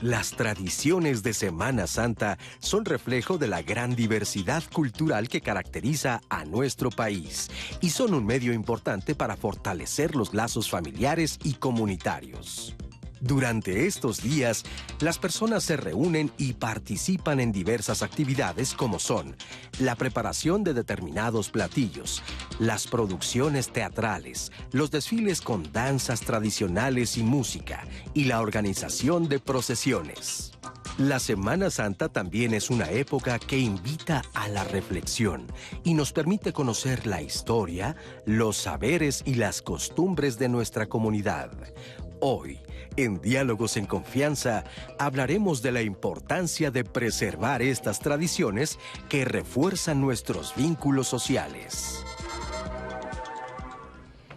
Las tradiciones de Semana Santa son reflejo de la gran diversidad cultural que caracteriza a nuestro país y son un medio importante para fortalecer los lazos familiares y comunitarios. Durante estos días, las personas se reúnen y participan en diversas actividades como son la preparación de determinados platillos, las producciones teatrales, los desfiles con danzas tradicionales y música, y la organización de procesiones. La Semana Santa también es una época que invita a la reflexión y nos permite conocer la historia, los saberes y las costumbres de nuestra comunidad. Hoy, en Diálogos en Confianza, hablaremos de la importancia de preservar estas tradiciones que refuerzan nuestros vínculos sociales.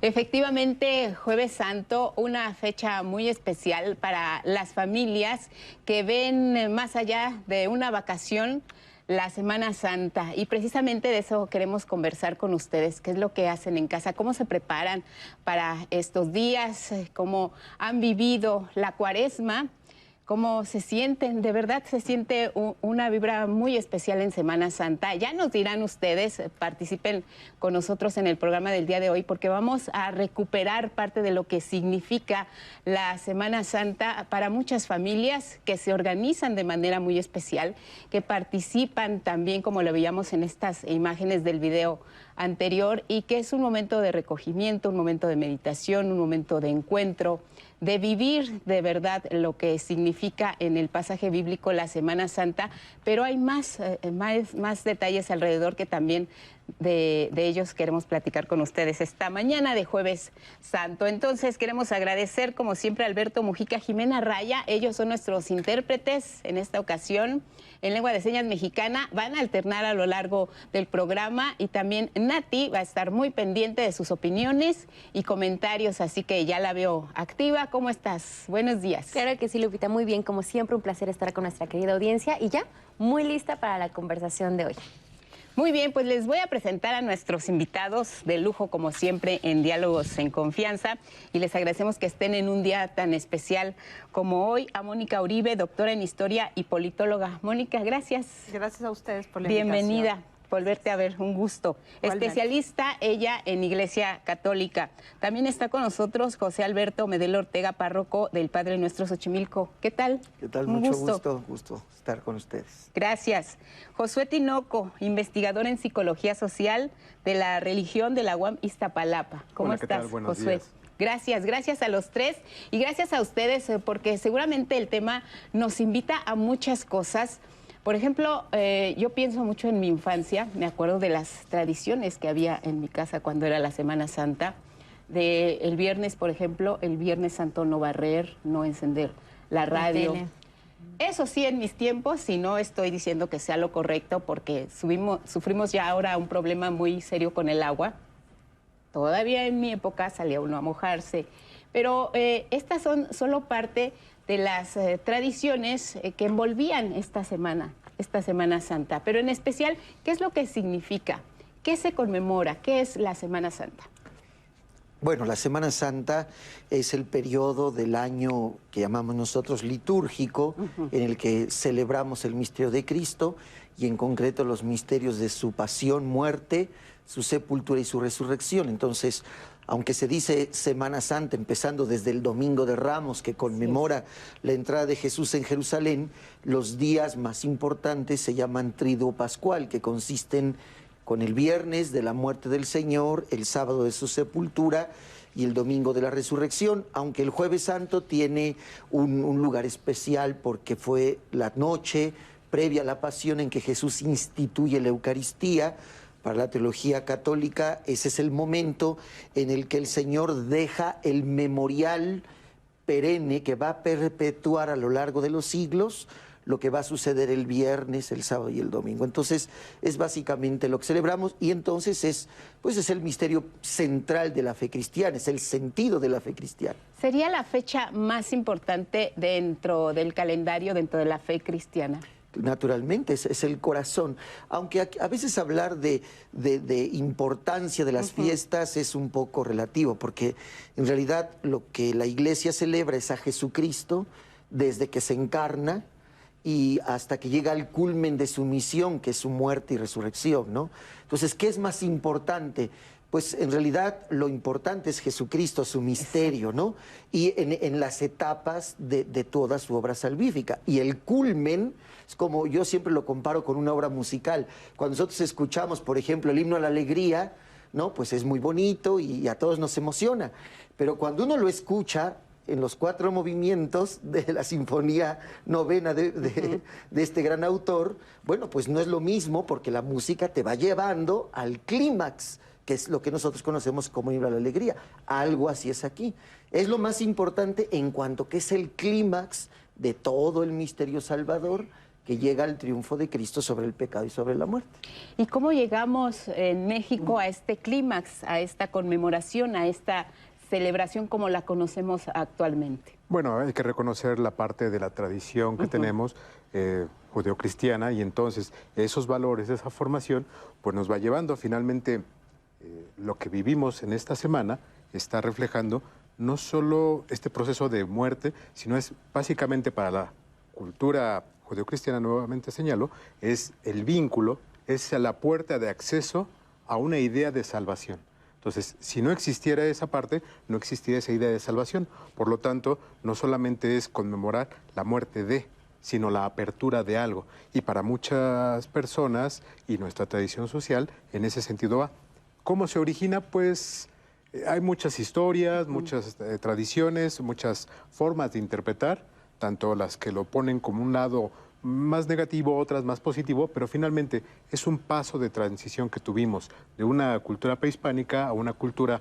Efectivamente, Jueves Santo, una fecha muy especial para las familias que ven más allá de una vacación la Semana Santa, y precisamente de eso queremos conversar con ustedes. ¿Qué es lo que hacen en casa? ¿Cómo se preparan para estos días? ¿Cómo han vivido la Cuaresma? ¿Cómo se sienten? De verdad se siente una vibra muy especial en Semana Santa. Ya nos dirán ustedes, participen con nosotros en el programa del día de hoy, porque vamos a recuperar parte de lo que significa la Semana Santa para muchas familias que se organizan de manera muy especial, que participan también, como lo veíamos en estas imágenes del video anterior, y que es un momento de recogimiento, un momento de meditación, un momento de encuentro, de vivir de verdad lo que significa en el pasaje bíblico la Semana Santa, pero hay más detalles alrededor que también de ellos queremos platicar con ustedes esta mañana de Jueves Santo. Entonces queremos agradecer como siempre a Alberto Mujica, Jimena Raya. Ellos son nuestros intérpretes en esta ocasión en lengua de señas mexicana. Van a alternar a lo largo del programa, y también Nati va a estar muy pendiente de sus opiniones y comentarios, así que ya la veo activa. ¿Cómo estás? Buenos días. Claro que sí, Lupita, muy bien, como siempre, un placer estar con nuestra querida audiencia y ya muy lista para la conversación de hoy. Muy bien, pues les voy a presentar a nuestros invitados de lujo, como siempre, en Diálogos en Confianza, y les agradecemos que estén en un día tan especial como hoy. A Mónica Uribe, doctora en Historia y politóloga. Mónica, gracias. Gracias a ustedes por la invitación. Bienvenida. Volverte a ver, un gusto. Igualmente. Especialista ella en Iglesia Católica. También está con nosotros José Alberto Medel Ortega, párroco del Padre Nuestro Xochimilco. ¿Qué tal? ¿Qué tal? Un Mucho gusto estar con ustedes. Gracias. Josué Tinoco, investigador en Psicología Social de la Religión de la UAM Iztapalapa. ¿Cómo Hola, estás, ¿qué tal? Buenos Josué? días. Gracias a los tres, y gracias a ustedes, porque seguramente el tema nos invita a muchas cosas. Por ejemplo, yo pienso mucho en mi infancia, me acuerdo de las tradiciones que había en mi casa cuando era la Semana Santa, de el viernes, por ejemplo, el Viernes Santo no barrer, no encender la radio. Eso sí, en mis tiempos, si no estoy diciendo que sea lo correcto, porque sufrimos ya ahora un problema muy serio con el agua. Todavía en mi época salía uno a mojarse, pero estas son solo parte de las tradiciones que envolvían esta Semana Santa. Pero en especial, ¿qué es lo que significa? ¿Qué se conmemora? ¿Qué es la Semana Santa? Bueno, la Semana Santa es el periodo del año que llamamos nosotros litúrgico, en el que celebramos el misterio de Cristo, y en concreto los misterios de su pasión, muerte, su sepultura y su resurrección. Entonces, aunque se dice Semana Santa empezando desde el Domingo de Ramos, que conmemora la entrada de Jesús en Jerusalén, los días más importantes se llaman Triduo Pascual, que consisten con el viernes de la muerte del Señor, el sábado de su sepultura y el domingo de la resurrección, aunque el Jueves Santo tiene un lugar especial porque fue la noche previa a la pasión en que Jesús instituye la Eucaristía. Para la teología católica, ese es el momento en el que el Señor deja el memorial perenne que va a perpetuar a lo largo de los siglos lo que va a suceder el viernes, el sábado y el domingo. Entonces, es básicamente lo que celebramos y entonces es el misterio central de la fe cristiana, es el sentido de la fe cristiana. ¿Sería la fecha más importante dentro del calendario, dentro de la fe cristiana? Naturalmente, es el corazón. Aunque a veces hablar de importancia de las fiestas es un poco relativo, porque en realidad lo que la Iglesia celebra es a Jesucristo desde que se encarna y hasta que llega al culmen de su misión, que es su muerte y resurrección, ¿no? Entonces, ¿qué es más importante? Pues en realidad lo importante es Jesucristo, su misterio, ¿no? Y en las etapas de toda su obra salvífica. Y el culmen, es como yo siempre lo comparo con una obra musical. Cuando nosotros escuchamos, por ejemplo, el himno a la alegría, ¿no? Pues es muy bonito y a todos nos emociona. Pero cuando uno lo escucha en los 4 movimientos de la Sinfonía Novena de este gran autor, bueno, pues no es lo mismo porque la música te va llevando al clímax, que es lo que nosotros conocemos como himno a la alegría. Algo así es aquí. Es lo más importante en cuanto que es el clímax de todo el misterio salvador que llega al triunfo de Cristo sobre el pecado y sobre la muerte. ¿Y cómo llegamos en México a este clímax, a esta conmemoración, a esta celebración como la conocemos actualmente? Bueno, hay que reconocer la parte de la tradición que tenemos judeocristiana y entonces esos valores, esa formación, pues nos va llevando finalmente lo que vivimos en esta semana está reflejando no solo este proceso de muerte, sino es básicamente para la cultura judeocristiana, nuevamente señalo, es el vínculo, es la puerta de acceso a una idea de salvación. Entonces, si no existiera esa parte, no existiría esa idea de salvación. Por lo tanto, no solamente es conmemorar la muerte de, sino la apertura de algo. Y para muchas personas y nuestra tradición social, en ese sentido va. ¿Cómo se origina? Pues hay muchas historias, muchas tradiciones, muchas formas de interpretar, tanto las que lo ponen como un lado más negativo, otras más positivo, pero finalmente es un paso de transición que tuvimos de una cultura prehispánica a una cultura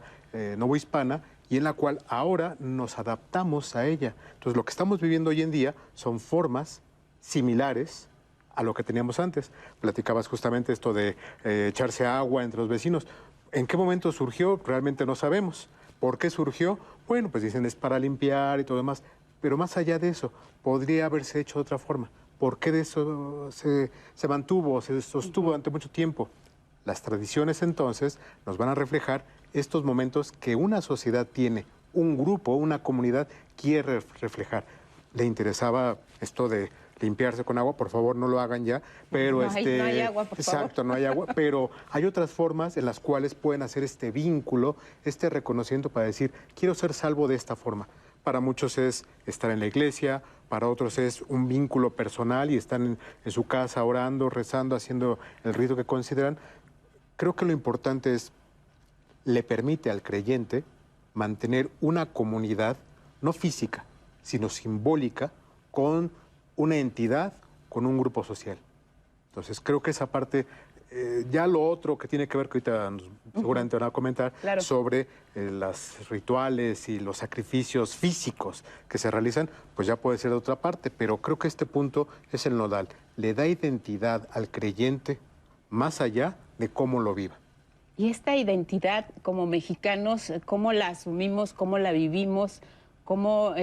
novohispana y en la cual ahora nos adaptamos a ella. Entonces lo que estamos viviendo hoy en día son formas similares a lo que teníamos antes. Platicabas justamente esto de echarse agua entre los vecinos. ¿En qué momento surgió? Realmente no sabemos. ¿Por qué surgió? Bueno, pues dicen es para limpiar y todo demás, pero más allá de eso, podría haberse hecho de otra forma. ¿Por qué de eso se mantuvo, se sostuvo durante mucho tiempo? Las tradiciones entonces nos van a reflejar estos momentos que una sociedad tiene, un grupo, una comunidad quiere reflejar. ¿Le interesaba esto de limpiarse con agua? Por favor, no lo hagan ya. Pero no hay agua, por favor. Exacto, no hay agua. Pero hay otras formas en las cuales pueden hacer este vínculo, este reconocimiento para decir, quiero ser salvo de esta forma. Para muchos es estar en la iglesia, para otros es un vínculo personal y están en su casa orando, rezando, haciendo el rito que consideran. Creo que lo importante es, le permite al creyente mantener una comunidad, no física, sino simbólica, con una entidad, con un grupo social. Entonces creo que esa parte, ya lo otro que tiene que ver, que ahorita seguramente van a comentar, claro, sobre los rituales y los sacrificios físicos que se realizan, pues ya puede ser de otra parte, pero creo que este punto es el nodal. Le da identidad al creyente más allá de cómo lo viva. Y esta identidad como mexicanos, ¿cómo la asumimos, cómo la vivimos? ¿Cómo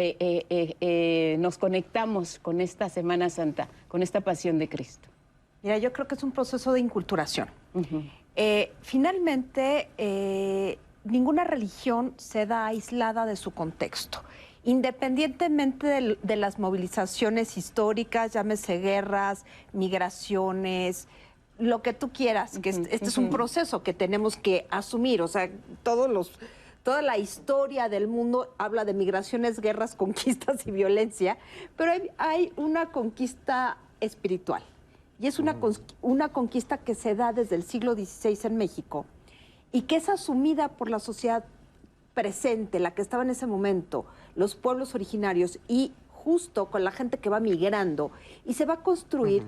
nos conectamos con esta Semana Santa, con esta pasión de Cristo? Mira, yo creo que es un proceso de inculturación. Finalmente, ninguna religión se da aislada de su contexto. Independientemente de las movilizaciones históricas, llámese guerras, migraciones, lo que tú quieras, que este es un proceso que tenemos que asumir. O sea, toda la historia del mundo habla de migraciones, guerras, conquistas y violencia, pero hay una conquista espiritual. Y es una conquista que se da desde el siglo XVI en México y que es asumida por la sociedad presente, la que estaba en ese momento, los pueblos originarios y justo con la gente que va migrando. Y se va a construir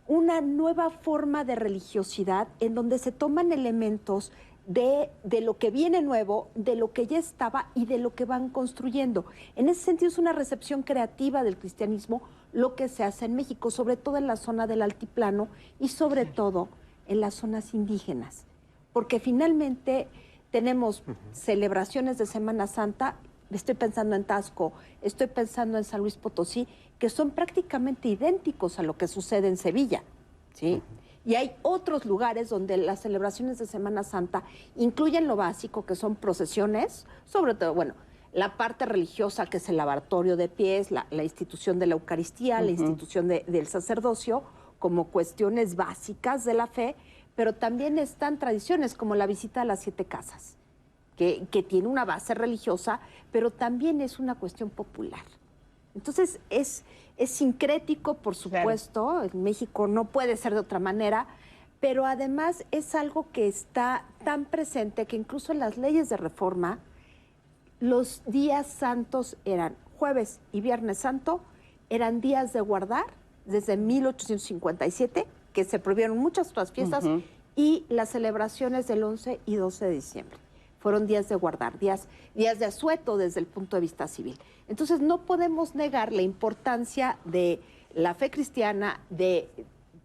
una nueva forma de religiosidad en donde se toman elementos de lo que viene nuevo, de lo que ya estaba y de lo que van construyendo. En ese sentido es una recepción creativa del cristianismo lo que se hace en México, sobre todo en la zona del altiplano y sobre todo en las zonas indígenas, porque finalmente tenemos celebraciones de Semana Santa, estoy pensando en Taxco, estoy pensando en San Luis Potosí, que son prácticamente idénticos a lo que sucede en Sevilla, ¿sí? Y hay otros lugares donde las celebraciones de Semana Santa incluyen lo básico, que son procesiones, sobre todo, bueno, la parte religiosa, que es el lavatorio de pies, la institución de la Eucaristía, la institución del sacerdocio, como cuestiones básicas de la fe, pero también están tradiciones como la visita a las 7 casas, que tiene una base religiosa, pero también es una cuestión popular. Entonces, es sincrético, por supuesto, claro. En México no puede ser de otra manera, pero además es algo que está tan presente que incluso en las leyes de reforma, los días santos eran jueves y viernes santo, eran días de guardar desde 1857, que se prohibieron muchas otras fiestas, y las celebraciones del 11 y 12 de diciembre. Fueron días de guardar, días de asueto desde el punto de vista civil. Entonces no podemos negar la importancia de la fe cristiana, de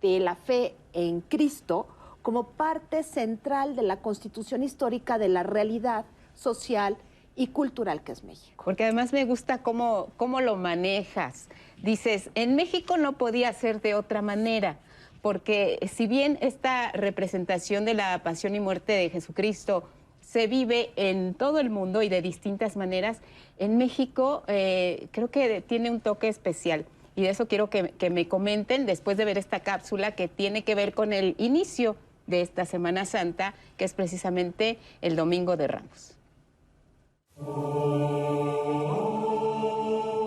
la fe en Cristo, como parte central de la constitución histórica de la realidad social y cultural que es México. Porque además me gusta cómo lo manejas. Dices, en México no podía ser de otra manera, porque si bien esta representación de la pasión y muerte de Jesucristo se vive en todo el mundo y de distintas maneras, en México creo que tiene un toque especial. Y de eso quiero que me comenten después de ver esta cápsula que tiene que ver con el inicio de esta Semana Santa, que es precisamente el Domingo de Ramos.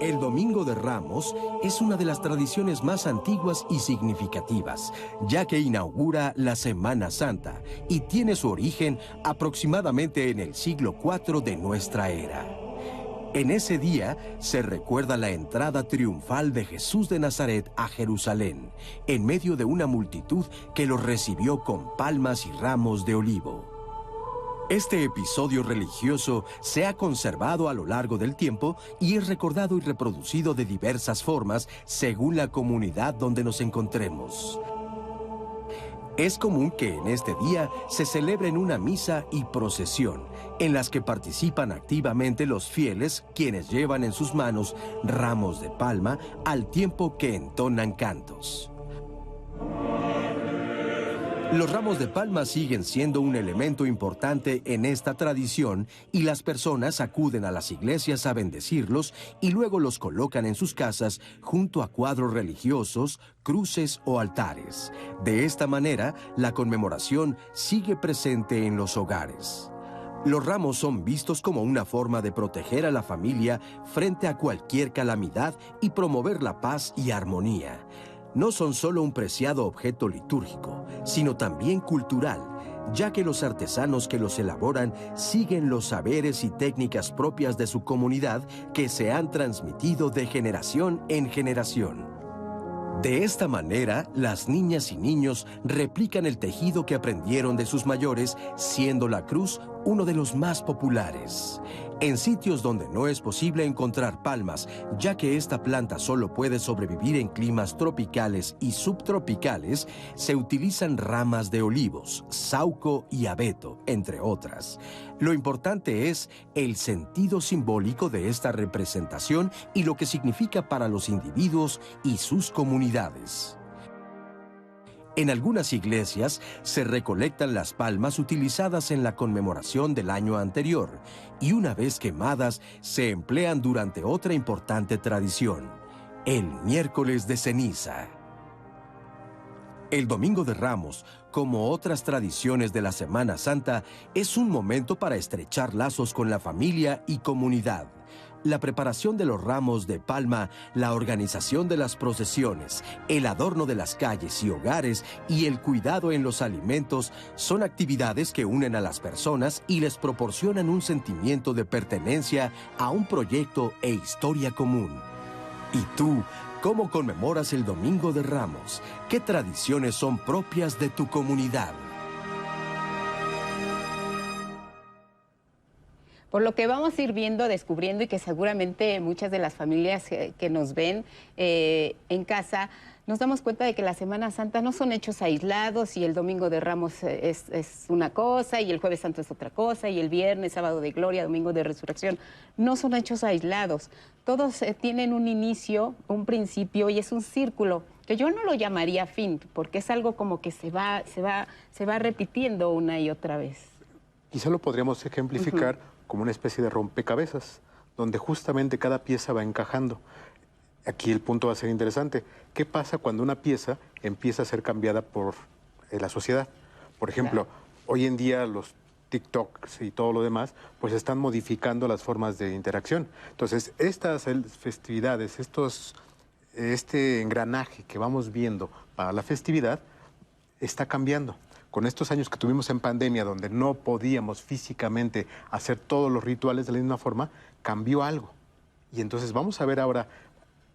El Domingo de Ramos es una de las tradiciones más antiguas y significativas, ya que inaugura la Semana Santa y tiene su origen aproximadamente en el siglo IV de nuestra era. En ese día se recuerda la entrada triunfal de Jesús de Nazaret a Jerusalén, en medio de una multitud que lo recibió con palmas y ramos de olivo. Este episodio religioso se ha conservado a lo largo del tiempo y es recordado y reproducido de diversas formas según la comunidad donde nos encontremos. Es común que en este día se celebren una misa y procesión, en las que participan activamente los fieles, quienes llevan en sus manos ramos de palma al tiempo que entonan cantos. Los ramos de palma siguen siendo un elemento importante en esta tradición y las personas acuden a las iglesias a bendecirlos y luego los colocan en sus casas junto a cuadros religiosos, cruces o altares. De esta manera, la conmemoración sigue presente en los hogares. Los ramos son vistos como una forma de proteger a la familia frente a cualquier calamidad y promover la paz y armonía. No son solo un preciado objeto litúrgico, sino también cultural, ya que los artesanos que los elaboran siguen los saberes y técnicas propias de su comunidad que se han transmitido de generación en generación. De esta manera, las niñas y niños replican el tejido que aprendieron de sus mayores, siendo la cruz uno de los más populares. En sitios donde no es posible encontrar palmas, ya que esta planta solo puede sobrevivir en climas tropicales y subtropicales, se utilizan ramas de olivos, sauco y abeto, entre otras. Lo importante es el sentido simbólico de esta representación y lo que significa para los individuos y sus comunidades. En algunas iglesias se recolectan las palmas utilizadas en la conmemoración del año anterior y una vez quemadas se emplean durante otra importante tradición, el miércoles de ceniza. El Domingo de Ramos, como otras tradiciones de la Semana Santa, es un momento para estrechar lazos con la familia y comunidad. La preparación de los ramos de palma, la organización de las procesiones, el adorno de las calles y hogares y el cuidado en los alimentos son actividades que unen a las personas y les proporcionan un sentimiento de pertenencia a un proyecto e historia común. ¿Y tú, cómo conmemoras el Domingo de Ramos? ¿Qué tradiciones son propias de tu comunidad? Por lo que vamos a ir viendo, descubriendo y que seguramente muchas de las familias que nos ven en casa nos damos cuenta de que la Semana Santa no son hechos aislados y el Domingo de Ramos es una cosa y el Jueves Santo es otra cosa y el Viernes, Sábado de Gloria, Domingo de Resurrección. No son hechos aislados. Todos tienen un inicio, un principio y es un círculo que yo no lo llamaría fin porque es algo como que se va repitiendo una y otra vez. Quizá lo podríamos ejemplificar como una especie de rompecabezas, donde justamente cada pieza va encajando. Aquí el punto va a ser interesante. ¿Qué pasa cuando una pieza empieza a ser cambiada por la sociedad? Por ejemplo, hoy en día los TikToks y todo lo demás, pues están modificando las formas de interacción. Entonces, estas festividades, este engranaje que vamos viendo para la festividad, está cambiando. Con estos años que tuvimos en pandemia, donde no podíamos físicamente hacer todos los rituales de la misma forma, cambió algo. Y entonces vamos a ver ahora,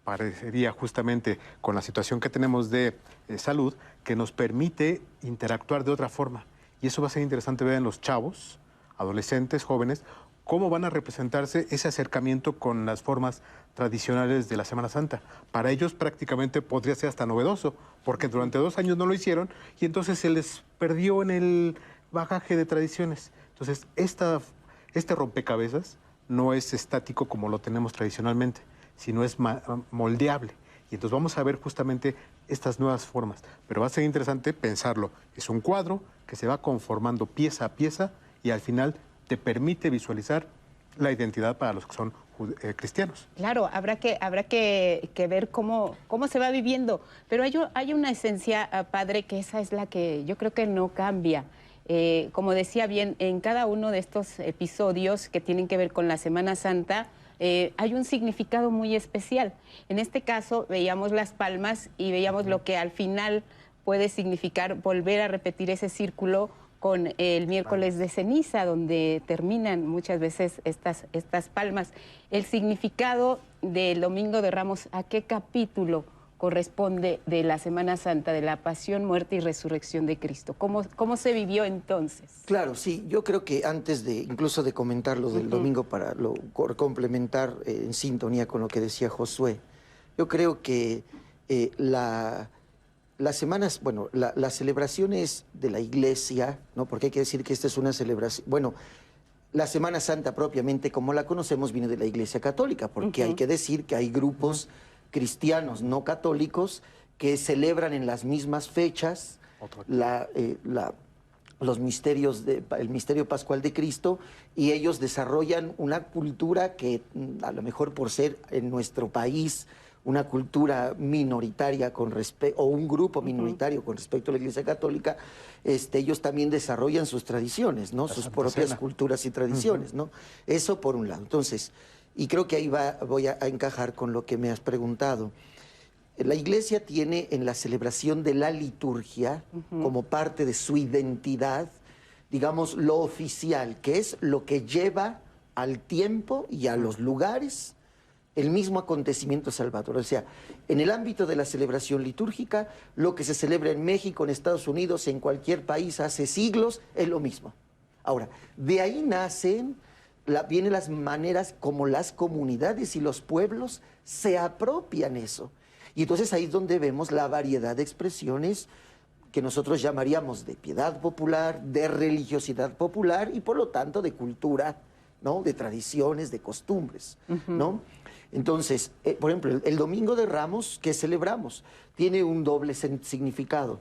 parecería justamente con la situación que tenemos de salud, que nos permite interactuar de otra forma. Y eso va a ser interesante ver en los chavos, adolescentes, jóvenes, cómo van a representarse ese acercamiento con las formas tradicionales de la Semana Santa. Para ellos prácticamente podría ser hasta novedoso, porque durante 2 años no lo hicieron y entonces se les perdió en el bagaje de tradiciones. Entonces, este rompecabezas no es estático como lo tenemos tradicionalmente, sino es moldeable. Y entonces vamos a ver justamente estas nuevas formas. Pero va a ser interesante pensarlo. Es un cuadro que se va conformando pieza a pieza y al final te permite visualizar la identidad para los que son cristianos. Claro, habrá que ver cómo se va viviendo. Pero hay una esencia, padre, que esa es la que yo creo que no cambia. Como decía bien, en cada uno de estos episodios que tienen que ver con la Semana Santa, hay un significado muy especial. En este caso, veíamos las palmas y veíamos lo que al final puede significar volver a repetir ese círculo con el miércoles de ceniza, donde terminan muchas veces estas palmas. El significado del Domingo de Ramos, ¿a qué capítulo corresponde de la Semana Santa, de la pasión, muerte y resurrección de Cristo? ¿Cómo se vivió entonces? Claro, sí, yo creo que antes de incluso de comentar lo del domingo para complementar en sintonía con lo que decía Josué, yo creo que las semanas, bueno, las celebraciones de la Iglesia, ¿no? Porque hay que decir que esta es una celebración, bueno, la Semana Santa propiamente como la conocemos viene de la Iglesia Católica, porque hay que decir que hay grupos cristianos no católicos que celebran en las mismas fechas los misterios el misterio pascual de Cristo, y ellos desarrollan una cultura que a lo mejor por ser en nuestro país una cultura minoritaria o un grupo minoritario con respecto a la Iglesia Católica, ellos también desarrollan sus tradiciones, ¿no? Sus propias culturas y tradiciones, ¿no? Eso por un lado. Entonces, y creo que ahí voy a encajar con lo que me has preguntado. La Iglesia tiene en la celebración de la liturgia, como parte de su identidad, digamos, lo oficial, que es lo que lleva al tiempo y a los lugares el mismo acontecimiento salvador. O sea, en el ámbito de la celebración litúrgica, lo que se celebra en México, en Estados Unidos, en cualquier país hace siglos, es lo mismo. Ahora, de ahí vienen las maneras como las comunidades y los pueblos se apropian eso. Y entonces ahí es donde vemos la variedad de expresiones que nosotros llamaríamos de piedad popular, de religiosidad popular y por lo tanto de cultura, ¿no? De tradiciones, de costumbres, ¿no? Entonces, por ejemplo, el Domingo de Ramos que celebramos tiene un doble significado.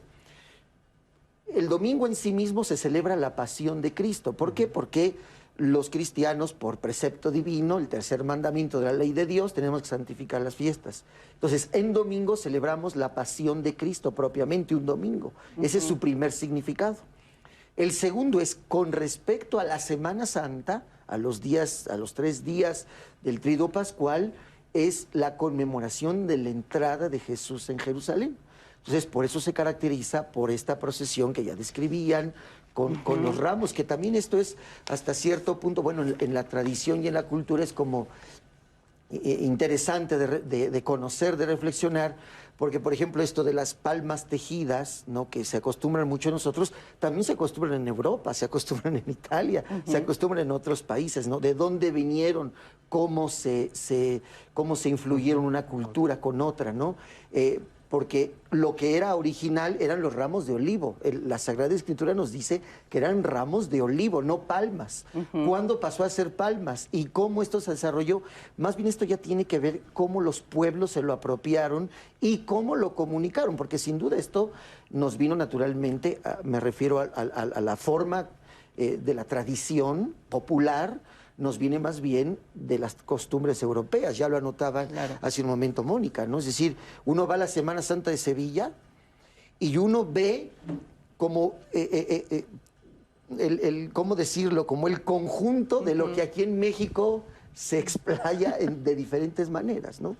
El domingo en sí mismo se celebra la pasión de Cristo. ¿Por qué? Porque los cristianos, por precepto divino, el tercer mandamiento de la ley de Dios, tenemos que santificar las fiestas. Entonces, en domingo celebramos la pasión de Cristo, propiamente un domingo. Ese es su primer significado. El segundo es con respecto a la Semana Santa, a los 3 días del Tríduo Pascual, es la conmemoración de la entrada de Jesús en Jerusalén. Entonces, por eso se caracteriza por esta procesión que ya describían, con los ramos, que también esto es hasta cierto punto, bueno, en la tradición y en la cultura es como interesante de conocer, de reflexionar, porque por ejemplo esto de las palmas tejidas, ¿no? Que se acostumbran mucho nosotros, también se acostumbran en Europa, se acostumbran en Italia, se acostumbran en otros países, ¿no? ¿De dónde vinieron? ¿Cómo se influyeron una cultura con otra, ¿no? Porque lo que era original eran los ramos de olivo. La Sagrada Escritura nos dice que eran ramos de olivo, no palmas. ¿Cuándo pasó a ser palmas? ¿Y cómo esto se desarrolló? Más bien esto ya tiene que ver cómo los pueblos se lo apropiaron y cómo lo comunicaron, porque sin duda esto nos vino naturalmente, me refiero a la forma de la tradición popular, nos viene más bien de las costumbres europeas, ya lo anotaba hace un momento Mónica, ¿no? Es decir, uno va a la Semana Santa de Sevilla y uno ve como, ¿cómo decirlo? Como el conjunto de lo que aquí en México se explaya de diferentes maneras, ¿no?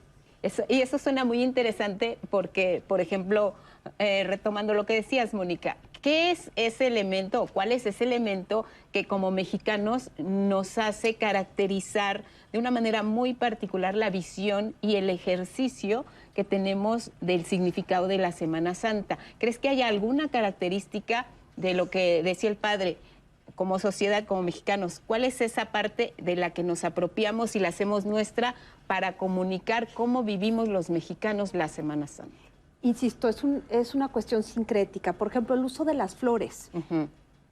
Y eso suena muy interesante porque, por ejemplo, retomando lo que decías, Mónica, ¿qué es ese elemento o cuál es ese elemento que como mexicanos nos hace caracterizar de una manera muy particular la visión y el ejercicio que tenemos del significado de la Semana Santa? ¿Crees que haya alguna característica de lo que decía el padre? Como sociedad, como mexicanos, ¿cuál es esa parte de la que nos apropiamos y la hacemos nuestra para comunicar cómo vivimos los mexicanos la Semana Santa? Insisto, es una cuestión sincrética. Por ejemplo, el uso de las flores.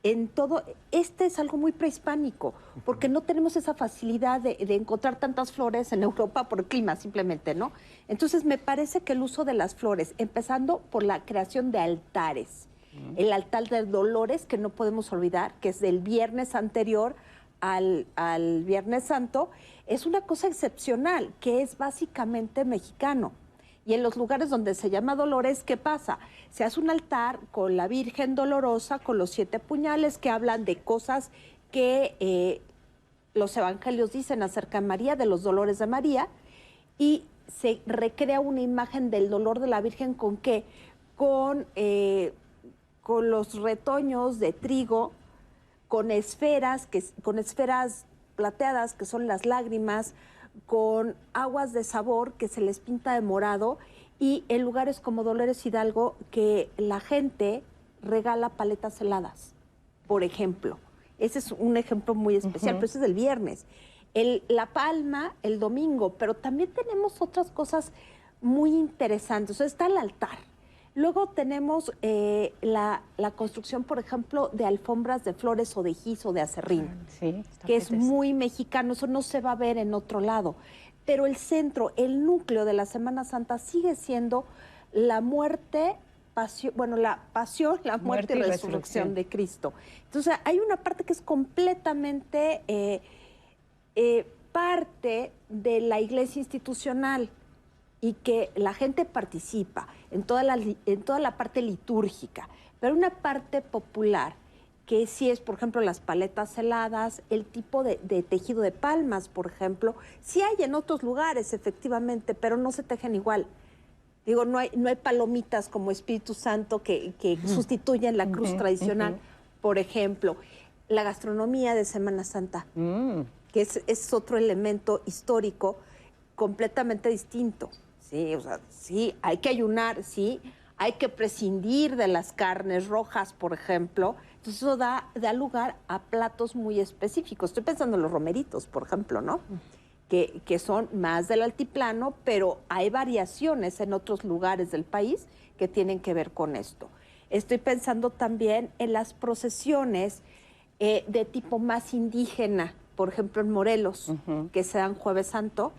En todo, es algo muy prehispánico, porque no tenemos esa facilidad de encontrar tantas flores en Europa por el clima, simplemente, ¿no? Entonces, me parece que el uso de las flores, empezando por la creación de altares, el altar de Dolores, que no podemos olvidar, que es del viernes anterior al Viernes Santo, es una cosa excepcional, que es básicamente mexicano. Y en los lugares donde se llama Dolores, ¿qué pasa? Se hace un altar con la Virgen Dolorosa, con los 7 puñales, que hablan de cosas que los evangelios dicen acerca de María, de los dolores de María, y se recrea una imagen del dolor de la Virgen, ¿con qué? Con los retoños de trigo, con esferas plateadas, que son las lágrimas, con aguas de sabor que se les pinta de morado, y en lugares como Dolores Hidalgo que la gente regala paletas heladas, por ejemplo. Ese es un ejemplo muy especial, pero ese es el viernes. La Palma, el domingo, pero también tenemos otras cosas muy interesantes. O sea, está el altar. Luego tenemos la construcción, por ejemplo, de alfombras de flores o de gis o de acerrín, que es muy mexicano, eso no se va a ver en otro lado. Pero el centro, el núcleo de la Semana Santa sigue siendo la muerte, la muerte y resurrección de Cristo. Entonces, hay una parte que es completamente parte de la iglesia institucional, y que la gente participa en toda la parte litúrgica, pero una parte popular, que sí es, por ejemplo, las paletas heladas, el tipo de tejido de palmas, por ejemplo, sí hay en otros lugares, efectivamente, pero no se tejen igual. Digo, no hay palomitas como Espíritu Santo que sustituyen la cruz tradicional. Por ejemplo, la gastronomía de Semana Santa, que es otro elemento histórico completamente distinto. Sí, o sea, sí, hay que ayunar, sí, hay que prescindir de las carnes rojas, por ejemplo. Entonces eso da lugar a platos muy específicos. Estoy pensando en los romeritos, por ejemplo, ¿no? Que son más del altiplano, pero hay variaciones en otros lugares del país que tienen que ver con esto. Estoy pensando también en las procesiones de tipo más indígena, por ejemplo en Morelos, que se dan Jueves Santo,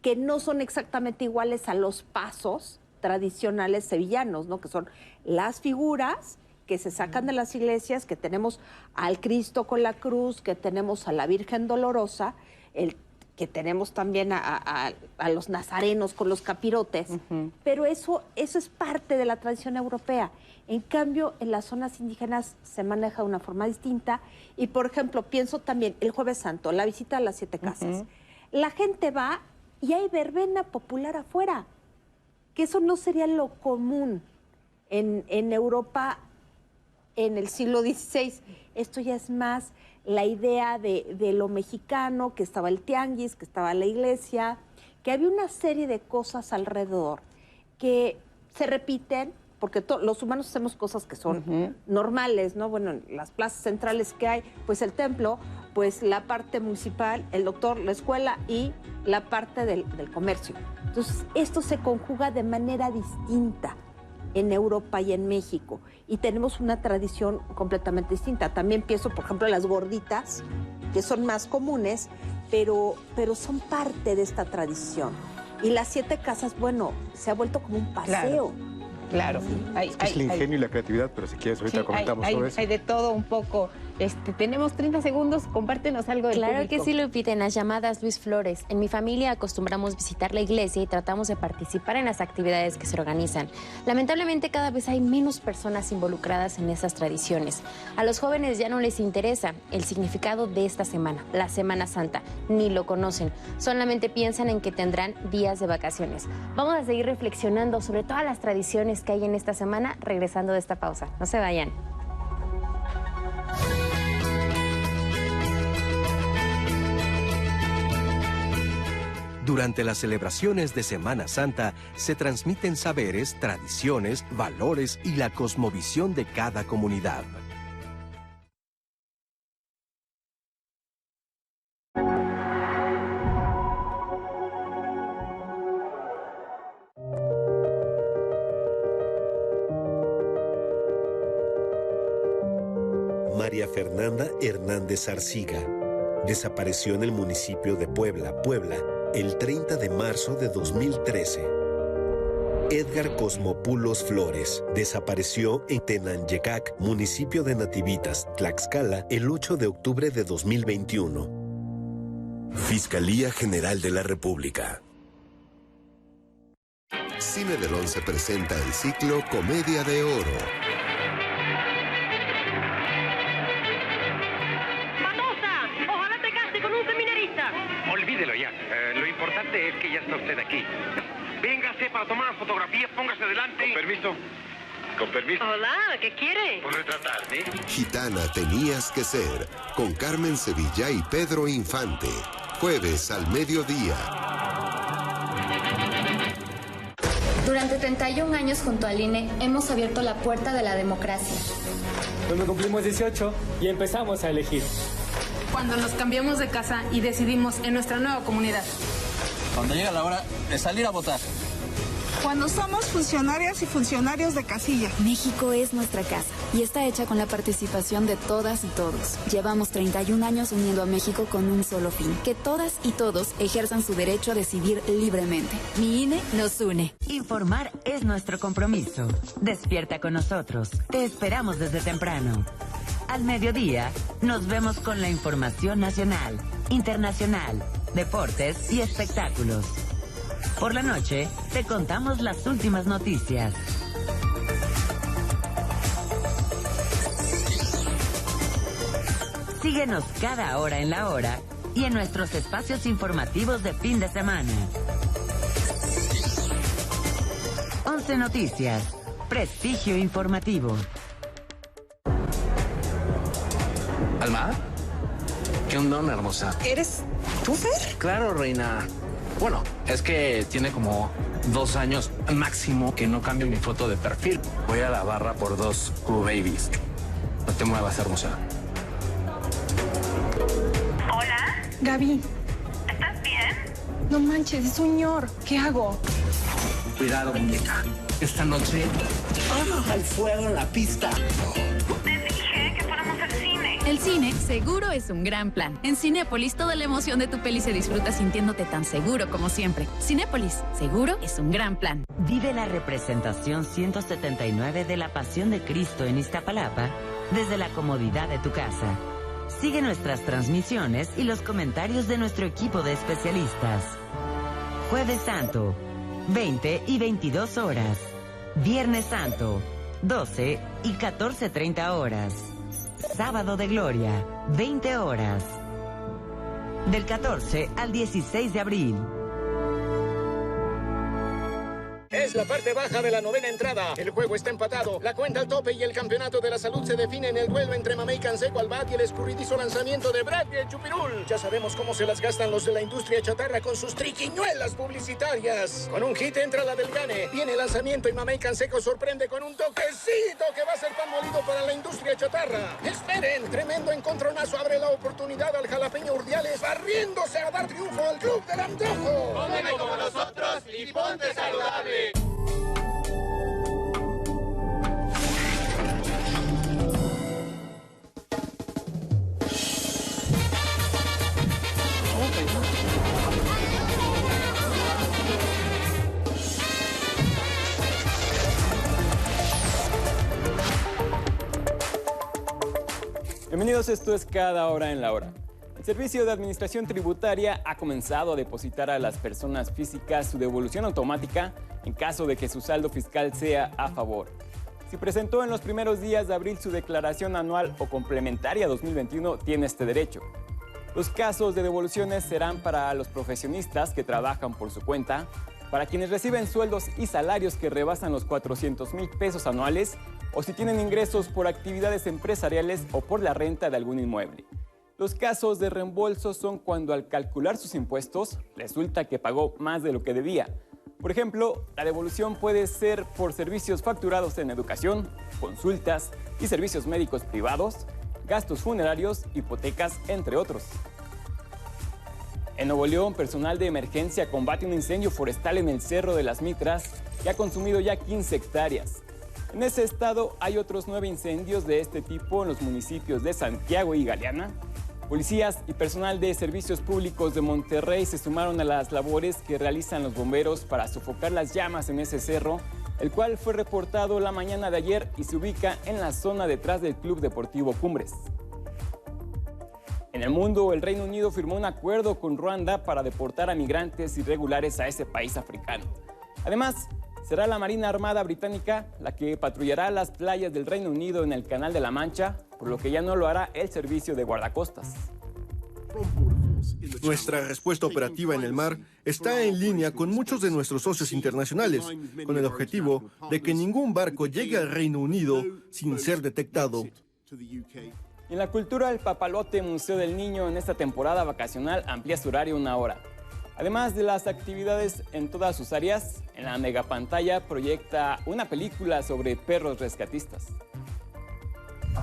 que no son exactamente iguales a los pasos tradicionales sevillanos, ¿no? Que son las figuras que se sacan de las iglesias, que tenemos al Cristo con la cruz, que tenemos a la Virgen Dolorosa, que tenemos también a los nazarenos con los capirotes, pero eso es parte de la tradición europea. En cambio, en las zonas indígenas se maneja de una forma distinta, y por ejemplo, pienso también el Jueves Santo, la visita a las 7 casas. La gente va y hay verbena popular afuera, que eso no sería lo común en Europa en el siglo XVI. Esto ya es más la idea de lo mexicano, que estaba el tianguis, que estaba la iglesia, que había una serie de cosas alrededor, que se repiten, porque los humanos hacemos cosas que son normales, ¿no? Bueno, en las plazas centrales que hay, pues el templo, pues la parte municipal, el doctor, la escuela y la parte del comercio. Entonces, esto se conjuga de manera distinta en Europa y en México, y tenemos una tradición completamente distinta. También pienso, por ejemplo, en las gorditas, que son más comunes, pero son parte de esta tradición. Y las 7 casas, bueno, se ha vuelto como un paseo. Claro. Es el ingenio y la creatividad, pero si quieres ahorita comentamos sobre eso. Hay de todo un poco. Tenemos 30 segundos, compártenos algo del Claro público. que sí, Lupita, en las llamadas Luis Flores. En mi familia acostumbramos visitar la iglesia y tratamos de participar en las actividades que se organizan. Lamentablemente cada vez hay menos personas involucradas en esas tradiciones. A los jóvenes ya no les interesa el significado de esta semana, la Semana Santa, ni lo conocen. Solamente piensan en que tendrán días de vacaciones. Vamos a seguir reflexionando sobre todas las tradiciones que hay en esta semana, regresando de esta pausa. No se vayan. Durante las celebraciones de Semana Santa se transmiten saberes, tradiciones, valores y la cosmovisión de cada comunidad. María Fernanda Hernández Arciga desapareció en el municipio de Puebla, el 30 de marzo de 2013. Edgar Cosmopulos Flores desapareció en Tenanyecac, municipio de Nativitas, Tlaxcala, el 8 de octubre de 2021. Fiscalía General de la República. Cine del 11 presenta el ciclo Comedia de Oro. Olvídelo ya. Lo importante es que ya está usted aquí. Véngase para tomar una fotografía, póngase delante. Con permiso. Con permiso. Hola, ¿qué quiere? Por retratarme. Gitana tenías que ser, con Carmen Sevilla y Pedro Infante. Jueves al mediodía. Durante 31 años junto al INE hemos abierto la puerta de la democracia. Cuando cumplimos 18 y empezamos a elegir. Cuando nos cambiamos de casa y decidimos en nuestra nueva comunidad. Cuando llega la hora de salir a votar. Cuando somos funcionarias y funcionarios de casilla. México es nuestra casa y está hecha con la participación de todas y todos. Llevamos 31 años uniendo a México con un solo fin: que todas y todos ejerzan su derecho a decidir libremente. Mi INE nos une. Informar es nuestro compromiso. Despierta con nosotros. Te esperamos desde temprano. Al mediodía, nos vemos con la información nacional, internacional, deportes y espectáculos. Por la noche, te contamos las últimas noticias. Síguenos cada hora en la hora y en nuestros espacios informativos de fin de semana. 11 Noticias, prestigio informativo. ¿Alma? ¿Qué onda, hermosa? ¿Eres tú, Fer? Claro, reina. Bueno, es que tiene como 2 años máximo que no cambio mi foto de perfil. Voy a la barra por 2 Q-Babies. No te muevas, hermosa. Hola. Gaby. ¿Estás bien? No manches, es un ñor. ¿Qué hago? Cuidado, muñeca. Esta noche, al fuego en la pista. El cine seguro es un gran plan. En Cinépolis toda la emoción de tu peli se disfruta sintiéndote tan seguro como siempre. Cinépolis, seguro es un gran plan. Vive la representación 179 de la Pasión de Cristo en Iztapalapa desde la comodidad de tu casa. Sigue nuestras transmisiones y los comentarios de nuestro equipo de especialistas. Jueves Santo, 20 y 22 horas. Viernes Santo, 12 y 14:30 horas. Sábado de Gloria, 20 horas. Del 14 al 16 de abril. Es la parte baja de la novena entrada. El juego está empatado, la cuenta al tope y el campeonato de la salud se define en el duelo entre Mamey Canseco al bat y el escurridizo lanzamiento de Brad y el Chupirul. Ya sabemos cómo se las gastan los de la industria chatarra con sus triquiñuelas publicitarias. Con un hit entra la del Gane. Viene el lanzamiento y Mamey Canseco sorprende con un toquecito que va a ser pan molido para la industria chatarra. Esperen, tremendo encontronazo abre la oportunidad al jalapeño Urdiales, barriéndose a dar triunfo al Club del Antojo. Cómeme como nosotros y ponte saludable. Bienvenidos, esto es Cada Hora en la Hora. El Servicio de Administración Tributaria ha comenzado a depositar a las personas físicas su devolución automática en caso de que su saldo fiscal sea a favor. Si presentó en los primeros días de abril su declaración anual o complementaria 2021, tiene este derecho. Los casos de devoluciones serán para los profesionistas que trabajan por su cuenta, para quienes reciben sueldos y salarios que rebasan los 400,000 pesos anuales o si tienen ingresos por actividades empresariales o por la renta de algún inmueble. Los casos de reembolso son cuando al calcular sus impuestos resulta que pagó más de lo que debía. Por ejemplo, la devolución puede ser por servicios facturados en educación, consultas y servicios médicos privados, gastos funerarios, hipotecas, entre otros. En Nuevo León, personal de emergencia combate un incendio forestal en el Cerro de las Mitras que ha consumido ya 15 hectáreas. En ese estado hay otros 9 incendios de este tipo en los municipios de Santiago y Galeana. Policías y personal de servicios públicos de Monterrey se sumaron a las labores que realizan los bomberos para sofocar las llamas en ese cerro, el cual fue reportado la mañana de ayer y se ubica en la zona detrás del Club Deportivo Cumbres. En el mundo, el Reino Unido firmó un acuerdo con Ruanda para deportar a migrantes irregulares a ese país africano. Además, será la Marina Armada Británica la que patrullará las playas del Reino Unido en el Canal de la Mancha, por lo que ya no lo hará el servicio de guardacostas. Nuestra respuesta operativa en el mar está en línea con muchos de nuestros socios internacionales, con el objetivo de que ningún barco llegue al Reino Unido sin ser detectado. En la cultura, el Papalote Museo del Niño en esta temporada vacacional amplía su horario 1 hora. Además de las actividades en todas sus áreas, en la megapantalla proyecta una película sobre perros rescatistas.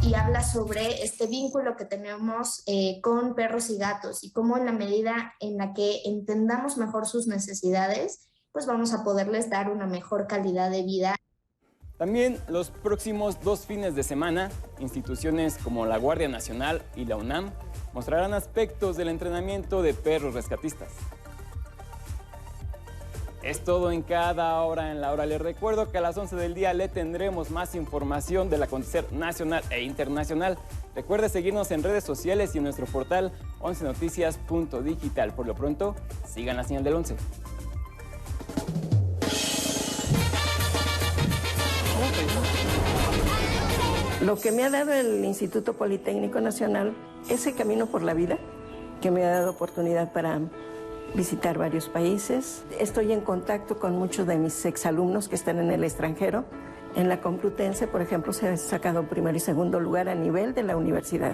Y habla sobre este vínculo que tenemos con perros y gatos y cómo en la medida en la que entendamos mejor sus necesidades, pues vamos a poderles dar una mejor calidad de vida. También los próximos 2 fines de semana, instituciones como la Guardia Nacional y la UNAM mostrarán aspectos del entrenamiento de perros rescatistas. Es todo en Cada Hora en la Hora. Les recuerdo que a las 11 del día le tendremos más información del acontecer nacional e internacional. Recuerde seguirnos en redes sociales y en nuestro portal 11noticias.digital. Por lo pronto, sigan la señal del 11. Lo que me ha dado el Instituto Politécnico Nacional, ese camino por la vida, que me ha dado oportunidad para visitar varios países. Estoy en contacto con muchos de mis exalumnos que están en el extranjero. En la Complutense, por ejemplo, se ha sacado primero y segundo lugar a nivel de la universidad.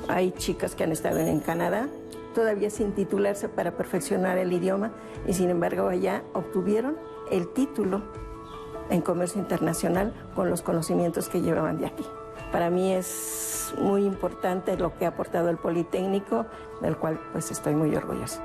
Hay chicas que han estado en Canadá, todavía sin titularse para perfeccionar el idioma, y sin embargo allá obtuvieron el título en comercio internacional con los conocimientos que llevaban de aquí. Para mí es muy importante lo que ha aportado el Politécnico, del cual pues estoy muy orgullosa.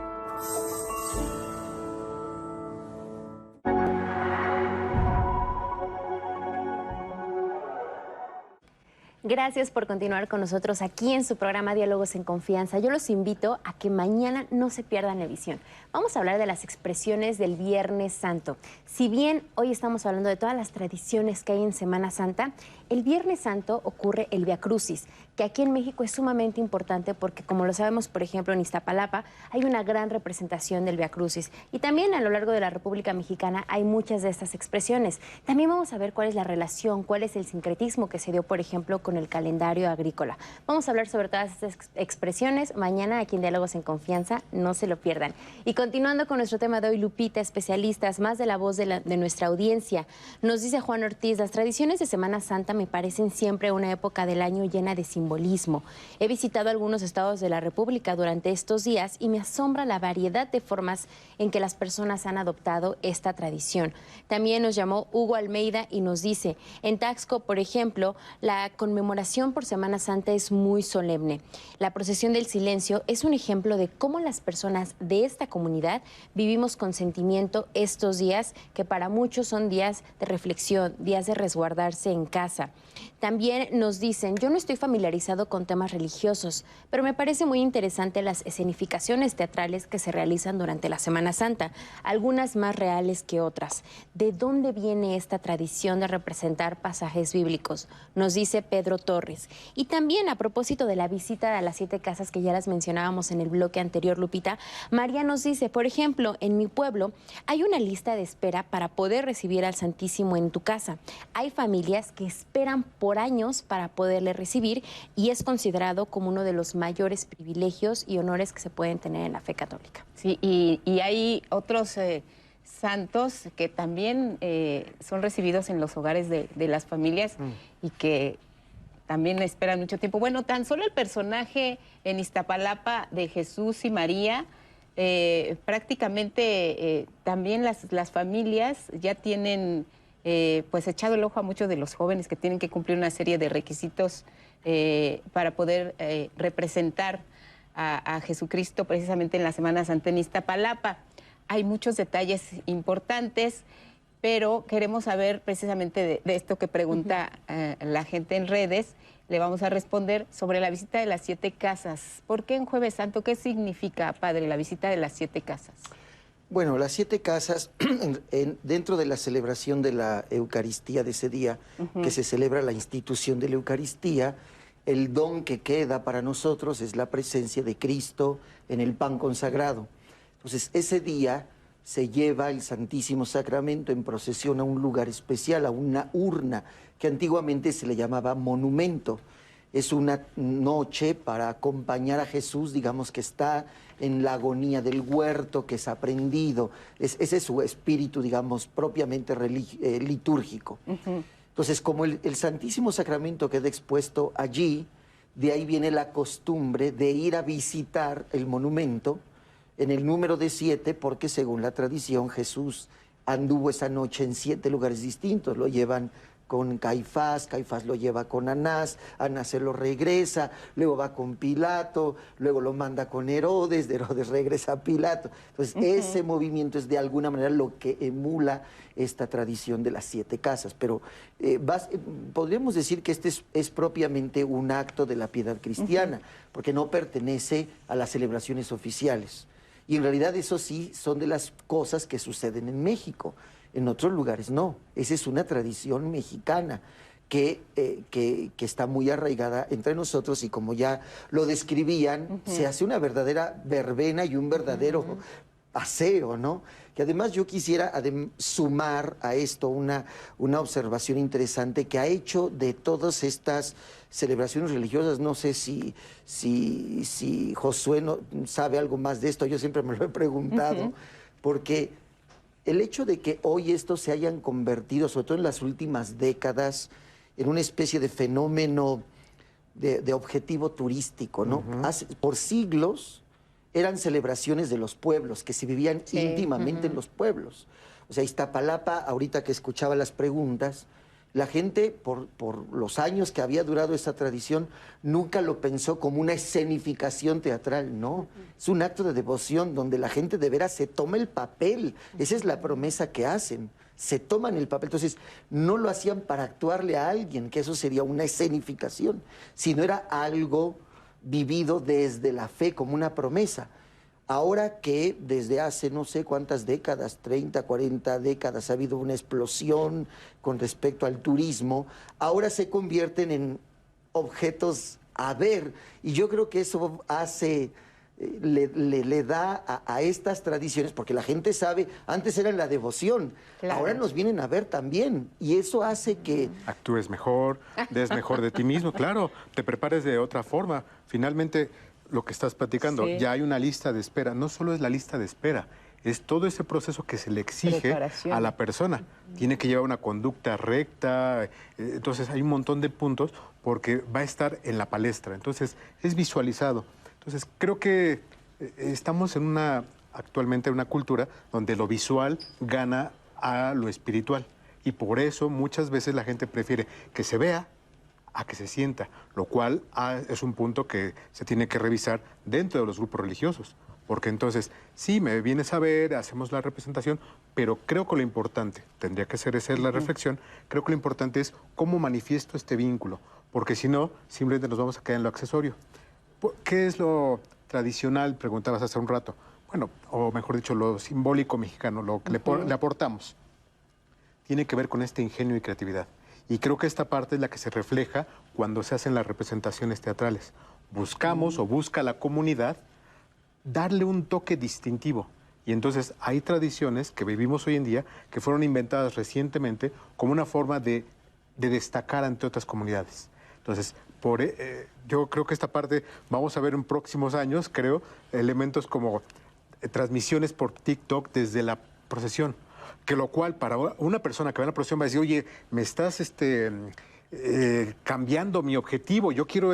Gracias por continuar con nosotros aquí en su programa Diálogos en Confianza. Yo los invito a que mañana no se pierdan la emisión. Vamos a hablar de las expresiones del Viernes Santo. Si bien hoy estamos hablando de todas las tradiciones que hay en Semana Santa, el Viernes Santo ocurre el Via Crucis, que aquí en México es sumamente importante porque, como lo sabemos, por ejemplo, en Iztapalapa hay una gran representación del Via Crucis. Y también a lo largo de la República Mexicana hay muchas de estas expresiones. También vamos a ver cuál es la relación, cuál es el sincretismo que se dio, por ejemplo, con con el calendario agrícola. Vamos a hablar sobre todas estas expresiones mañana aquí en Diálogos en Confianza, no se lo pierdan. Y continuando con nuestro tema de hoy, Lupita, especialistas, más de la voz de nuestra audiencia. Nos dice Juan Ortiz, las tradiciones de Semana Santa me parecen siempre una época del año llena de simbolismo. He visitado algunos estados de la República durante estos días y me asombra la variedad de formas en que las personas han adoptado esta tradición. También nos llamó Hugo Almeida y nos dice, en Taxco, por ejemplo, la conmemoración por Semana Santa es muy solemne. La procesión del silencio es un ejemplo de cómo las personas de esta comunidad vivimos con sentimiento estos días, que para muchos son días de reflexión, días de resguardarse en casa. También nos dicen, yo no estoy familiarizado con temas religiosos, pero me parece muy interesante las escenificaciones teatrales que se realizan durante la Semana Santa, algunas más reales que otras. ¿De dónde viene esta tradición de representar pasajes bíblicos? Nos dice Pedro Torres. Y también a propósito de la visita a las 7 casas que ya las mencionábamos en el bloque anterior, Lupita, María nos dice, por ejemplo, en mi pueblo hay una lista de espera para poder recibir al Santísimo en tu casa. Hay familias que esperan por años para poderle recibir y es considerado como uno de los mayores privilegios y honores que se pueden tener en la fe católica. Sí, y hay otros santos que también son recibidos en los hogares de las familias y que también esperan mucho tiempo. Bueno, tan solo el personaje en Iztapalapa de Jesús y María, prácticamente también las familias ya tienen pues echado el ojo a muchos de los jóvenes que tienen que cumplir una serie de requisitos para poder representar a Jesucristo precisamente en la Semana Santa en Iztapalapa. Hay muchos detalles importantes, pero queremos saber precisamente de esto que pregunta la gente en redes. Le vamos a responder sobre la visita de las 7 casas. ¿Por qué en Jueves Santo? ¿Qué significa, padre, la visita de las 7 casas? Bueno, las 7 casas, dentro de la celebración de la Eucaristía de ese día, que se celebra la institución de la Eucaristía, el don que queda para nosotros es la presencia de Cristo en el pan consagrado. Entonces, ese día se lleva el Santísimo Sacramento en procesión a un lugar especial, a una urna, que antiguamente se le llamaba monumento. Es una noche para acompañar a Jesús, digamos que está en la agonía del huerto, que es aprendido. Ese es su espíritu, digamos, propiamente litúrgico. Entonces, como el Santísimo Sacramento queda expuesto allí, de ahí viene la costumbre de ir a visitar el monumento en el número de 7, porque según la tradición Jesús anduvo esa noche en 7 lugares distintos. Lo llevan con Caifás, Caifás lo lleva con Anás, Anás se lo regresa, luego va con Pilato, luego lo manda con Herodes, de Herodes regresa a Pilato. Entonces, ese movimiento es de alguna manera lo que emula esta tradición de las 7 casas. Pero podríamos decir que este es propiamente un acto de la piedad cristiana, porque no pertenece a las celebraciones oficiales. Y en realidad eso sí son de las cosas que suceden en México. En otros lugares no. Esa es una tradición mexicana que está muy arraigada entre nosotros y como ya lo describían, se hace una verdadera verbena y un verdadero paseo, ¿no? Que además yo quisiera sumar a esto una observación interesante que ha hecho de todas estas celebraciones religiosas. No sé si Josué sabe algo más de esto, yo siempre me lo he preguntado, porque el hecho de que hoy estos se hayan convertido, sobre todo en las últimas décadas, en una especie de fenómeno de objetivo turístico, ¿no? Por siglos eran celebraciones de los pueblos, que se vivían íntimamente en los pueblos. O sea, Iztapalapa, ahorita que escuchaba las preguntas, la gente, por los años que había durado esa tradición, nunca lo pensó como una escenificación teatral, no. Es un acto de devoción donde la gente de veras se toma el papel. Esa es la promesa que hacen. Se toman el papel. Entonces, no lo hacían para actuarle a alguien, que eso sería una escenificación, sino era algo vivido desde la fe, como una promesa. Ahora que desde hace no sé cuántas décadas, 30, 40 décadas, ha habido una explosión con respecto al turismo, ahora se convierten en objetos a ver. Y yo creo que eso hace le da a estas tradiciones, porque la gente sabe, antes era la devoción, ahora nos vienen a ver también, y eso hace que... Actúes mejor, des mejor de ti mismo, claro, te prepares de otra forma. Finalmente, lo que estás platicando, ya hay una lista de espera, no solo es la lista de espera, es todo ese proceso que se le exige a la persona. Tiene que llevar una conducta recta, entonces hay un montón de puntos porque va a estar en la palestra, entonces es visualizado. Entonces creo que estamos actualmente en una cultura donde lo visual gana a lo espiritual y por eso muchas veces la gente prefiere que se vea a que se sienta, lo cual es un punto que se tiene que revisar dentro de los grupos religiosos. Porque entonces, sí, me vienes a ver, hacemos la representación, pero creo que lo importante, tendría que ser esa la reflexión, creo que lo importante es cómo manifiesto este vínculo, porque si no, simplemente nos vamos a quedar en lo accesorio. ¿Qué es lo tradicional? Preguntabas hace un rato. Bueno, o mejor dicho, lo simbólico mexicano, lo que le aportamos, tiene que ver con este ingenio y creatividad. Y creo que esta parte es la que se refleja cuando se hacen las representaciones teatrales. Buscamos o busca la comunidad darle un toque distintivo. Y entonces hay tradiciones que vivimos hoy en día que fueron inventadas recientemente como una forma de destacar ante otras comunidades. Entonces, yo creo que esta parte vamos a ver en próximos años, creo, elementos como transmisiones por TikTok desde la procesión, que lo cual para una persona que ve la procesión va a decir, oye, me estás cambiando mi objetivo, yo quiero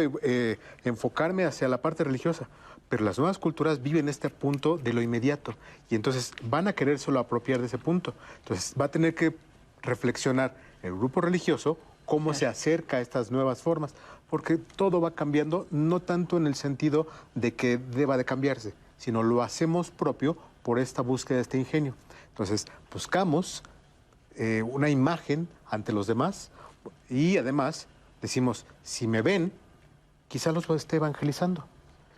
enfocarme hacia la parte religiosa. Pero las nuevas culturas viven este punto de lo inmediato y entonces van a querer solo apropiar de ese punto. Entonces va a tener que reflexionar el grupo religioso cómo se acerca a estas nuevas formas, porque todo va cambiando, no tanto en el sentido de que deba de cambiarse, sino lo hacemos propio por esta búsqueda de este ingenio. Entonces buscamos una imagen ante los demás y además decimos, si me ven, quizá los esté evangelizando.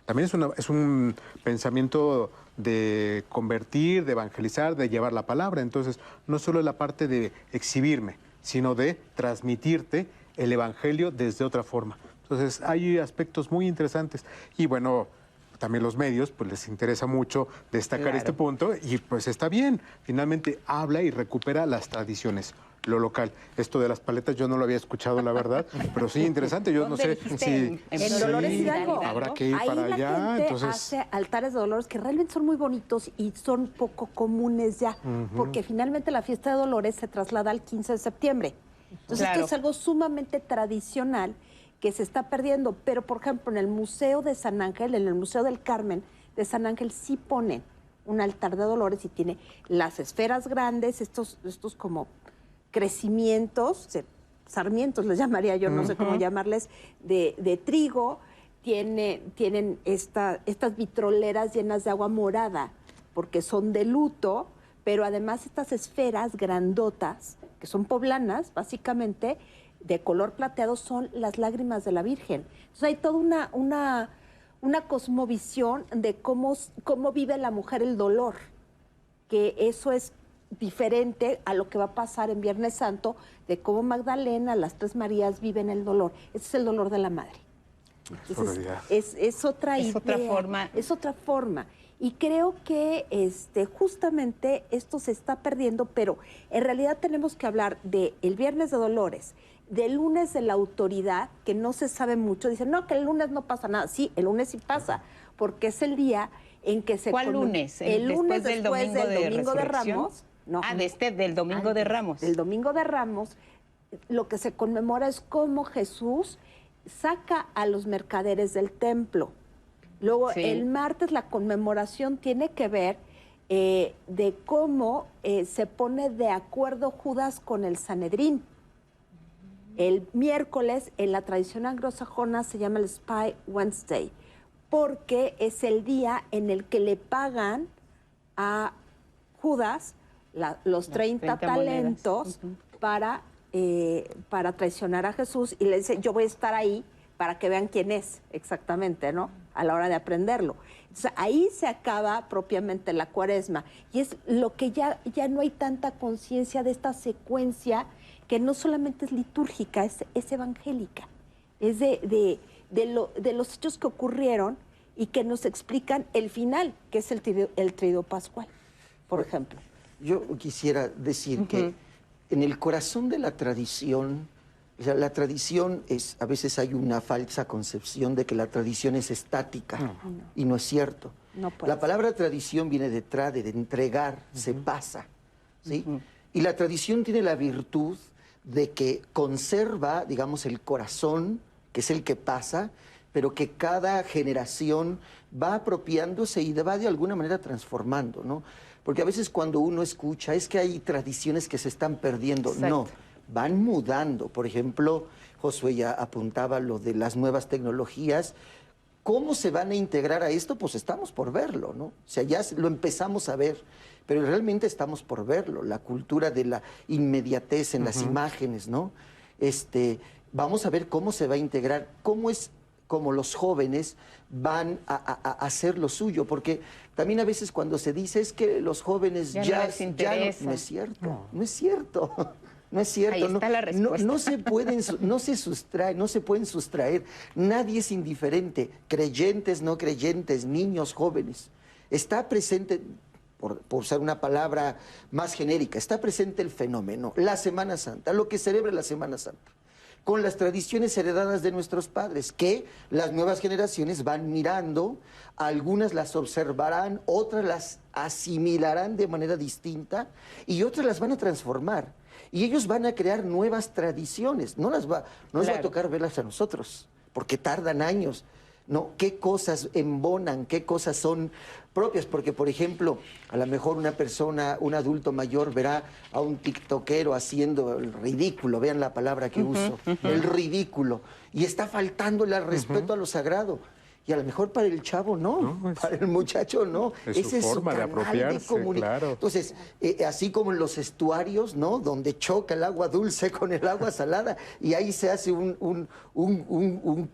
También es un pensamiento de convertir, de evangelizar, de llevar la palabra. Entonces, no solo es la parte de exhibirme, sino de transmitirte el evangelio desde otra forma. Entonces, hay aspectos muy interesantes. Y bueno, también los medios, pues les interesa mucho destacar este punto y pues está bien. Finalmente, habla y recupera las tradiciones, lo local. Esto de las paletas yo no lo había escuchado, la verdad, pero sí interesante. Yo no sé si en Dolores Hidalgo habrá que ir ahí para la allá. Gente entonces hace altares de Dolores que realmente son muy bonitos y son poco comunes ya, porque finalmente la fiesta de Dolores se traslada al 15 de septiembre. Entonces esto es algo sumamente tradicional que se está perdiendo, pero por ejemplo en el Museo de San Ángel, en el Museo del Carmen de San Ángel sí ponen un altar de Dolores y tiene las esferas grandes, estos como crecimientos, sarmientos les llamaría yo, no sé cómo llamarles, de trigo, tienen estas vitroleras llenas de agua morada, porque son de luto, pero además estas esferas grandotas, que son poblanas, básicamente, de color plateado, son las lágrimas de la Virgen. Entonces hay toda una cosmovisión de cómo vive la mujer el dolor, que eso es diferente a lo que va a pasar en Viernes Santo, de cómo Magdalena, las tres Marías viven el dolor. Ese es el dolor de la madre. Entonces, es otra idea, otra forma. Es otra forma. Y creo que justamente esto se está perdiendo, pero en realidad tenemos que hablar del Viernes de Dolores, del lunes de la autoridad, que no se sabe mucho. Dicen, no, que el lunes no pasa nada. Sí, el lunes sí pasa, porque es el día en que se... ¿Cuál lunes? El lunes después del Domingo de Ramos. No, del Domingo de Ramos. El Domingo de Ramos, lo que se conmemora es cómo Jesús saca a los mercaderes del templo. Luego, el martes, la conmemoración tiene que ver de cómo se pone de acuerdo Judas con el Sanedrín. El miércoles, en la tradición anglosajona, se llama el Spy Wednesday, porque es el día en el que le pagan a Judas los 30 talentos para traicionar a Jesús, y le dice, yo voy a estar ahí para que vean quién es exactamente, ¿no? A la hora de aprenderlo. Entonces, ahí se acaba propiamente la Cuaresma. Y es lo que ya no hay tanta conciencia de esta secuencia, que no solamente es litúrgica, es evangélica. Es de los hechos que ocurrieron y que nos explican el final, que es el Tríodo Pascual, por ejemplo. Yo quisiera decir que en el corazón de la tradición, o sea, la tradición es, a veces hay una falsa concepción de que la tradición es estática, y no es cierto. La palabra tradición viene de trade, de entregar, se pasa, ¿sí? Y la tradición tiene la virtud de que conserva, digamos, el corazón, que es el que pasa, pero que cada generación va apropiándose y va de alguna manera transformando, ¿no? Porque a veces cuando uno escucha, es que hay tradiciones que se están perdiendo. Exacto. No, van mudando. Por ejemplo, Josué ya apuntaba lo de las nuevas tecnologías. ¿Cómo se van a integrar a esto? Pues estamos por verlo, ¿no? O sea, ya lo empezamos a ver, pero realmente estamos por verlo. La cultura de la inmediatez en las imágenes, ¿no? Vamos a ver cómo se va a integrar, cómo es como los jóvenes van a hacer lo suyo, porque también a veces cuando se dice es que los jóvenes ya no es cierto, no es cierto. No es cierto, ahí está la respuesta. No se pueden sustraer, nadie es indiferente, creyentes, no creyentes, niños, jóvenes. Está presente, por usar una palabra más genérica, está presente el fenómeno, la Semana Santa, lo que celebra la Semana Santa, con las tradiciones heredadas de nuestros padres, que las nuevas generaciones van mirando, algunas las observarán, otras las asimilarán de manera distinta y otras las van a transformar. Y ellos van a crear nuevas tradiciones, no nos va a tocar verlas a nosotros, porque tardan años, ¿no? ¿Qué cosas embonan, qué cosas son propias? Porque, por ejemplo, a lo mejor una persona, un adulto mayor verá a un tiktokero haciendo el ridículo, vean la palabra que uso, el ridículo, y está faltándole al respeto a lo sagrado. Y a lo mejor para el chavo no, para el muchacho no. Es su forma de apropiarse, claro. Entonces, así como en los estuarios, ¿no? Donde choca el agua dulce con el agua salada, y ahí se hace un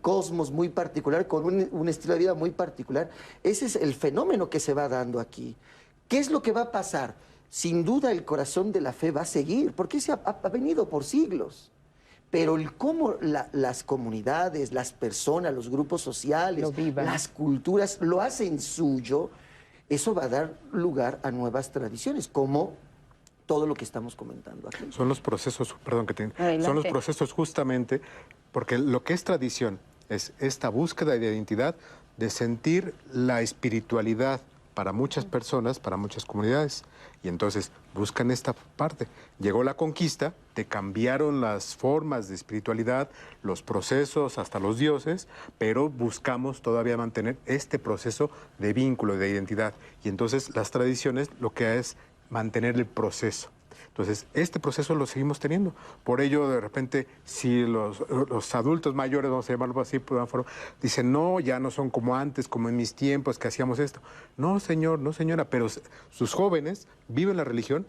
cosmos muy particular, con un estilo de vida muy particular. Ese es el fenómeno que se va dando aquí. ¿Qué es lo que va a pasar? Sin duda el corazón de la fe va a seguir, porque se ha venido por siglos. Pero el cómo las comunidades, las personas, los grupos sociales, las culturas lo hacen suyo, eso va a dar lugar a nuevas tradiciones, como todo lo que estamos comentando aquí. Son los procesos, son los procesos justamente, porque lo que es tradición es esta búsqueda de identidad, de sentir la espiritualidad para muchas personas, para muchas comunidades. Y entonces buscan esta parte. Llegó la conquista, te cambiaron las formas de espiritualidad, los procesos, hasta los dioses, pero buscamos todavía mantener este proceso de vínculo, de identidad. Y entonces las tradiciones lo que es mantener el proceso. Entonces, este proceso lo seguimos teniendo. Por ello, de repente, si los adultos mayores, vamos a llamarlo así, dicen, no, ya no son como antes, como en mis tiempos que hacíamos esto. No, señor, no, señora, pero sus jóvenes viven la religión,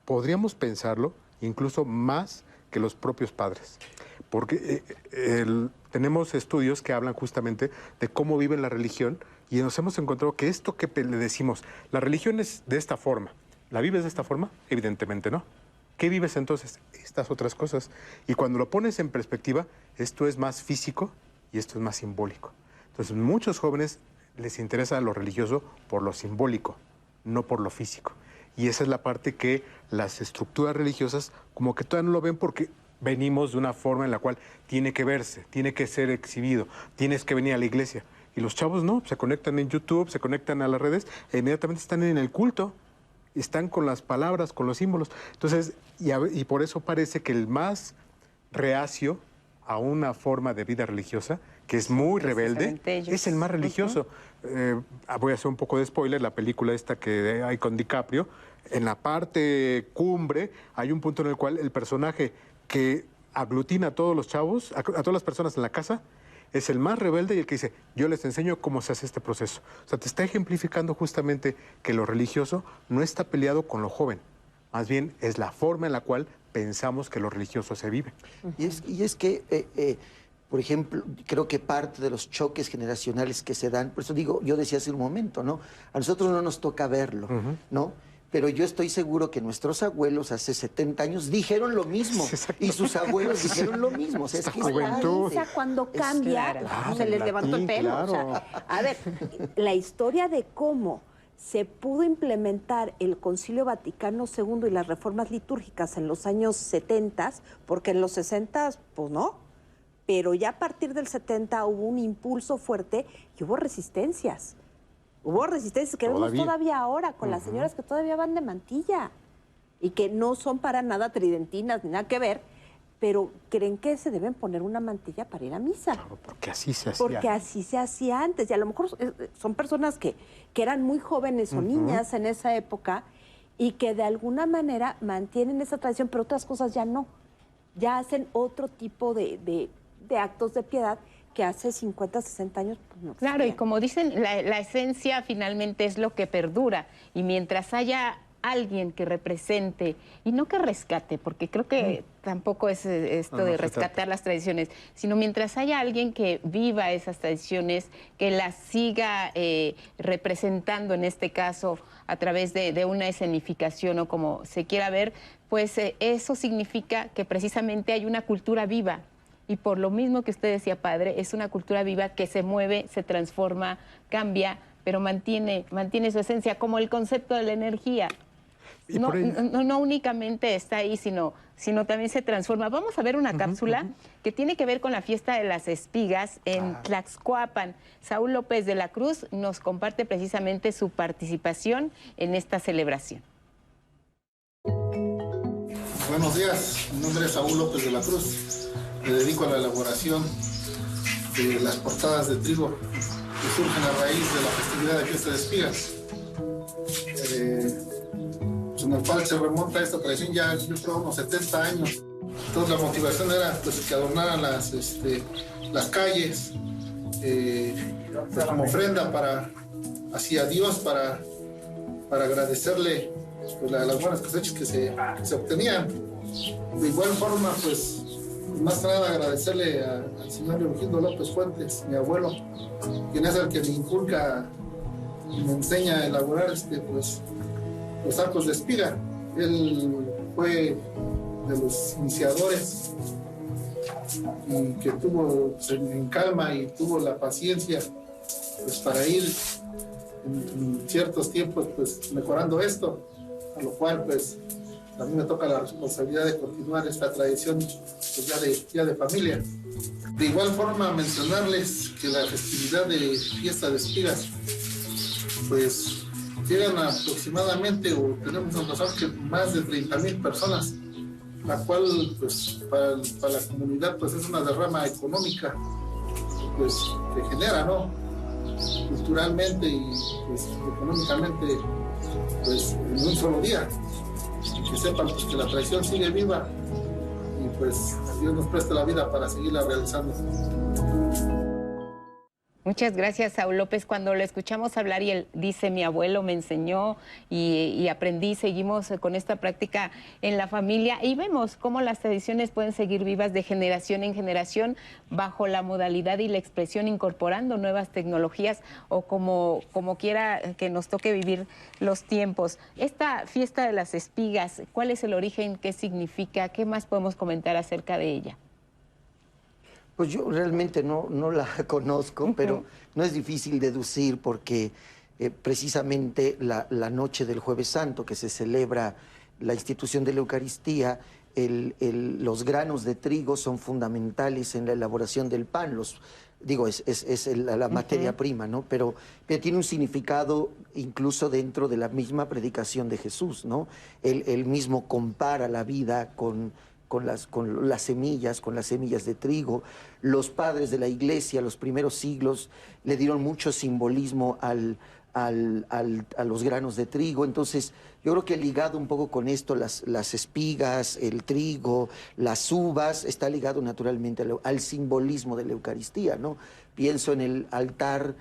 podríamos pensarlo, incluso más que los propios padres. Porque tenemos estudios que hablan justamente de cómo viven la religión y nos hemos encontrado que esto que le decimos, la religión es de esta forma. ¿La vives de esta forma? Evidentemente no. ¿Qué vives entonces? Estas otras cosas. Y cuando lo pones en perspectiva, esto es más físico y esto es más simbólico. Entonces, muchos jóvenes les interesa lo religioso por lo simbólico, no por lo físico. Y esa es la parte que las estructuras religiosas como que todavía no lo ven porque venimos de una forma en la cual tiene que verse, tiene que ser exhibido, tienes que venir a la iglesia. Y los chavos no, se conectan en YouTube, se conectan a las redes e inmediatamente están en el culto. Están con las palabras, con los símbolos. Entonces, y por eso parece que el más reacio a una forma de vida religiosa, que es muy rebelde, es el más religioso. Voy a hacer un poco de spoiler, la película esta que hay con DiCaprio, en la parte cumbre hay un punto en el cual el personaje que aglutina a todos los chavos, a todas las personas en la casa, es el más rebelde y el que dice, yo les enseño cómo se hace este proceso. O sea, te está ejemplificando justamente que lo religioso no está peleado con lo joven. Más bien es la forma en la cual pensamos que lo religioso se vive. Y es que, por ejemplo, creo que parte de los choques generacionales que se dan, por eso digo, yo decía hace un momento, ¿no? A nosotros no nos toca verlo, ¿no? pero yo estoy seguro que nuestros abuelos hace 70 años dijeron lo mismo y sus abuelos dijeron lo mismo. O sea, es que la misa cuando cambia, se les levantó el pelo. Claro. O sea, a ver, la historia de cómo se pudo implementar el Concilio Vaticano II y las reformas litúrgicas en los años 70, porque en los 60, pues no, pero ya a partir del 70 hubo un impulso fuerte y hubo resistencias. Hubo resistencias que vemos todavía ahora con las señoras que todavía van de mantilla y que no son para nada tridentinas ni nada que ver, pero creen que se deben poner una mantilla para ir a misa. Claro, porque así se hacía. Porque así se hacía antes. Y a lo mejor son personas que eran muy jóvenes o niñas en esa época y que de alguna manera mantienen esa tradición, pero otras cosas ya no. Ya hacen otro tipo de actos de piedad que hace 50, 60 años pues no existía. Claro, y como dicen, la esencia finalmente es lo que perdura. Y mientras haya alguien que represente, y no que rescate, porque creo que tampoco es esto de rescatar las tradiciones, sino mientras haya alguien que viva esas tradiciones, que las siga representando, en este caso, a través de una escenificación o como se quiera ver, pues eso significa que precisamente hay una cultura viva. Y por lo mismo que usted decía, padre, es una cultura viva que se mueve, se transforma, cambia, pero mantiene su esencia, como el concepto de la energía. No únicamente está ahí, sino también se transforma. Vamos a ver una cápsula que tiene que ver con la fiesta de las espigas en Tlaxcoapan. Saúl López de la Cruz nos comparte precisamente su participación en esta celebración. Buenos días, mi nombre es Saúl López de la Cruz. Me dedico a la elaboración de las portadas de trigo que surgen a raíz de la festividad de fiesta de espigas. Pues en el cual se remonta esta tradición ya yo creo unos 70 años. Entonces la motivación era pues, que adornaran las calles pues, como ofrenda hacia Dios para agradecerle pues, las buenas cosechas que se obtenían. De igual forma, pues más que nada agradecerle al señor Leogindo López Fuentes, mi abuelo, quien es el que me inculca y me enseña a elaborar pues, los arcos de espiga. Él fue de los iniciadores y que tuvo en calma y tuvo la paciencia pues, para ir en ciertos tiempos pues, mejorando esto, a lo cual pues a mí me toca la responsabilidad de continuar esta tradición pues, ya de familia. De igual forma, mencionarles que la festividad de fiesta de espigas, pues llegan aproximadamente, o tenemos en razón que más de 30,000 personas, la cual pues para la comunidad pues es una derrama económica pues que genera, ¿no? Culturalmente y pues económicamente pues en un solo día. Y que sepan pues, que la tradición sigue viva y pues Dios nos preste la vida para seguirla realizando. Muchas gracias, Saúl López. Cuando lo escuchamos hablar y él dice, mi abuelo me enseñó y aprendí, seguimos con esta práctica en la familia y vemos cómo las tradiciones pueden seguir vivas de generación en generación bajo la modalidad y la expresión, incorporando nuevas tecnologías o como quiera que nos toque vivir los tiempos. Esta fiesta de las espigas, ¿cuál es el origen? ¿Qué significa? ¿Qué más podemos comentar acerca de ella? Pues yo realmente no la conozco, pero no es difícil deducir porque precisamente la noche del Jueves Santo, que se celebra la institución de la Eucaristía, los granos de trigo son fundamentales en la elaboración del pan. Es la materia prima, ¿no? Pero tiene un significado incluso dentro de la misma predicación de Jesús, ¿no? Él mismo compara la vida con las semillas de trigo. Los padres de la Iglesia, los primeros siglos, le dieron mucho simbolismo a los granos de trigo. Entonces, yo creo que ligado un poco con esto, las espigas, el trigo, las uvas, está ligado naturalmente al simbolismo de la Eucaristía, ¿no? Pienso en el altar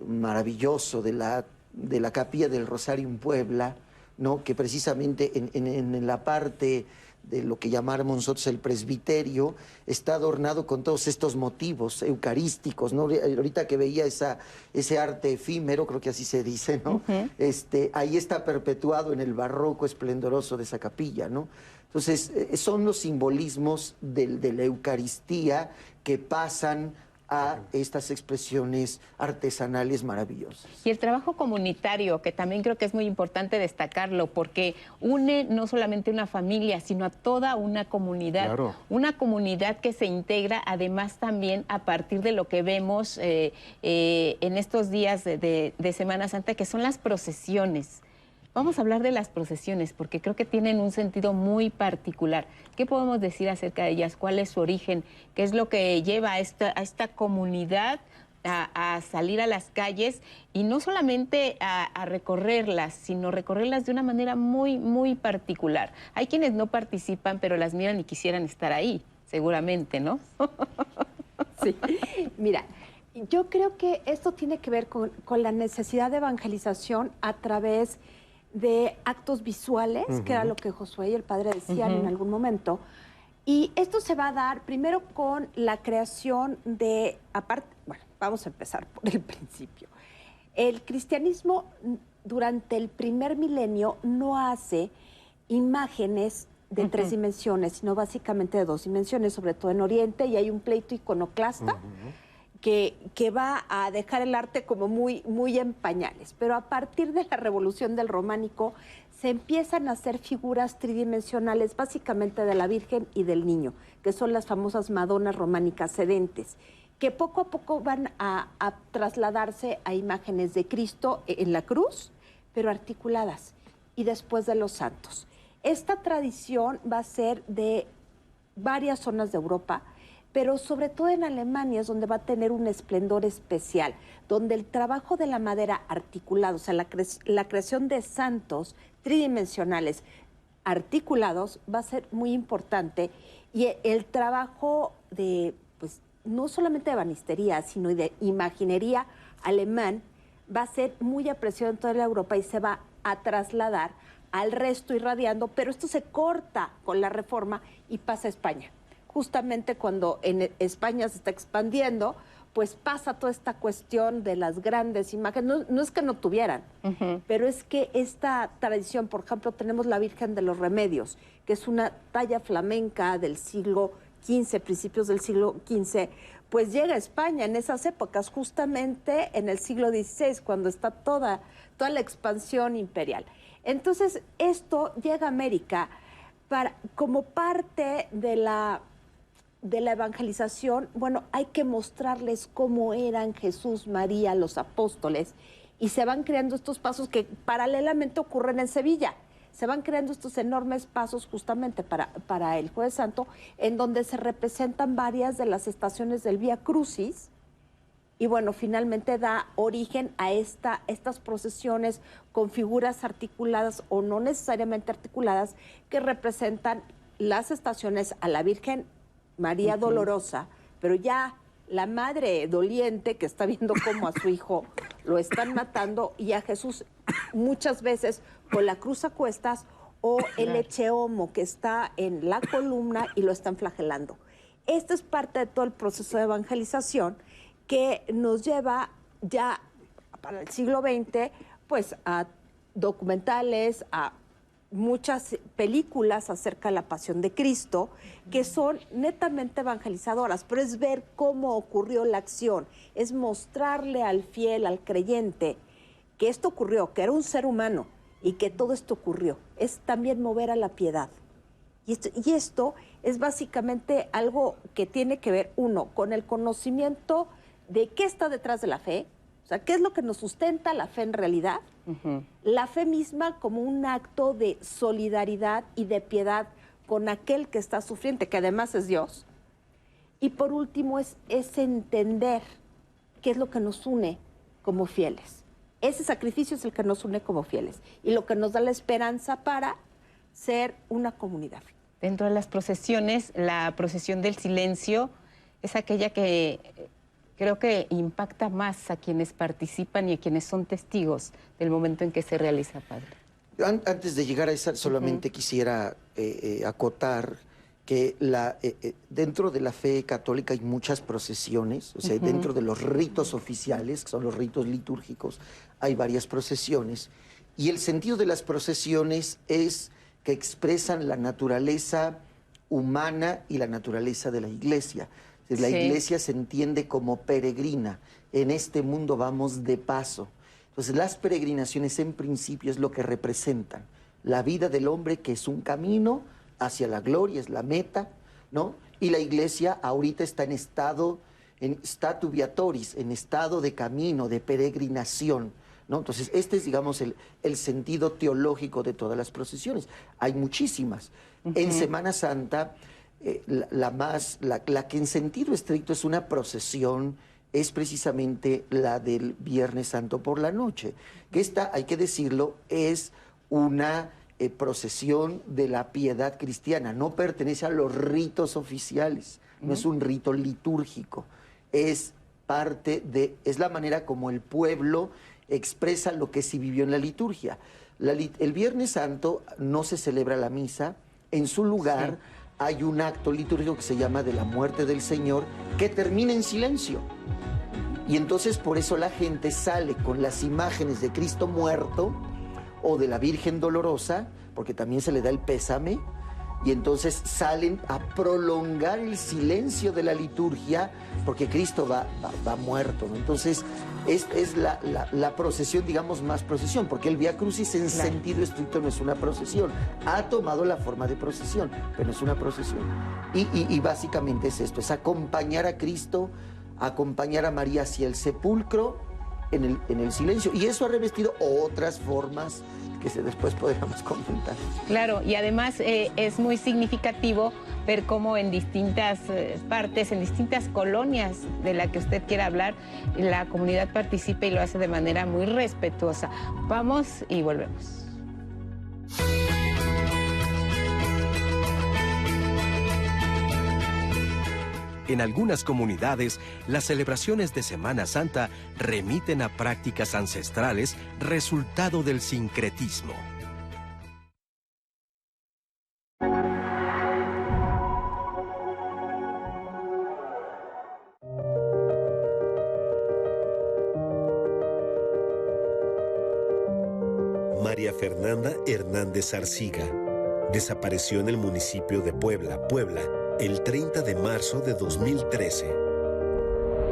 maravilloso de la Capilla del Rosario en Puebla, ¿no? Que precisamente en la parte lo que llamáramos nosotros el presbiterio, está adornado con todos estos motivos eucarísticos, ¿no? Ahorita que veía ese arte efímero, creo que así se dice, ¿no? Ahí está perpetuado en el barroco esplendoroso de esa capilla, ¿no? Entonces, son los simbolismos de la Eucaristía que pasan a estas expresiones artesanales maravillosas. Y el trabajo comunitario, que también creo que es muy importante destacarlo, porque une no solamente una familia, sino a toda una comunidad. Claro. Una comunidad que se integra, además, también a partir de lo que vemos en estos días de Semana Santa, que son las procesiones. Vamos a hablar de las procesiones, porque creo que tienen un sentido muy particular. ¿Qué podemos decir acerca de ellas? ¿Cuál es su origen? ¿Qué es lo que lleva a esta comunidad a salir a las calles? Y no solamente a recorrerlas, sino recorrerlas de una manera muy, muy particular. Hay quienes no participan, pero las miran y quisieran estar ahí, seguramente, ¿no? Sí, mira, yo creo que esto tiene que ver con la necesidad de evangelización a través de actos visuales, que era lo que Josué y el padre decían en algún momento. Y esto se va a dar primero con la creación de, bueno, vamos a empezar por el principio. El cristianismo durante el primer milenio no hace imágenes de 3 dimensiones, sino básicamente de 2 dimensiones, sobre todo en Oriente, y hay un pleito iconoclasta que va a dejar el arte como muy, muy en pañales. Pero a partir de la revolución del románico se empiezan a hacer figuras tridimensionales, básicamente de la Virgen y del Niño, que son las famosas Madonas románicas sedentes, que poco a poco van a trasladarse a imágenes de Cristo en la cruz, pero articuladas, y después de los santos. Esta tradición va a ser de varias zonas de Europa, pero sobre todo en Alemania es donde va a tener un esplendor especial, donde el trabajo de la madera articulado, o sea, la creación de santos tridimensionales articulados va a ser muy importante, y el trabajo de, pues, no solamente de ebanistería, sino de imaginería alemán va a ser muy apreciado en toda la Europa y se va a trasladar al resto irradiando, pero esto se corta con la Reforma y pasa a España. Justamente cuando en España se está expandiendo, pues pasa toda esta cuestión de las grandes imágenes. No es que no tuvieran, pero es que esta tradición, por ejemplo, tenemos la Virgen de los Remedios, que es una talla flamenca del siglo XV, principios del siglo XV, pues llega a España en esas épocas, justamente en el siglo XVI, cuando está toda la expansión imperial. Entonces, esto llega a América como parte de la evangelización. Bueno, hay que mostrarles cómo eran Jesús, María, los apóstoles, y se van creando estos pasos que paralelamente ocurren en Sevilla. Se van creando estos enormes pasos justamente para el Jueves Santo, en donde se representan varias de las estaciones del Vía Crucis, y bueno, finalmente da origen a estas procesiones con figuras articuladas o no necesariamente articuladas, que representan las estaciones a la Virgen María Dolorosa, pero ya la madre doliente que está viendo cómo a su hijo lo están matando, y a Jesús muchas veces con la cruz a cuestas, o el Echehomo que está en la columna y lo están flagelando. Esto es parte de todo el proceso de evangelización que nos lleva ya para el siglo XX pues a documentales, a muchas películas acerca de la Pasión de Cristo, que son netamente evangelizadoras, pero es ver cómo ocurrió la acción, es mostrarle al fiel, al creyente, que esto ocurrió, que era un ser humano y que todo esto ocurrió. Es también mover a la piedad. Y esto es básicamente algo que tiene que ver, uno, con el conocimiento de qué está detrás de la fe, o sea, qué es lo que nos sustenta la fe en realidad, la fe misma como un acto de solidaridad y de piedad con aquel que está sufriente, que además es Dios. Y por último es entender qué es lo que nos une como fieles. Ese sacrificio es el que nos une como fieles y lo que nos da la esperanza para ser una comunidad. Dentro de las procesiones, la procesión del silencio es aquella que creo que impacta más a quienes participan y a quienes son testigos del momento en que se realiza, padre. Antes de llegar a esa, solamente quisiera acotar que dentro de la fe católica hay muchas procesiones, o sea, dentro de los ritos oficiales, que son los ritos litúrgicos, hay varias procesiones, y el sentido de las procesiones es que expresan la naturaleza humana y la naturaleza de la Iglesia. La Iglesia se entiende como peregrina, en este mundo vamos de paso. Entonces las peregrinaciones en principio es lo que representan la vida del hombre, que es un camino hacia la gloria, es la meta, ¿no? Y la Iglesia ahorita está en statu viatoris, en estado de camino, de peregrinación, ¿no? Entonces este es, digamos, el sentido teológico de todas las procesiones. Hay muchísimas. En Semana Santa, la que en sentido estricto es una procesión es precisamente la del Viernes Santo por la noche, que esta, hay que decirlo, es una procesión de la piedad cristiana, no pertenece a los ritos oficiales, no es un rito litúrgico, es la manera como el pueblo expresa lo que se vivió en la liturgia. El Viernes Santo no se celebra la misa, en su lugar hay un acto litúrgico que se llama de la muerte del Señor, que termina en silencio. Y entonces por eso la gente sale con las imágenes de Cristo muerto o de la Virgen Dolorosa, porque también se le da el pésame, y entonces salen a prolongar el silencio de la liturgia, porque Cristo va muerto, ¿no? Entonces es la procesión, digamos, más procesión, porque el Vía Crucis en sentido estricto no es una procesión, ha tomado la forma de procesión, pero no es una procesión. Y básicamente es esto, es acompañar a Cristo, acompañar a María hacia el sepulcro en el silencio, y eso ha revestido otras formas que después podríamos comentar. Claro, y además es muy significativo ver cómo en distintas partes, en distintas colonias de la que usted quiera hablar, la comunidad participa y lo hace de manera muy respetuosa. Vamos y volvemos. En algunas comunidades, las celebraciones de Semana Santa remiten a prácticas ancestrales, resultado del sincretismo. María Fernanda Hernández Arciga desapareció en el municipio de Puebla, el 30 de marzo de 2013.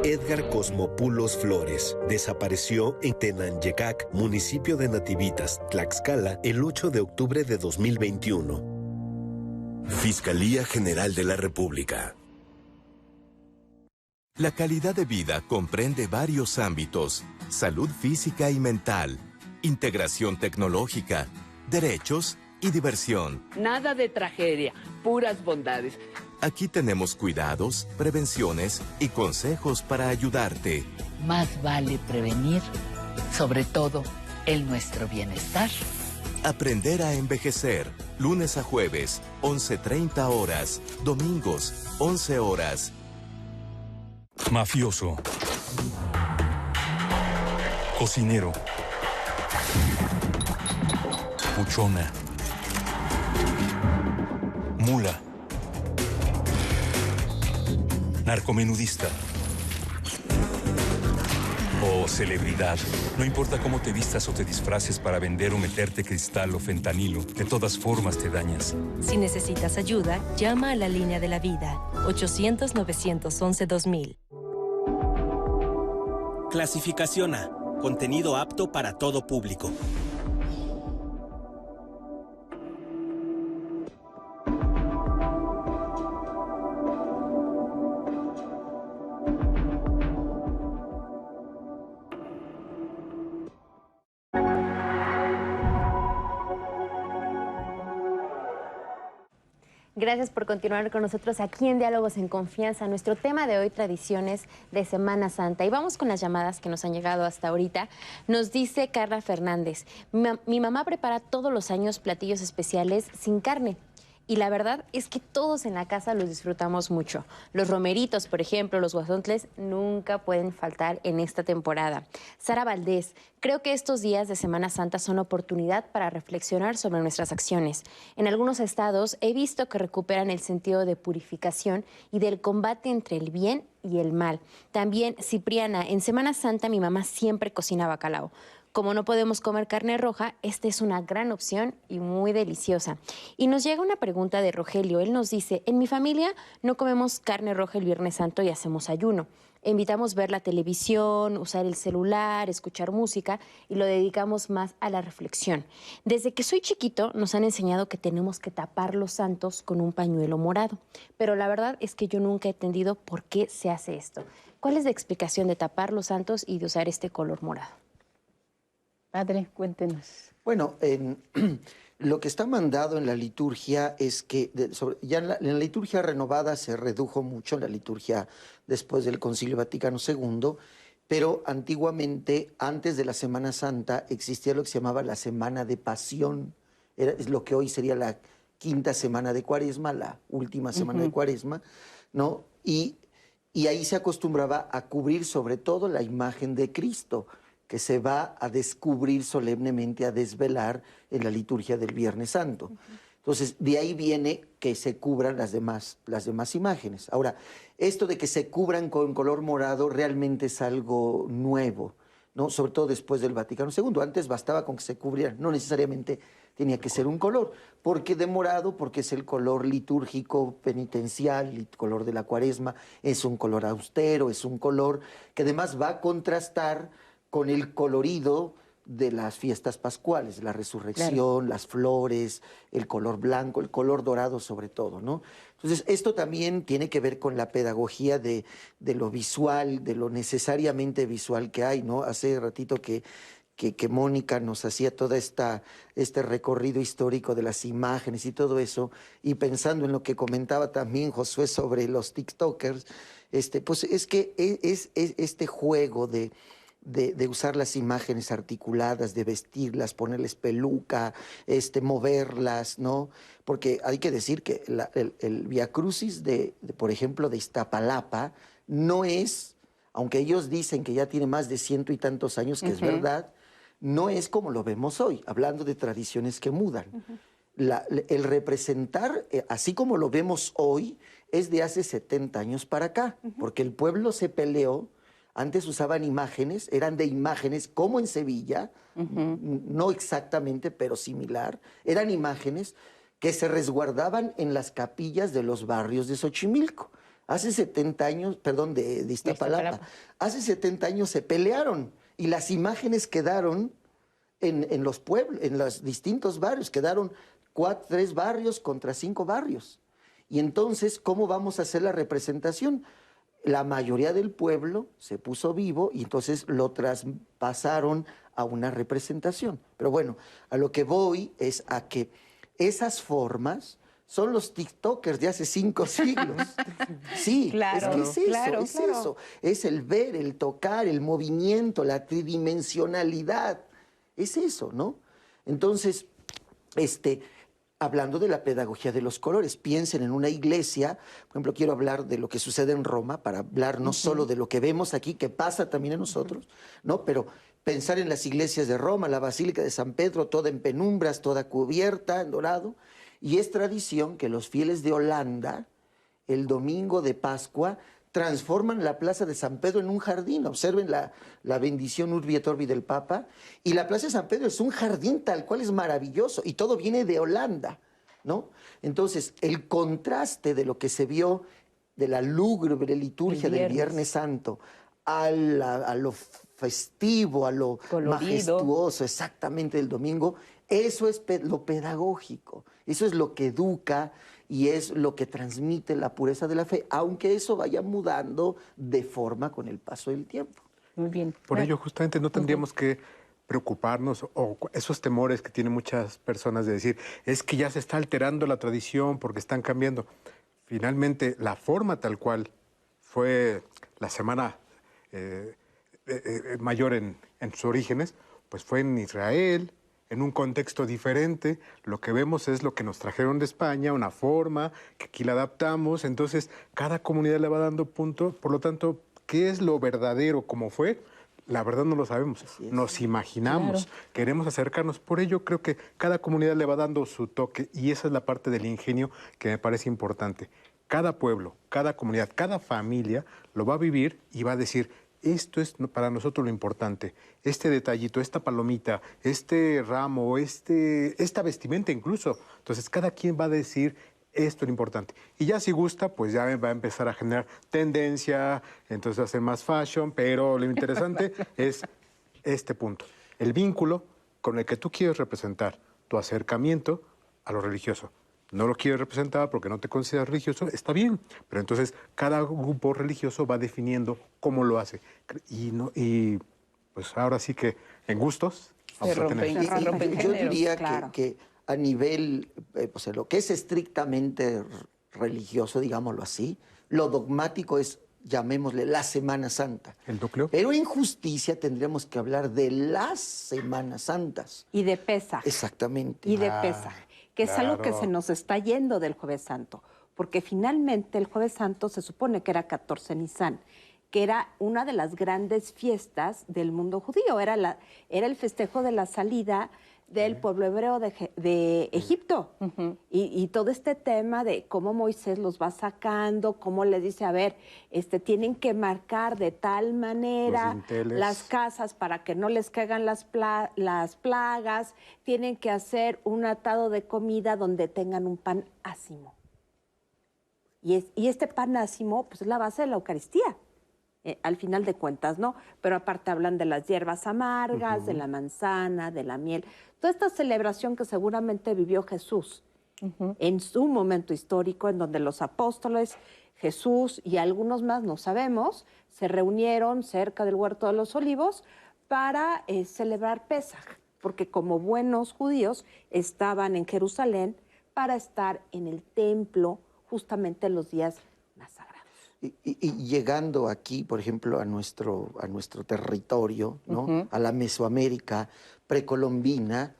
Edgar Cosmopulos Flores desapareció en Tenanyecac, municipio de Nativitas, Tlaxcala, el 8 de octubre de 2021. Fiscalía General de la República. La calidad de vida comprende varios ámbitos: salud física y mental, integración tecnológica, derechos y diversión. Nada de tragedia, puras bondades. Aquí tenemos cuidados, prevenciones y consejos para ayudarte. Más vale prevenir, sobre todo en nuestro bienestar. Aprender a envejecer, lunes a jueves, 11:30 horas, domingos, 11 horas. Mafioso. Cocinero. Buchona. Mula. Narcomenudista. O celebridad. No importa cómo te vistas o te disfraces para vender o meterte cristal o fentanilo, de todas formas te dañas. Si necesitas ayuda, llama a la línea de la vida, 800-911-2000. Clasificación A. Contenido apto para todo público. Gracias por continuar con nosotros aquí en Diálogos en Confianza. Nuestro tema de hoy, tradiciones de Semana Santa. Y vamos con las llamadas que nos han llegado hasta ahorita. Nos dice Carla Fernández: mi mamá prepara todos los años platillos especiales sin carne. Y la verdad es que todos en la casa los disfrutamos mucho. Los romeritos, por ejemplo, los guasontles, nunca pueden faltar en esta temporada. Sara Valdés, creo que estos días de Semana Santa son oportunidad para reflexionar sobre nuestras acciones. En algunos estados he visto que recuperan el sentido de purificación y del combate entre el bien y el mal. También, Cipriana, en Semana Santa mi mamá siempre cocina bacalao. Como no podemos comer carne roja, esta es una gran opción y muy deliciosa. Y nos llega una pregunta de Rogelio. Él nos dice, en mi familia no comemos carne roja el Viernes Santo y hacemos ayuno. Evitamos ver la televisión, usar el celular, escuchar música y lo dedicamos más a la reflexión. Desde que soy chiquito nos han enseñado que tenemos que tapar los santos con un pañuelo morado. Pero la verdad es que yo nunca he entendido por qué se hace esto. ¿Cuál es la explicación de tapar los santos y de usar este color morado? Padre, cuéntenos. Bueno, lo que está mandado en la liturgia es que, ya en la liturgia renovada se redujo mucho, la liturgia después del Concilio Vaticano II, pero antiguamente, antes de la Semana Santa, existía lo que se llamaba la Semana de Pasión, es lo que hoy sería la quinta semana de Cuaresma, la última semana de Cuaresma, ¿no? Y ahí se acostumbraba a cubrir sobre todo la imagen de Cristo, que se va a descubrir solemnemente, a desvelar en la liturgia del Viernes Santo. Entonces, de ahí viene que se cubran las demás imágenes. Ahora, esto de que se cubran con color morado realmente es algo nuevo, ¿no? Sobre todo después del Vaticano II. Antes bastaba con que se cubrieran, no necesariamente tenía que ser un color. ¿Por qué de morado? Porque es el color litúrgico penitencial, el color de la Cuaresma, es un color austero, es un color que además va a contrastar con el colorido de las fiestas pascuales, la resurrección, las flores, el color blanco, el color dorado sobre todo, ¿no? Entonces, esto también tiene que ver con la pedagogía de lo visual, de lo necesariamente visual que hay, ¿no? Hace ratito que Mónica nos hacía todo este recorrido histórico de las imágenes y todo eso, y pensando en lo que comentaba también Josué sobre los TikTokers, pues es que es este juego de usar las imágenes articuladas, de vestirlas, ponerles peluca, moverlas, ¿no? Porque hay que decir que el Vía Crucis por ejemplo, de Iztapalapa, no es, aunque ellos dicen que ya tiene más de 100 y tantos años, que es verdad, no es como lo vemos hoy, hablando de tradiciones que mudan. El representar, así como lo vemos hoy, es de hace 70 años para acá, porque el pueblo se peleó. Antes usaban imágenes, eran de imágenes como en Sevilla, no exactamente, pero similar. Eran imágenes que se resguardaban en las capillas de los barrios de Xochimilco. Hace 70 años, perdón, de Iztapalapa. Hace 70 años se pelearon y las imágenes quedaron en los pueblos, en los distintos barrios. Quedaron 3 barrios contra 5 barrios. Y entonces, ¿cómo vamos a hacer la representación? La mayoría del pueblo se puso vivo y entonces lo traspasaron a una representación. Pero bueno, a lo que voy es a que esas formas son los TikTokers de hace 5 siglos. Sí, claro, es que es eso, claro. eso. Es el ver, el tocar, el movimiento, la tridimensionalidad. Es eso, ¿no? Entonces, hablando de la pedagogía de los colores, piensen en una iglesia, por ejemplo, quiero hablar de lo que sucede en Roma, para hablar no solo de lo que vemos aquí, que pasa también en nosotros, ¿no? Pero pensar en las iglesias de Roma, la Basílica de San Pedro, toda en penumbras, toda cubierta en dorado, y es tradición que los fieles de Holanda, el domingo de Pascua, transforman la plaza de San Pedro en un jardín. Observen la bendición Urbi et Orbi del Papa. Y la plaza de San Pedro es un jardín tal cual, es maravilloso. Y todo viene de Holanda, ¿no? Entonces, el contraste de lo que se vio de la lúgubre liturgia del Viernes Santo a lo festivo, a lo majestuoso, exactamente, del domingo, eso es lo pedagógico. Eso es lo que educa y es lo que transmite la pureza de la fe, aunque eso vaya mudando de forma con el paso del tiempo. Muy bien. Por ello, justamente, no tendríamos que preocuparnos o esos temores que tienen muchas personas de decir, es que ya se está alterando la tradición porque están cambiando. Finalmente, la forma tal cual fue la Semana Mayor en sus orígenes, pues fue en Israel, en un contexto diferente, lo que vemos es lo que nos trajeron de España, una forma, que aquí la adaptamos, entonces cada comunidad le va dando punto, por lo tanto, ¿qué es lo verdadero como fue? La verdad no lo sabemos, nos imaginamos, queremos acercarnos, por ello creo que cada comunidad le va dando su toque y esa es la parte del ingenio que me parece importante. Cada pueblo, cada comunidad, cada familia lo va a vivir y va a decir, esto es para nosotros lo importante, este detallito, esta palomita, este ramo, esta vestimenta incluso. Entonces cada quien va a decir esto es lo importante. Y ya si gusta, pues ya va a empezar a generar tendencia, entonces va a ser más fashion, pero lo interesante es este punto, el vínculo con el que tú quieres representar tu acercamiento a lo religioso. No lo quieres representar porque no te consideras religioso, está bien, pero entonces cada grupo religioso va definiendo cómo lo hace. Y pues ahora sí que en gustos vamos a tener. Yo diría que a nivel, pues lo que es estrictamente religioso, digámoslo así, lo dogmático es, llamémosle, la Semana Santa. ¿El núcleo? Pero en justicia tendríamos que hablar de las Semanas Santas. Y de Pesaj. Exactamente. Y de Pesaj, que es algo que se nos está yendo del Jueves Santo, porque finalmente el Jueves Santo se supone que era 14 Nisan, que era una de las grandes fiestas del mundo judío, era el festejo de la salida del pueblo hebreo de Egipto. Y todo este tema de cómo Moisés los va sacando, cómo les dice, a ver, tienen que marcar de tal manera las casas para que no les caigan las plagas, tienen que hacer un atado de comida donde tengan un pan ácimo. Y este pan ácimo, pues es la base de la Eucaristía. Al final de cuentas, ¿no? Pero aparte hablan de las hierbas amargas, de la manzana, de la miel. Toda esta celebración que seguramente vivió Jesús en su momento histórico, en donde los apóstoles, Jesús y algunos más, no sabemos, se reunieron cerca del Huerto de los Olivos para celebrar Pesaj, porque como buenos judíos estaban en Jerusalén para estar en el templo justamente en los días más sagrados. Y llegando aquí, por ejemplo, a nuestro territorio, ¿no? A la Mesoamérica precolombina,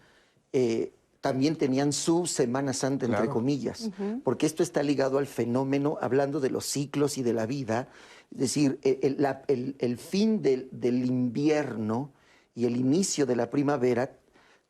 también tenían su Semana Santa, entre comillas, porque esto está ligado al fenómeno, hablando de los ciclos y de la vida, es decir, el fin del invierno y el inicio de la primavera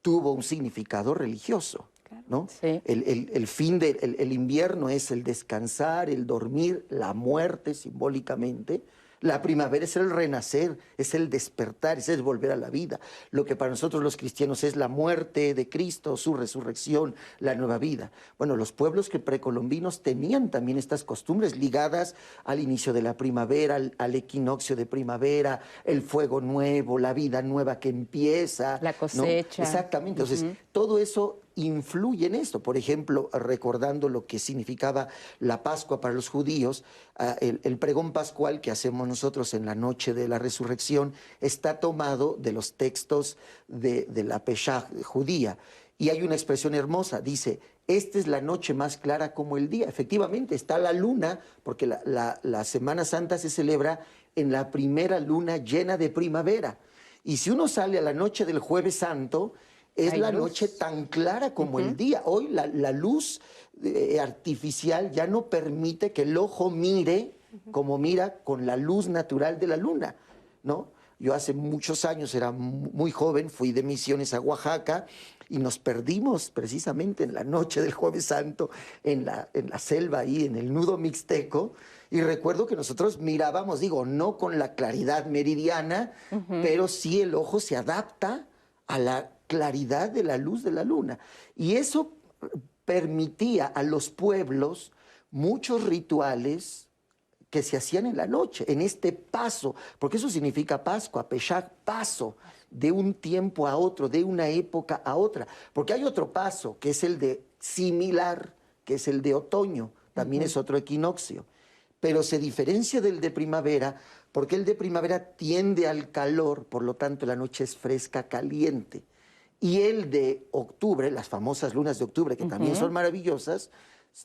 tuvo un significado religioso. ¿No? Sí. El fin del invierno es el descansar, el dormir, la muerte simbólicamente. La primavera es el renacer, es el despertar, es el volver a la vida. Lo que para nosotros los cristianos es la muerte de Cristo, su resurrección, la nueva vida. Bueno, los pueblos precolombinos tenían también estas costumbres ligadas al inicio de la primavera, al equinoccio de primavera, el fuego nuevo, la vida nueva que empieza. La cosecha. ¿No? Exactamente. Entonces, todo eso influye en esto. Por ejemplo, recordando lo que significaba la Pascua para los judíos, el pregón pascual que hacemos nosotros en la noche de la resurrección está tomado de los textos de la Pesaj judía. Y hay una expresión hermosa, dice, esta es la noche más clara como el día. Efectivamente, está la luna, porque la Semana Santa se celebra en la primera luna llena de primavera. Y si uno sale a la noche del Jueves Santo, es la noche tan clara como el día. Hoy la luz artificial ya no permite que el ojo mire como mira con la luz natural de la luna, ¿no? Yo hace muchos años, era muy joven, fui de misiones a Oaxaca y nos perdimos precisamente en la noche del Jueves Santo en la selva ahí, en el nudo mixteco. Y recuerdo que nosotros mirábamos, digo, no con la claridad meridiana, pero sí el ojo se adapta a la claridad de la luz de la luna. Y eso permitía a los pueblos muchos rituales que se hacían en la noche, en este paso, porque eso significa Pascua, Pesaj, paso de un tiempo a otro, de una época a otra. Porque hay otro paso, que es el de similar, que es el de otoño, también es otro equinoccio. Pero se diferencia del de primavera, porque el de primavera tiende al calor, por lo tanto la noche es fresca, caliente. Y el de octubre, las famosas lunas de octubre, que también son maravillosas,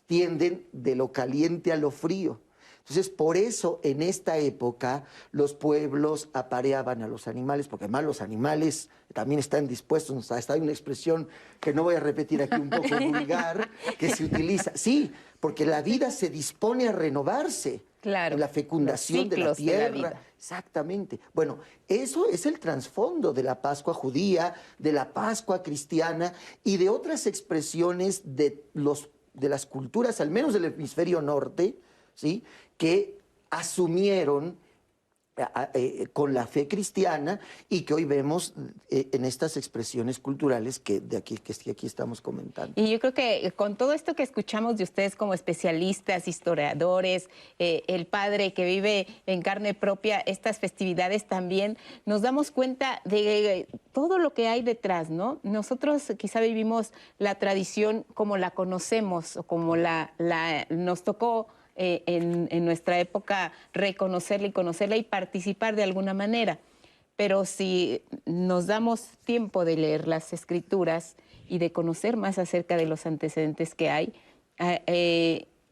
tienden de lo caliente a lo frío. Entonces, por eso, en esta época, los pueblos apareaban a los animales, porque además los animales también están dispuestos, hasta hay una expresión que no voy a repetir aquí, un poco vulgar, que se utiliza. Sí, porque la vida se dispone a renovarse. Claro. En la fecundación de la tierra. Exactamente. Bueno, eso es el trasfondo de la Pascua judía, de la Pascua cristiana y de otras expresiones de las culturas, al menos del hemisferio norte, ¿sí?, que asumieron con la fe cristiana y que hoy vemos en estas expresiones culturales que aquí estamos comentando. Y yo creo que con todo esto que escuchamos de ustedes como especialistas, historiadores, el padre que vive en carne propia estas festividades también, nos damos cuenta de todo lo que hay detrás, ¿no? Nosotros quizá vivimos la tradición como la conocemos o como nos tocó en nuestra época reconocerla y conocerla y participar de alguna manera. Pero si nos damos tiempo de leer las escrituras y de conocer más acerca de los antecedentes que hay,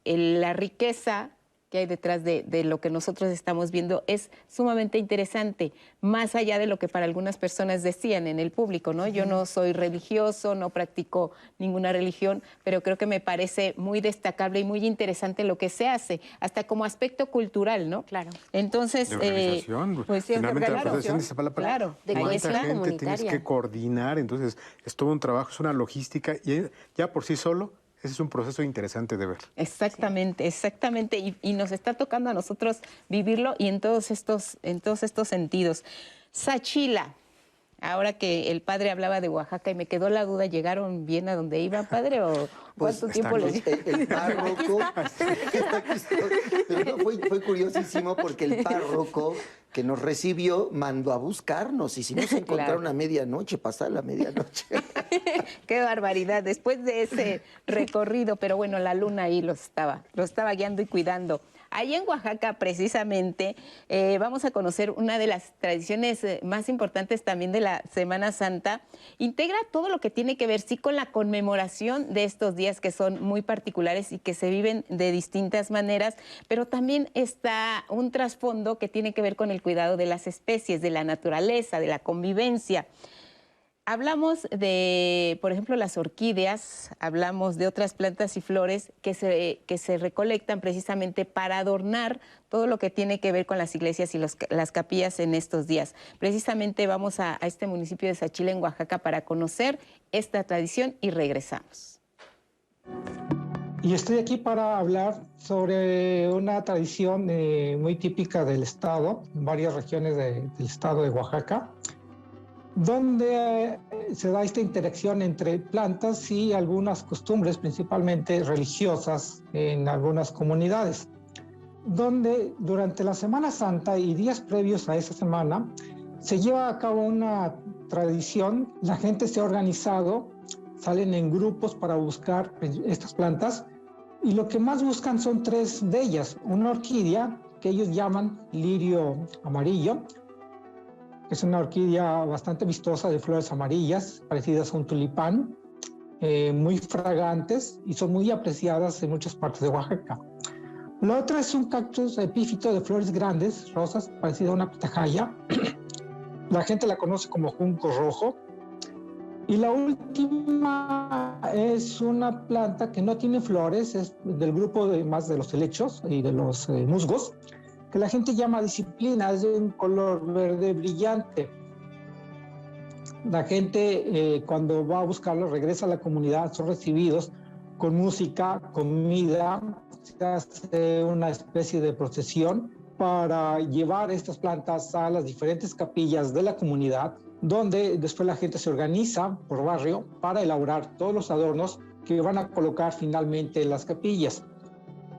la riqueza que hay detrás de lo que nosotros estamos viendo es sumamente interesante, más allá de lo que para algunas personas decían en el público, ¿no? Yo no soy religioso, no practico ninguna religión, pero creo que me parece muy destacable y muy interesante lo que se hace, hasta como aspecto cultural, ¿no? Claro. Entonces, de organización, pues finalmente la organización se la palabra. Claro, de ¿cuánta gente comunitaria. tienes que coordinar? Entonces, es todo un trabajo, es una logística y ya por sí solo ese es un proceso interesante de ver. Exactamente, exactamente. Y nos está tocando a nosotros vivirlo y en todos estos sentidos. Sachila, ahora que el padre hablaba de Oaxaca y me quedó la duda, ¿llegaron bien a donde iban, padre? ¿O cuánto tiempo les dio? El párroco, pero no, fue curiosísimo porque el párroco que nos recibió mandó a buscarnos y si nos encontraron Claro. a medianoche, pasada la medianoche. Qué barbaridad, después de ese recorrido, pero bueno, la luna ahí lo estaba guiando y cuidando. Ahí en Oaxaca, precisamente, vamos a conocer una de las tradiciones más importantes también de la Semana Santa. Integra todo lo que tiene que ver, sí, con la conmemoración de estos días que son muy particulares y que se viven de distintas maneras, pero también está un trasfondo que tiene que ver con el cuidado de las especies, de la naturaleza, de la convivencia. Hablamos de, por ejemplo, las orquídeas, hablamos de otras plantas y flores que se recolectan precisamente para adornar todo lo que tiene que ver con las iglesias y las capillas en estos días. Precisamente vamos a este municipio de Sachila, en Oaxaca, para conocer esta tradición y regresamos. Y estoy aquí para hablar sobre una tradición muy típica del estado, en varias regiones del estado de Oaxaca, donde se da esta interacción entre plantas y algunas costumbres, principalmente religiosas, en algunas comunidades, donde durante la Semana Santa y días previos a esa semana se lleva a cabo una tradición. La gente se ha organizado, salen en grupos para buscar estas plantas y lo que más buscan son tres de ellas. Una orquídea que ellos llaman lirio amarillo, es una orquídea bastante vistosa de flores amarillas, parecidas a un tulipán, muy fragantes y son muy apreciadas en muchas partes de Oaxaca. La otra es un cactus epífito de flores grandes, rosas, parecido a una pitahaya. La gente la conoce como junco rojo. Y la última es una planta que no tiene flores, es del grupo más de los helechos y de los musgos, que la gente llama disciplina, es de un color verde brillante. La gente cuando va a buscarlo regresa a la comunidad, son recibidos con música, comida, se hace una especie de procesión para llevar estas plantas a las diferentes capillas de la comunidad, donde después la gente se organiza por barrio para elaborar todos los adornos que van a colocar finalmente en las capillas.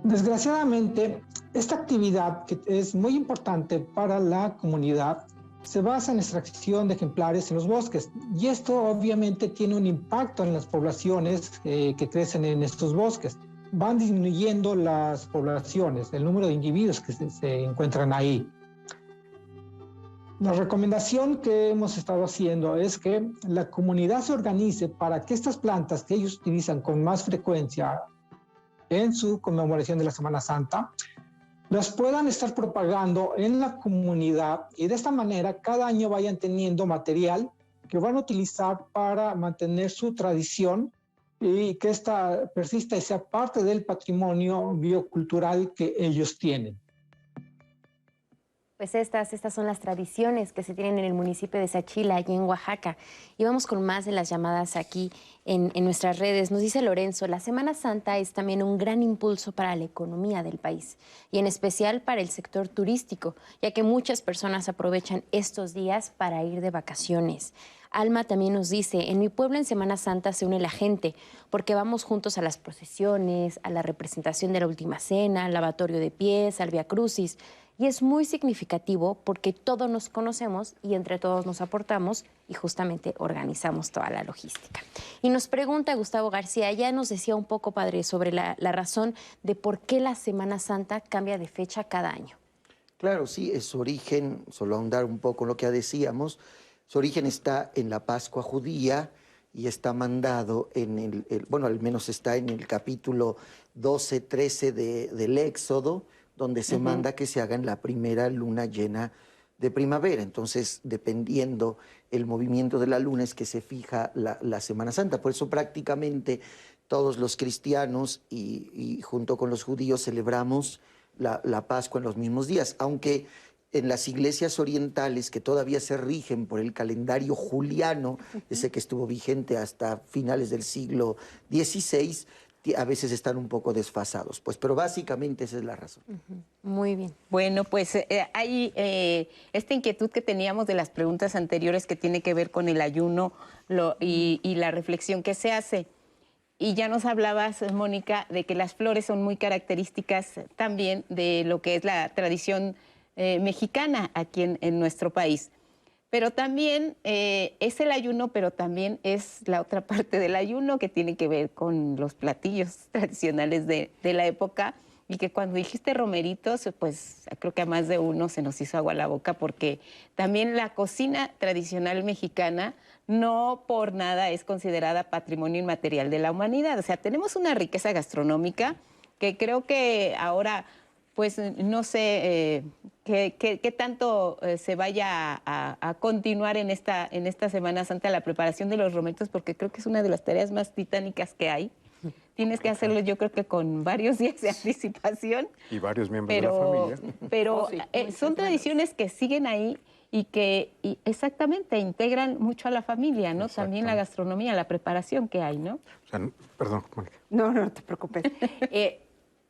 Desgraciadamente, esta actividad, que es muy importante para la comunidad, se basa en la extracción de ejemplares en los bosques, y esto obviamente tiene un impacto en las poblaciones que crecen en estos bosques. Van disminuyendo las poblaciones, el número de individuos que se encuentran ahí. La recomendación que hemos estado haciendo es que la comunidad se organice para que estas plantas que ellos utilizan con más frecuencia en su conmemoración de la Semana Santa las puedan estar propagando en la comunidad y de esta manera cada año vayan teniendo material que van a utilizar para mantener su tradición y que esta persista y sea parte del patrimonio biocultural que ellos tienen. Pues estas son las tradiciones que se tienen en el municipio de Sachila, allí en Oaxaca. Y vamos con más de las llamadas aquí en nuestras redes. Nos dice Lorenzo, la Semana Santa es también un gran impulso para la economía del país y en especial para el sector turístico, ya que muchas personas aprovechan estos días para ir de vacaciones. Alma también nos dice, en mi pueblo en Semana Santa se une la gente porque vamos juntos a las procesiones, a la representación de la Última Cena, al lavatorio de pies, al Vía Crucis. Y es muy significativo porque todos nos conocemos y entre todos nos aportamos y justamente organizamos toda la logística. Y nos pregunta Gustavo García, ya nos decía un poco, padre, sobre la razón de por qué la Semana Santa cambia de fecha cada año. Claro, sí, es su origen, solo ahondar un poco en lo que ya decíamos, su origen está en la Pascua judía y está mandado en bueno, al menos está en el capítulo 12-13 del Éxodo, donde se manda que se haga en la primera luna llena de primavera. Entonces, dependiendo el movimiento de la luna es que se fija la Semana Santa. Por eso prácticamente todos los cristianos y junto con los judíos celebramos la Pascua en los mismos días, aunque en las iglesias orientales que todavía se rigen por el calendario juliano, ese que estuvo vigente hasta finales del siglo XVI, a veces están un poco desfasados, pues, pero básicamente esa es la razón. Muy bien. Bueno, pues hay esta inquietud que teníamos de las preguntas anteriores que tiene que ver con el ayuno y la reflexión que se hace. Y ya nos hablabas, Mónica, de que las flores son muy características también de lo que es la tradición mexicana aquí en nuestro país. Pero también es el ayuno, pero también es la otra parte del ayuno que tiene que ver con los platillos tradicionales de la época y que cuando dijiste romeritos, pues creo que a más de uno se nos hizo agua a la boca porque también la cocina tradicional mexicana no por nada es considerada patrimonio inmaterial de la humanidad. O sea, tenemos una riqueza gastronómica que creo que ahora, pues no sé qué tanto se vaya a continuar en esta Semana Santa la preparación de los romeritos, porque creo que es una de las tareas más titánicas que hay. Tienes que hacerlo, yo creo que con varios días de anticipación. Y varios miembros de la familia. Pero son tradiciones que siguen ahí y que exactamente integran mucho a la familia, ¿no? También la gastronomía, la preparación que hay, ¿no? O sea, perdón, Mónica. No te preocupes.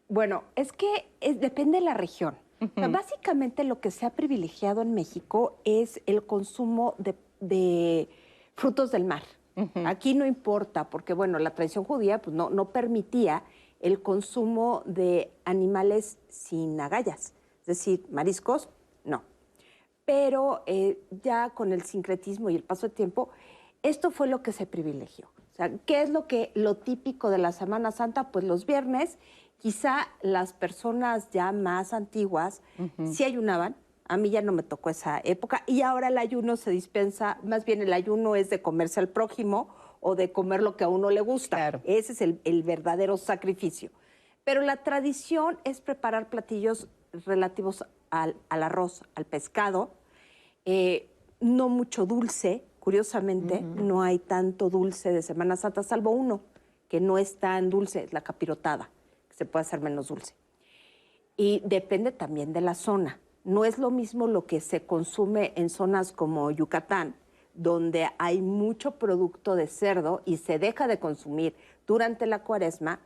Bueno, es que depende de la región. O sea, básicamente lo que se ha privilegiado en México es el consumo de frutos del mar. Aquí no importa, porque bueno, la tradición judía pues, no permitía el consumo de animales sin agallas, es decir, mariscos, no. Pero ya con el sincretismo y el paso del tiempo, esto fue lo que se privilegió. O sea, ¿qué es lo típico de la Semana Santa? Pues los viernes, quizá las personas ya más antiguas sí ayunaban. A mí ya no me tocó esa época y ahora el ayuno se dispensa, más bien el ayuno es de comerse al prójimo o de comer lo que a uno le gusta. Claro. Ese es el verdadero sacrificio. Pero la tradición es preparar platillos relativos al arroz, al pescado, no mucho dulce, curiosamente, no hay tanto dulce de Semana Santa, salvo uno que no es tan dulce, es la capirotada, que se puede hacer menos dulce. Y depende también de la zona. No es lo mismo lo que se consume en zonas como Yucatán, donde hay mucho producto de cerdo y se deja de consumir durante la Cuaresma,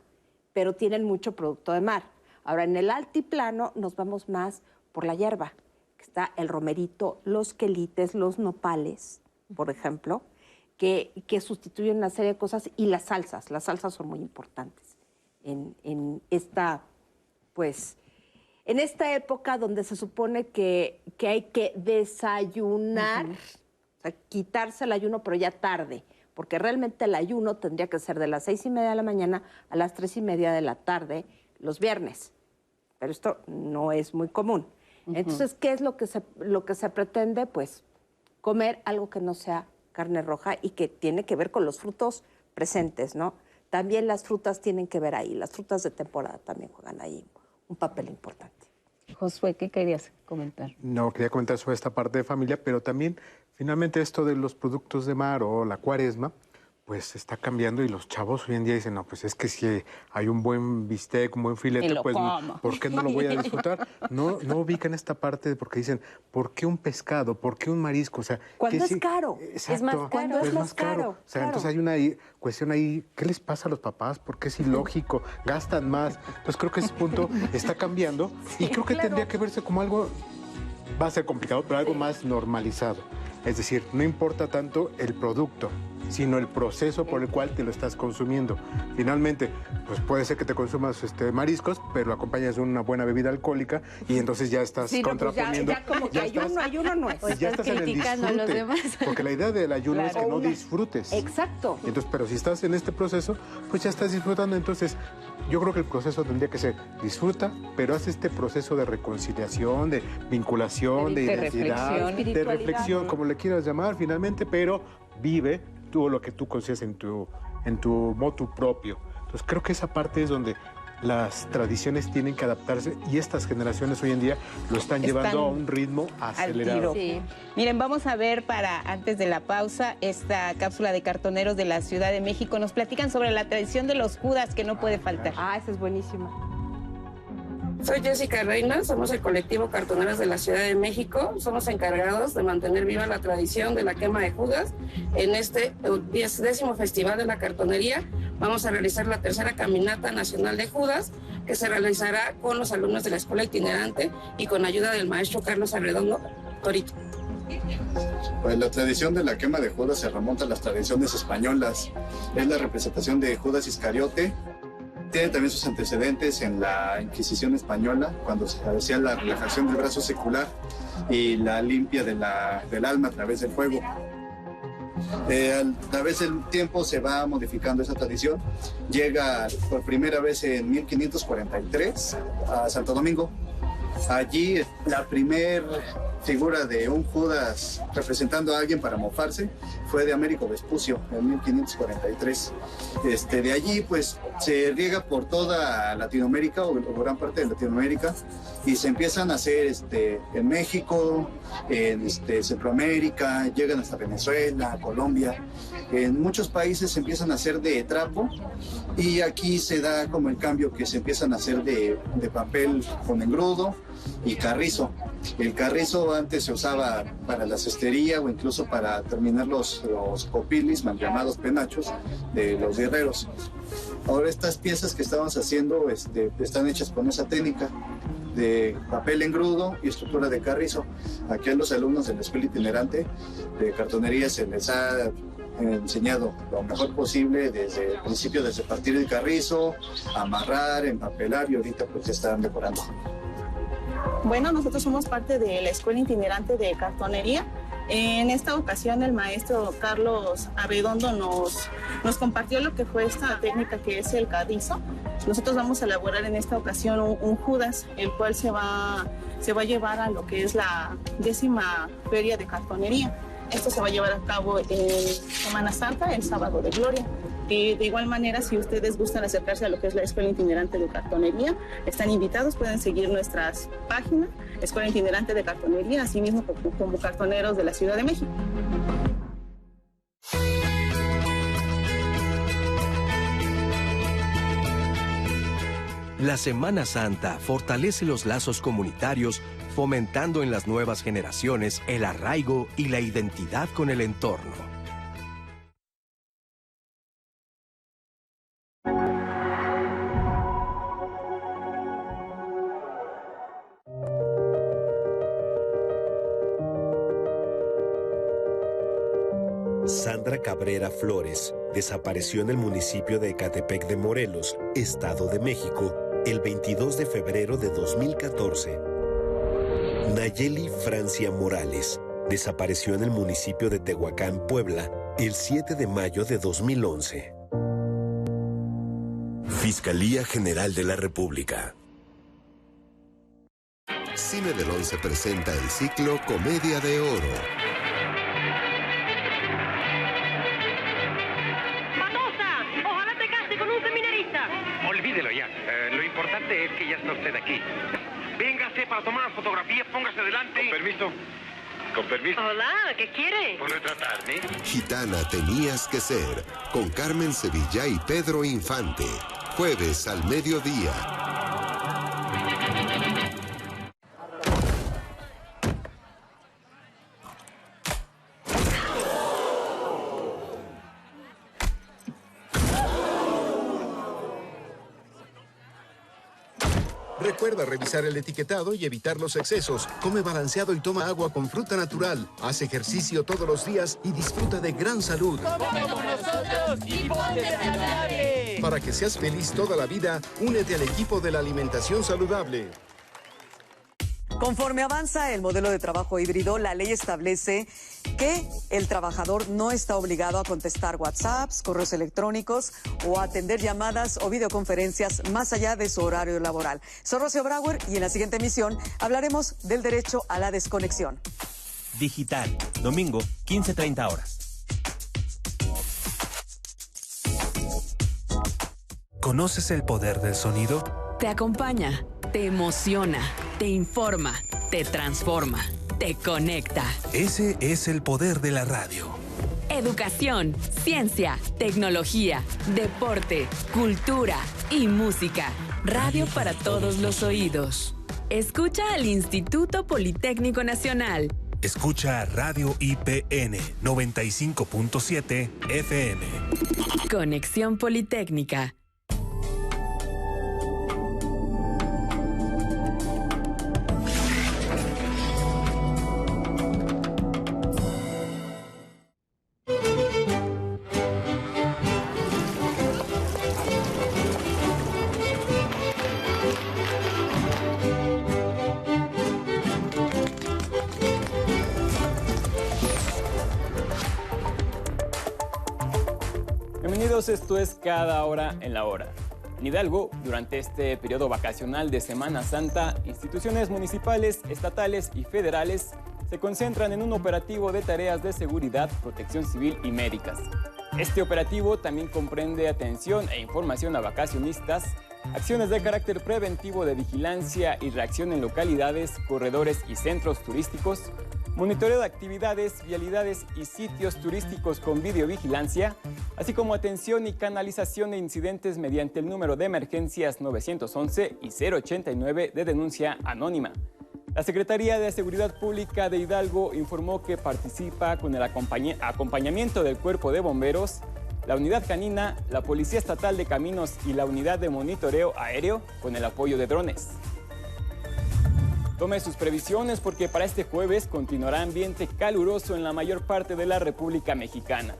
pero tienen mucho producto de mar. Ahora, en el altiplano nos vamos más por la hierba, que está el romerito, los quelites, los nopales, por ejemplo, que sustituyen una serie de cosas, y las salsas. Las salsas son muy importantes en esta, pues, en esta época donde se supone que hay que desayunar, o sea, quitarse el ayuno, pero ya tarde, porque realmente el ayuno tendría que ser de las 6:30 de la mañana a las 3:30 de la tarde los viernes. Pero esto no es muy común. Entonces, ¿qué es lo que se pretende? Pues comer algo que no sea carne roja y que tiene que ver con los frutos presentes, ¿no? También las frutas tienen que ver ahí. Las frutas de temporada también juegan ahí un papel importante. Josué, ¿qué querías comentar? No, quería comentar sobre esta parte de familia, pero también finalmente esto de los productos de mar o la cuaresma, pues está cambiando y los chavos hoy en día dicen, no, pues es que si hay un buen bistec, un buen filete, pues ¿por qué no lo voy a disfrutar? No ubican esta parte porque dicen, ¿por qué un pescado? ¿Por qué un marisco? O sea, cuando es caro. Exacto, es más caro. Cuando es más caro. O sea, entonces hay una cuestión ahí, ¿qué les pasa a los papás? Porque es ilógico, gastan más. Entonces creo que ese punto está cambiando y creo que tendría que verse como algo, va a ser complicado, pero algo más normalizado. Es decir, no importa tanto el producto, sino el proceso por el cual te lo estás consumiendo. Finalmente, pues puede ser que te consumas mariscos, pero lo acompañas de una buena bebida alcohólica y entonces ya estás contraponiendo. Ya como que ayuno no es. Y ya estás en el disfrute, porque la idea del ayuno es que no disfrutes. Exacto. Entonces, pero si estás en este proceso, pues ya estás disfrutando. Entonces, yo creo que el proceso tendría que ser disfruta, pero haz este proceso de reconciliación, de vinculación, de identidad, de reflexión, como le quieras llamar finalmente, pero vive todo lo que tú consideras en tu motu propio. Entonces creo que esa parte es donde las tradiciones tienen que adaptarse y estas generaciones hoy en día lo están llevando a un ritmo acelerado. Sí. Miren, vamos a ver antes de la pausa, esta cápsula de cartoneros de la Ciudad de México. Nos platican sobre la tradición de los Judas, que no puede faltar. Esa es buenísima. Soy Jessica Reina, somos el colectivo Cartoneros de la Ciudad de México. Somos encargados de mantener viva la tradición de la quema de Judas. En este 10º Festival de la Cartonería vamos a realizar la tercera Caminata Nacional de Judas, que se realizará con los alumnos de la Escuela Itinerante y con ayuda del maestro Carlos Arredondo Torito. Pues la tradición de la quema de Judas se remonta a las tradiciones españolas. Es la representación de Judas Iscariote. Tiene también sus antecedentes en la Inquisición española, cuando se hacía la relajación del brazo secular y la limpia del alma a través del fuego. A través del tiempo se va modificando esa tradición. Llega por primera vez en 1543 a Santo Domingo. Allí la primer figura de un Judas representando a alguien para mofarse fue de Américo Vespucio en 1543. De allí pues se riega por toda Latinoamérica o gran parte de Latinoamérica y se empiezan a hacer en México, en Centroamérica, llegan hasta Venezuela, Colombia. En muchos países se empiezan a hacer de trapo y aquí se da como el cambio que se empiezan a hacer de papel con engrudo y carrizo. El carrizo antes se usaba para la cestería o incluso para terminar los copilis, mal llamados penachos, de los guerreros. Ahora estas piezas que estamos haciendo están hechas con esa técnica de papel engrudo y estructura de carrizo. Aquí a los alumnos de la Escuela Itinerante de Cartonería se les ha enseñado lo mejor posible desde el principio, desde partir el carrizo, amarrar, empapelar y ahorita pues ya están decorando. Bueno, nosotros somos parte de la Escuela Itinerante de Cartonería. En esta ocasión el maestro Carlos Arredondo nos compartió lo que fue esta técnica que es el carrizo. Nosotros vamos a elaborar en esta ocasión un Judas, el cual se va a llevar a lo que es la 10ª Feria de Cartonería. Esto se va a llevar a cabo en Semana Santa, el Sábado de Gloria. Y de igual manera, si ustedes gustan acercarse a lo que es la Escuela Itinerante de Cartonería, están invitados, pueden seguir nuestras páginas, Escuela Itinerante de Cartonería, así mismo como Cartoneros de la Ciudad de México. La Semana Santa fortalece los lazos comunitarios, fomentando en las nuevas generaciones el arraigo y la identidad con el entorno. Sandra Cabrera Flores desapareció en el municipio de Ecatepec de Morelos, Estado de México, el 22 de febrero de 2014. Nayeli Francia Morales desapareció en el municipio de Tehuacán, Puebla, el 7 de mayo de 2011. Fiscalía General de la República. Cine del 11 presenta el ciclo Comedia de Oro. Olvídelo ya. Lo importante es que ya está usted aquí. Véngase para tomar las fotografías, póngase adelante. Con permiso. Con permiso. Hola, ¿qué quiere? Por retratarme. Gitana tenías que ser, con Carmen Sevilla y Pedro Infante. Jueves al mediodía. Recuerda revisar el etiquetado y evitar los excesos. Come balanceado y toma agua con fruta natural. Haz ejercicio todos los días y disfruta de gran salud. ¡Come con nosotros y ponte saludable! Para que seas feliz toda la vida, únete al equipo de la alimentación saludable. Conforme avanza el modelo de trabajo híbrido, la ley establece que el trabajador no está obligado a contestar WhatsApps, correos electrónicos o a atender llamadas o videoconferencias más allá de su horario laboral. Soy Rocío Brauer y en la siguiente emisión hablaremos del derecho a la desconexión. Digital, domingo, 15:30 horas. ¿Conoces el poder del sonido? Te acompaña, te emociona, te informa, te transforma, te conecta. Ese es el poder de la radio. Educación, ciencia, tecnología, deporte, cultura y música. Radio para todos los oídos. Escucha al Instituto Politécnico Nacional. Escucha Radio IPN 95.7 FM. Conexión Politécnica. Bienvenidos, esto es Cada Hora en la Hora. En Hidalgo, durante este periodo vacacional de Semana Santa, instituciones municipales, estatales y federales se concentran en un operativo de tareas de seguridad, protección civil y médicas. Este operativo también comprende atención e información a vacacionistas, acciones de carácter preventivo de vigilancia y reacción en localidades, corredores y centros turísticos, monitoreo de actividades, vialidades y sitios turísticos con videovigilancia, así como atención y canalización de incidentes mediante el número de emergencias 911 y 089 de denuncia anónima. La Secretaría de Seguridad Pública de Hidalgo informó que participa con el acompañamiento del Cuerpo de Bomberos, la Unidad Canina, la Policía Estatal de Caminos y la Unidad de Monitoreo Aéreo con el apoyo de drones. Tome sus previsiones porque para este jueves continuará ambiente caluroso en la mayor parte de la República Mexicana.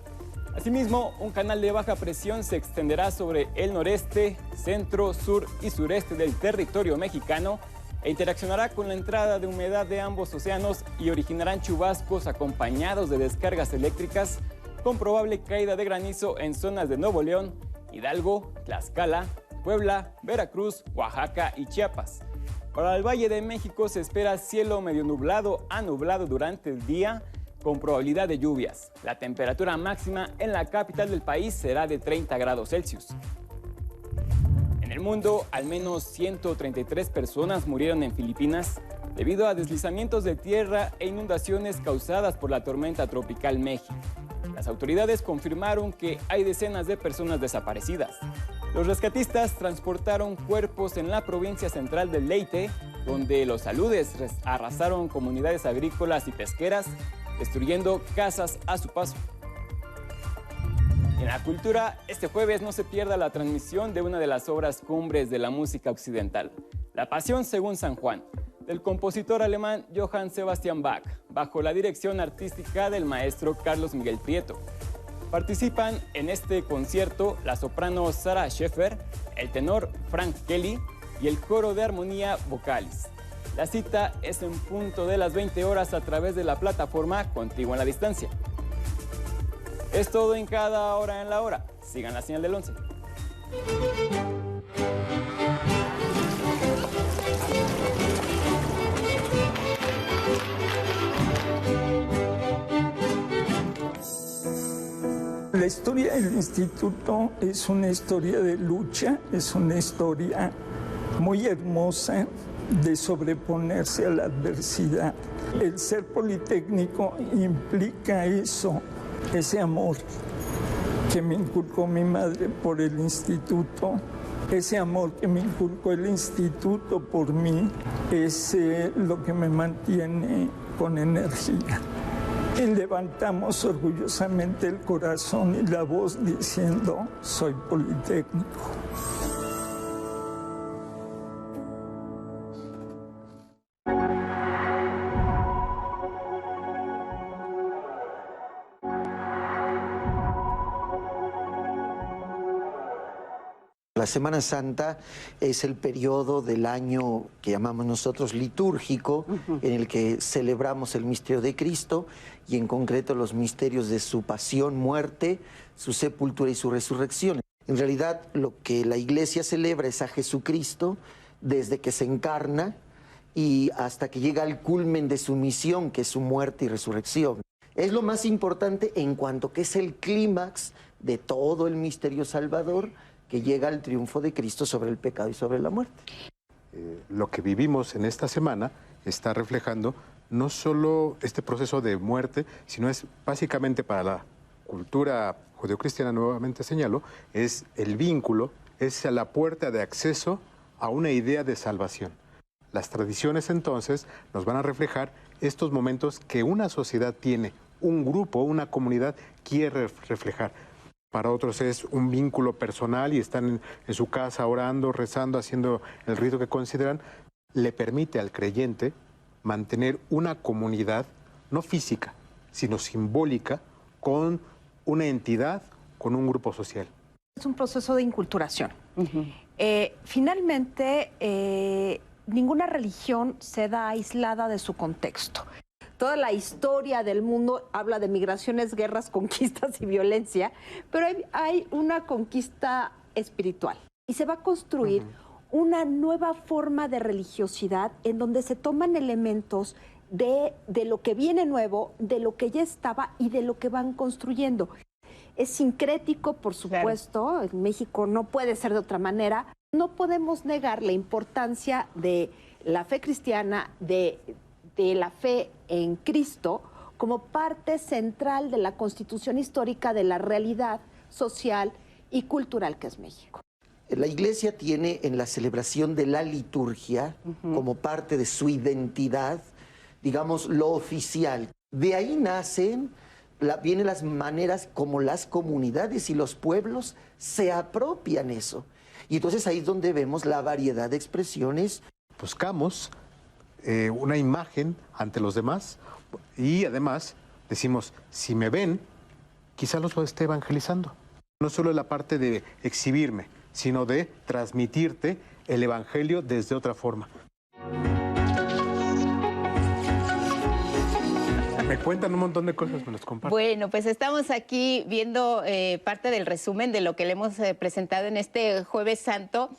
Asimismo, un canal de baja presión se extenderá sobre el noreste, centro, sur y sureste del territorio mexicano e interaccionará con la entrada de humedad de ambos océanos y originarán chubascos acompañados de descargas eléctricas con probable caída de granizo en zonas de Nuevo León, Hidalgo, Tlaxcala, Puebla, Veracruz, Oaxaca y Chiapas. Para el Valle de México se espera cielo medio nublado a nublado durante el día, con probabilidad de lluvias. La temperatura máxima en la capital del país será de 30 grados Celsius. En el mundo, al menos 133 personas murieron en Filipinas debido a deslizamientos de tierra e inundaciones causadas por la tormenta tropical Meji. Las autoridades confirmaron que hay decenas de personas desaparecidas. Los rescatistas transportaron cuerpos en la provincia central del Leyte, donde los aludes arrasaron comunidades agrícolas y pesqueras, destruyendo casas a su paso. En la cultura, este jueves no se pierda la transmisión de una de las obras cumbres de la música occidental, La Pasión según San Juan, del compositor alemán Johann Sebastian Bach, bajo la dirección artística del maestro Carlos Miguel Prieto. Participan en este concierto la soprano Sarah Schaeffer, el tenor Frank Kelly y el coro de armonía Vocalis. La cita es en punto de las 20 horas a través de la plataforma Contigo en la Distancia. Es todo en Cada Hora en la Hora. Sigan la señal del 11. La historia del instituto es una historia de lucha, es una historia muy hermosa de sobreponerse a la adversidad. El ser politécnico implica eso, ese amor que me inculcó mi madre por el instituto, ese amor que me inculcó el instituto por mí, es lo que me mantiene con energía. Y levantamos orgullosamente el corazón y la voz diciendo, soy politécnico. La Semana Santa es el periodo del año que llamamos nosotros litúrgico, en el que celebramos el misterio de Cristo y en concreto los misterios de su pasión, muerte, su sepultura y su resurrección. En realidad lo que la Iglesia celebra es a Jesucristo desde que se encarna y hasta que llega al culmen de su misión, que es su muerte y resurrección. Es lo más importante en cuanto que es el clímax de todo el misterio salvador, que llega al triunfo de Cristo sobre el pecado y sobre la muerte. Lo que vivimos en esta semana está reflejando no solo este proceso de muerte, sino es básicamente para la cultura judeocristiana, nuevamente señalo, es el vínculo, es la puerta de acceso a una idea de salvación. Las tradiciones entonces nos van a reflejar estos momentos que una sociedad tiene, un grupo, una comunidad quiere reflejar. Para otros es un vínculo personal y están en su casa orando, rezando, haciendo el rito que consideran. Le permite al creyente mantener una comunidad, no física, sino simbólica, con una entidad, con un grupo social. Es un proceso de inculturación. Finalmente, ninguna religión se da aislada de su contexto. Toda la historia del mundo habla de migraciones, guerras, conquistas y violencia, pero hay una conquista espiritual y se va a construir una nueva forma de religiosidad en donde se toman elementos de lo que viene nuevo, de lo que ya estaba y de lo que van construyendo. Es sincrético, por supuesto, claro. En México no puede ser de otra manera. No podemos negar la importancia de la fe cristiana, de la fe en Cristo como parte central de la constitución histórica de la realidad social y cultural que es México. La Iglesia tiene en la celebración de la liturgia como parte de su identidad, digamos, lo oficial. De ahí vienen las maneras como las comunidades y los pueblos se apropian eso. Y entonces ahí es donde vemos la variedad de expresiones. Buscamos una imagen ante los demás y además decimos, si me ven, quizá los esté evangelizando. No solo la parte de exhibirme, sino de transmitirte el evangelio desde otra forma. Me cuentan un montón de cosas, me los comparten. Bueno, pues estamos aquí viendo parte del resumen de lo que le hemos presentado en este Jueves Santo.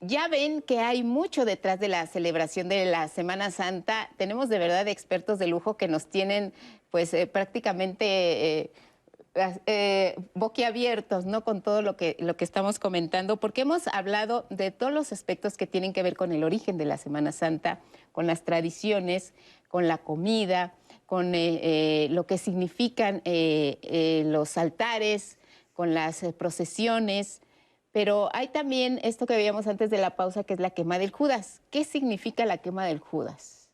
Ya ven que hay mucho detrás de la celebración de la Semana Santa. Tenemos de verdad expertos de lujo que nos tienen pues prácticamente boquiabiertos, ¿no? Con todo lo que estamos comentando, porque hemos hablado de todos los aspectos que tienen que ver con el origen de la Semana Santa, con las tradiciones, con la comida, con lo que significan los altares, con las procesiones. Pero hay también esto que veíamos antes de la pausa, que es la quema del Judas. ¿Qué significa la quema del Judas?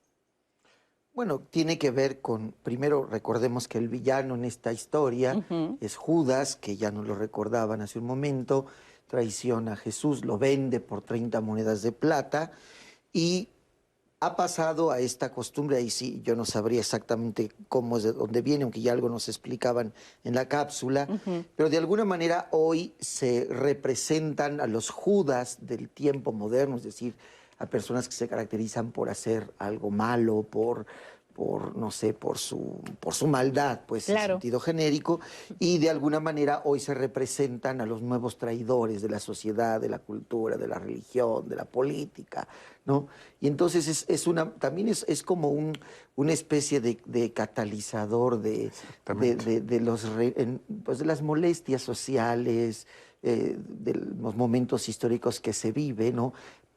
Bueno, tiene que ver con, primero recordemos que el villano en esta historia es Judas, que ya nos lo recordaban hace un momento, traiciona a Jesús, lo vende por 30 monedas de plata y ha pasado a esta costumbre, ahí sí, yo no sabría exactamente cómo es, de dónde viene, aunque ya algo nos explicaban en la cápsula, pero de alguna manera hoy se representan a los Judas del tiempo moderno, es decir, a personas que se caracterizan por hacer algo malo, por no sé, por su maldad, pues claro, en sentido genérico, y de alguna manera hoy se representan a los nuevos traidores de la sociedad, de la cultura, de la religión, de la política, ¿no? Y entonces también es como una especie de catalizador de las molestias sociales, de los momentos históricos que se vive, ¿no?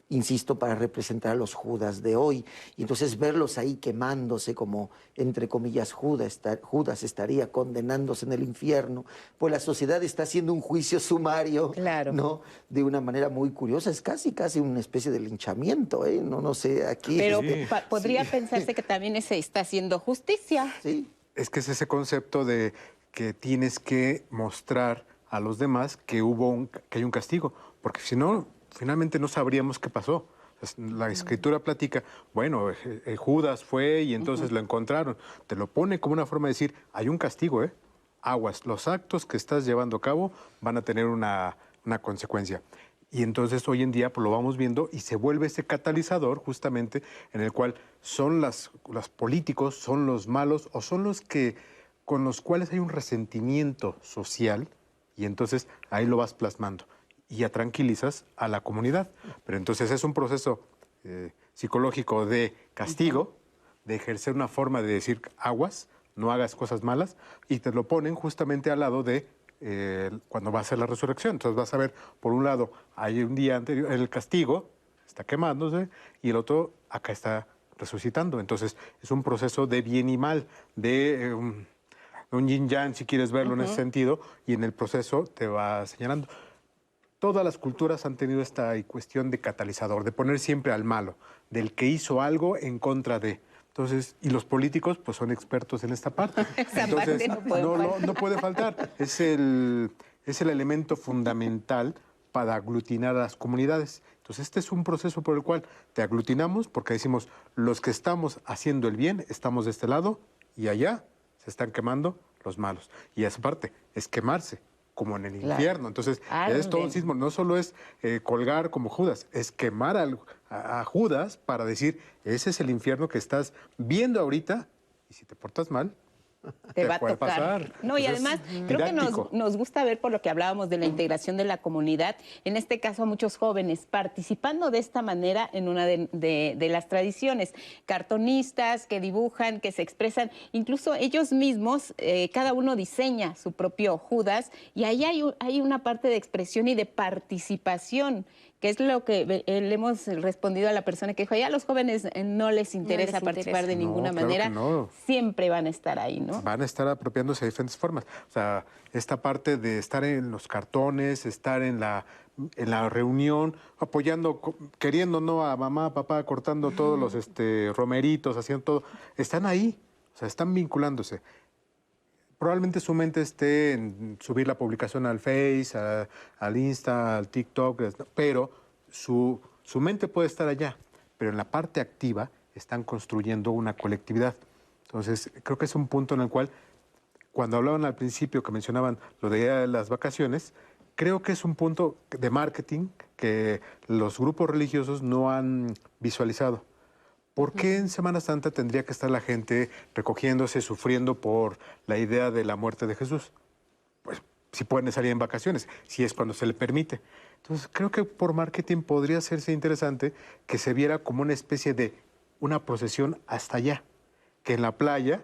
insisto, para representar a los Judas de hoy. Y entonces verlos ahí quemándose como, entre comillas, Judas estaría condenándose en el infierno, pues la sociedad está haciendo un juicio sumario, ¿no? De una manera muy curiosa, es casi una especie de linchamiento, ¿eh? No sé, aquí... Pero podría pensarse que también se está haciendo justicia. Sí. Es que es ese concepto de que tienes que mostrar a los demás que hay un castigo, porque si no, finalmente no sabríamos qué pasó. La Escritura platica, bueno, Judas fue y entonces lo encontraron. Te lo pone como una forma de decir, hay un castigo, ¿eh? Aguas, los actos que estás llevando a cabo van a tener una consecuencia. Y entonces hoy en día pues, lo vamos viendo y se vuelve ese catalizador justamente en el cual son los políticos, son los malos o son los que con los cuales hay un resentimiento social y entonces ahí lo vas plasmando y ya tranquilizas a la comunidad. Pero entonces es un proceso psicológico de castigo, de ejercer una forma de decir aguas, no hagas cosas malas, y te lo ponen justamente al lado de cuando va a ser la resurrección. Entonces vas a ver, por un lado, hay un día anterior, el castigo está quemándose, y el otro acá está resucitando. Entonces es un proceso de bien y mal, de un yin-yang, si quieres verlo en ese sentido, y en el proceso te va señalando. Todas las culturas han tenido esta cuestión de catalizador, de poner siempre al malo, del que hizo algo en contra de. Entonces, y los políticos pues son expertos en esta parte. Entonces, no puede faltar. Es el elemento fundamental para aglutinar a las comunidades. Entonces, este es un proceso por el cual te aglutinamos porque decimos, los que estamos haciendo el bien, estamos de este lado y allá se están quemando los malos. Y esa parte es quemarse, como en el infierno. Entonces, es todo un sismo. No solo es colgar como Judas, es quemar a Judas para decir, ese es el infierno que estás viendo ahorita, y si te portas mal, te va a tocar. Pasar. No, y además creo que nos gusta ver, por lo que hablábamos de la integración de la comunidad, en este caso a muchos jóvenes participando de esta manera en una de las tradiciones. Cartonistas que dibujan, que se expresan, incluso ellos mismos, cada uno diseña su propio Judas, y ahí hay una parte de expresión y de participación, que es lo que le hemos respondido a la persona que dijo, ya a los jóvenes no les interesa participar de ninguna manera, siempre van a estar ahí, ¿no? Van a estar apropiándose de diferentes formas. O sea, esta parte de estar en los cartones, estar en la reunión, apoyando, queriendo, ¿no? A mamá, papá, cortando todos los romeritos, haciendo todo. Están ahí, o sea, están vinculándose. Probablemente su mente esté en subir la publicación al Face, al Insta, al TikTok, pero su mente puede estar allá, pero en la parte activa están construyendo una colectividad. Entonces, creo que es un punto en el cual, cuando hablaban al principio, que mencionaban lo de las vacaciones, creo que es un punto de marketing que los grupos religiosos no han visualizado. ¿Por qué en Semana Santa tendría que estar la gente recogiéndose, sufriendo por la idea de la muerte de Jesús? Pues si pueden salir en vacaciones, si es cuando se le permite. Entonces creo que por marketing podría hacerse interesante que se viera como una especie de una procesión hasta allá, que en la playa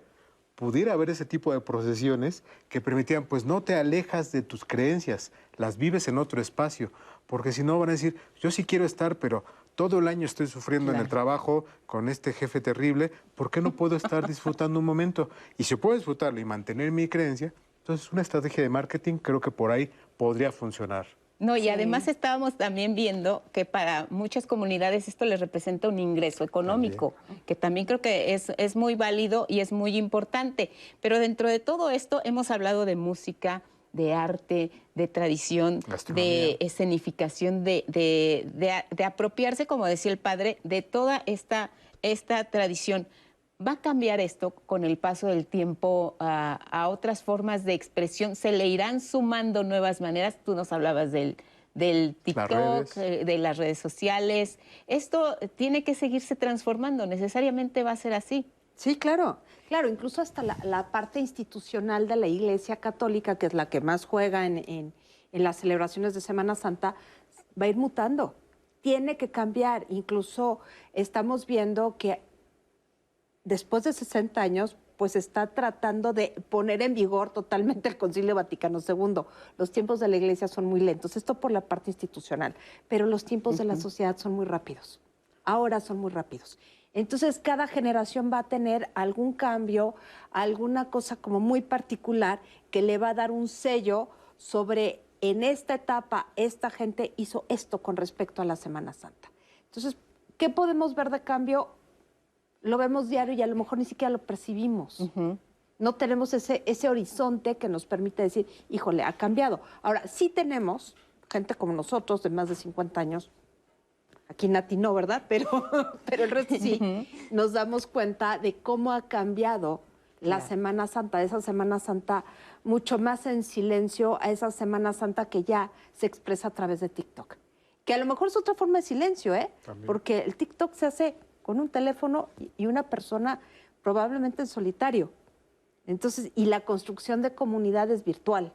pudiera haber ese tipo de procesiones que permitieran, pues no te alejas de tus creencias, las vives en otro espacio, porque si no van a decir, yo sí quiero estar, pero todo el año estoy sufriendo en el trabajo con este jefe terrible, ¿por qué no puedo estar disfrutando un momento? Y si puedo disfrutarlo y mantener mi creencia, entonces una estrategia de marketing creo que por ahí podría funcionar. No, y además estábamos también viendo que para muchas comunidades esto les representa un ingreso económico, que también creo que es muy válido y es muy importante. Pero dentro de todo esto hemos hablado de música, de arte, de tradición, de escenificación, de apropiarse, como decía el padre, de toda esta tradición. ¿Va a cambiar esto con el paso del tiempo a otras formas de expresión? ¿Se le irán sumando nuevas maneras? Tú nos hablabas del TikTok, de las redes sociales. Esto tiene que seguirse transformando, necesariamente va a ser así. Sí, claro. Claro, incluso hasta la parte institucional de la Iglesia Católica, que es la que más juega en las celebraciones de Semana Santa, va a ir mutando. Tiene que cambiar. Incluso estamos viendo que después de 60 años, pues está tratando de poner en vigor totalmente el Concilio Vaticano II. Los tiempos de la Iglesia son muy lentos, esto por la parte institucional, pero los tiempos de la sociedad son muy rápidos. Ahora son muy rápidos. Entonces, cada generación va a tener algún cambio, alguna cosa como muy particular que le va a dar un sello sobre, en esta etapa, esta gente hizo esto con respecto a la Semana Santa. Entonces, ¿qué podemos ver de cambio? Lo vemos diario y a lo mejor ni siquiera lo percibimos. No tenemos ese horizonte que nos permite decir, híjole, ha cambiado. Ahora, sí tenemos gente como nosotros, de más de 50 años, aquí Nati no, ¿verdad? Pero el resto sí, nos damos cuenta de cómo ha cambiado la Semana Santa, esa Semana Santa mucho más en silencio, a esa Semana Santa que ya se expresa a través de TikTok. Que a lo mejor es otra forma de silencio, ¿eh? También. Porque el TikTok se hace con un teléfono y una persona probablemente en solitario. Entonces, y la construcción de comunidades virtual.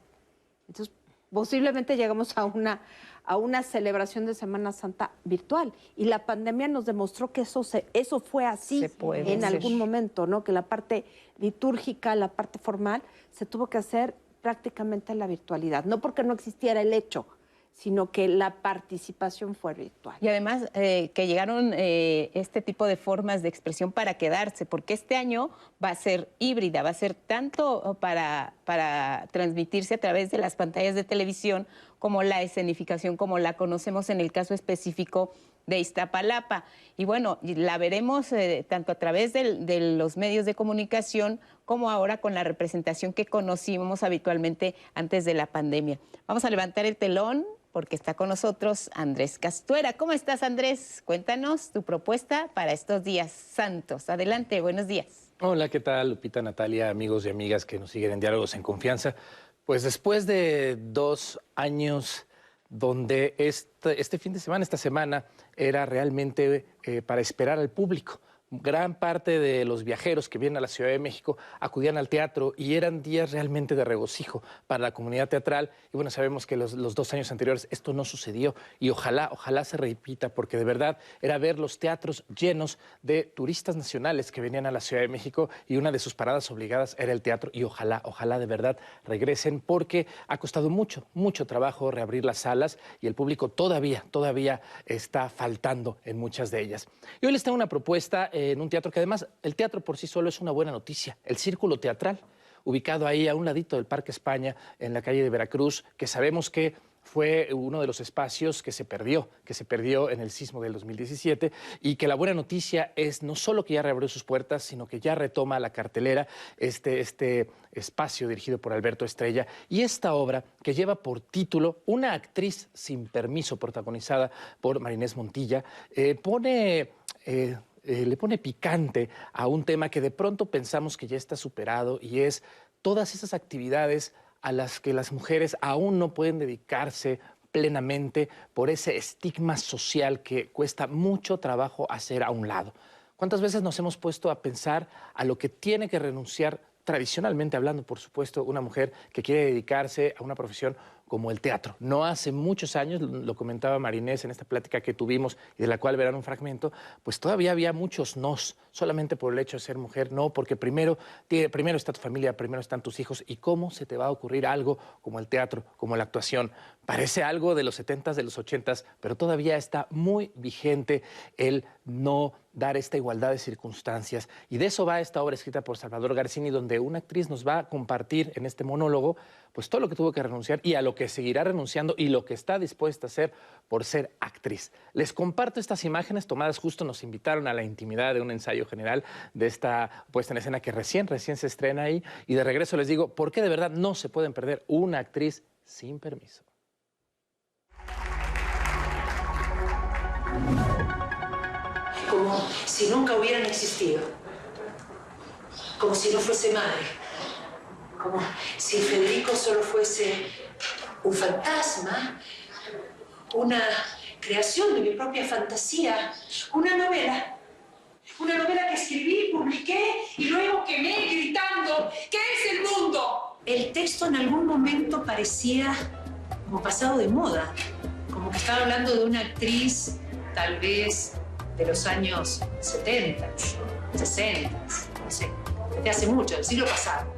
Entonces, posiblemente llegamos a una celebración de Semana Santa virtual. Y la pandemia nos demostró que eso fue así en algún momento, ¿no? Que la parte litúrgica, la parte formal, se tuvo que hacer prácticamente en la virtualidad. No porque no existiera el hecho, sino que la participación fue virtual. Y además que llegaron este tipo de formas de expresión para quedarse, porque este año va a ser híbrida, va a ser tanto para transmitirse a través de las pantallas de televisión como la escenificación, como la conocemos en el caso específico de Iztapalapa. Y bueno, la veremos tanto a través de los medios de comunicación como ahora con la representación que conocíamos habitualmente antes de la pandemia. Vamos a levantar el telón porque está con nosotros Andrés Castuera. ¿Cómo estás, Andrés? Cuéntanos tu propuesta para estos días santos. Adelante, buenos días. Hola, ¿qué tal, Lupita, Natalia, amigos y amigas que nos siguen en Diálogos en Confianza? Pues después de 2 años donde este fin de semana, esta semana, era realmente para esperar al público. Gran parte de los viajeros que vienen a la Ciudad de México acudían al teatro y eran días realmente de regocijo para la comunidad teatral. Y bueno, sabemos que los 2 años anteriores esto no sucedió y ojalá se repita, porque de verdad era ver los teatros llenos de turistas nacionales que venían a la Ciudad de México y una de sus paradas obligadas era el teatro. Y ojalá de verdad regresen, porque ha costado mucho trabajo reabrir las salas y el público todavía está faltando en muchas de ellas. Y hoy les tengo una propuesta en un teatro que además el teatro por sí solo es una buena noticia, el Círculo Teatral, ubicado ahí a un ladito del Parque España, en la calle de Veracruz, que sabemos que fue uno de los espacios que se perdió en el sismo del 2017, y que la buena noticia es no solo que ya reabrió sus puertas, sino que ya retoma la cartelera este espacio dirigido por Alberto Estrella, y esta obra que lleva por título Una actriz sin permiso, protagonizada por Marinés Montilla, le pone picante a un tema que de pronto pensamos que ya está superado, y es todas esas actividades a las que las mujeres aún no pueden dedicarse plenamente por ese estigma social que cuesta mucho trabajo hacer a un lado. ¿Cuántas veces nos hemos puesto a pensar a lo que tiene que renunciar, tradicionalmente hablando, por supuesto, una mujer que quiere dedicarse a una profesión como el teatro? No hace muchos años, lo comentaba Marinés en esta plática que tuvimos y de la cual verán un fragmento, pues todavía había muchos nos, solamente por el hecho de ser mujer. No, porque primero está tu familia, primero están tus hijos, y cómo se te va a ocurrir algo como el teatro, como la actuación. Parece algo de los 70s, de los 80s, pero todavía está muy vigente el no dar esta igualdad de circunstancias. Y de eso va esta obra escrita por Salvador Garcini, donde una actriz nos va a compartir en este monólogo pues todo lo que tuvo que renunciar y a lo que seguirá renunciando y lo que está dispuesta a hacer por ser actriz. Les comparto estas imágenes tomadas justo, nos invitaron a la intimidad de un ensayo general de esta puesta en escena que recién se estrena ahí, y de regreso les digo por qué de verdad no se pueden perder Una actriz sin permiso. Como si nunca hubieran existido, como si no fuese madre, como si Federico solo fuese un fantasma, una creación de mi propia fantasía, una novela que escribí, publiqué y luego quemé gritando: ¿qué es el mundo? El texto en algún momento parecía como pasado de moda, como que estaba hablando de una actriz tal vez de los años 70, 60, no sé. desde hace mucho, del siglo pasado,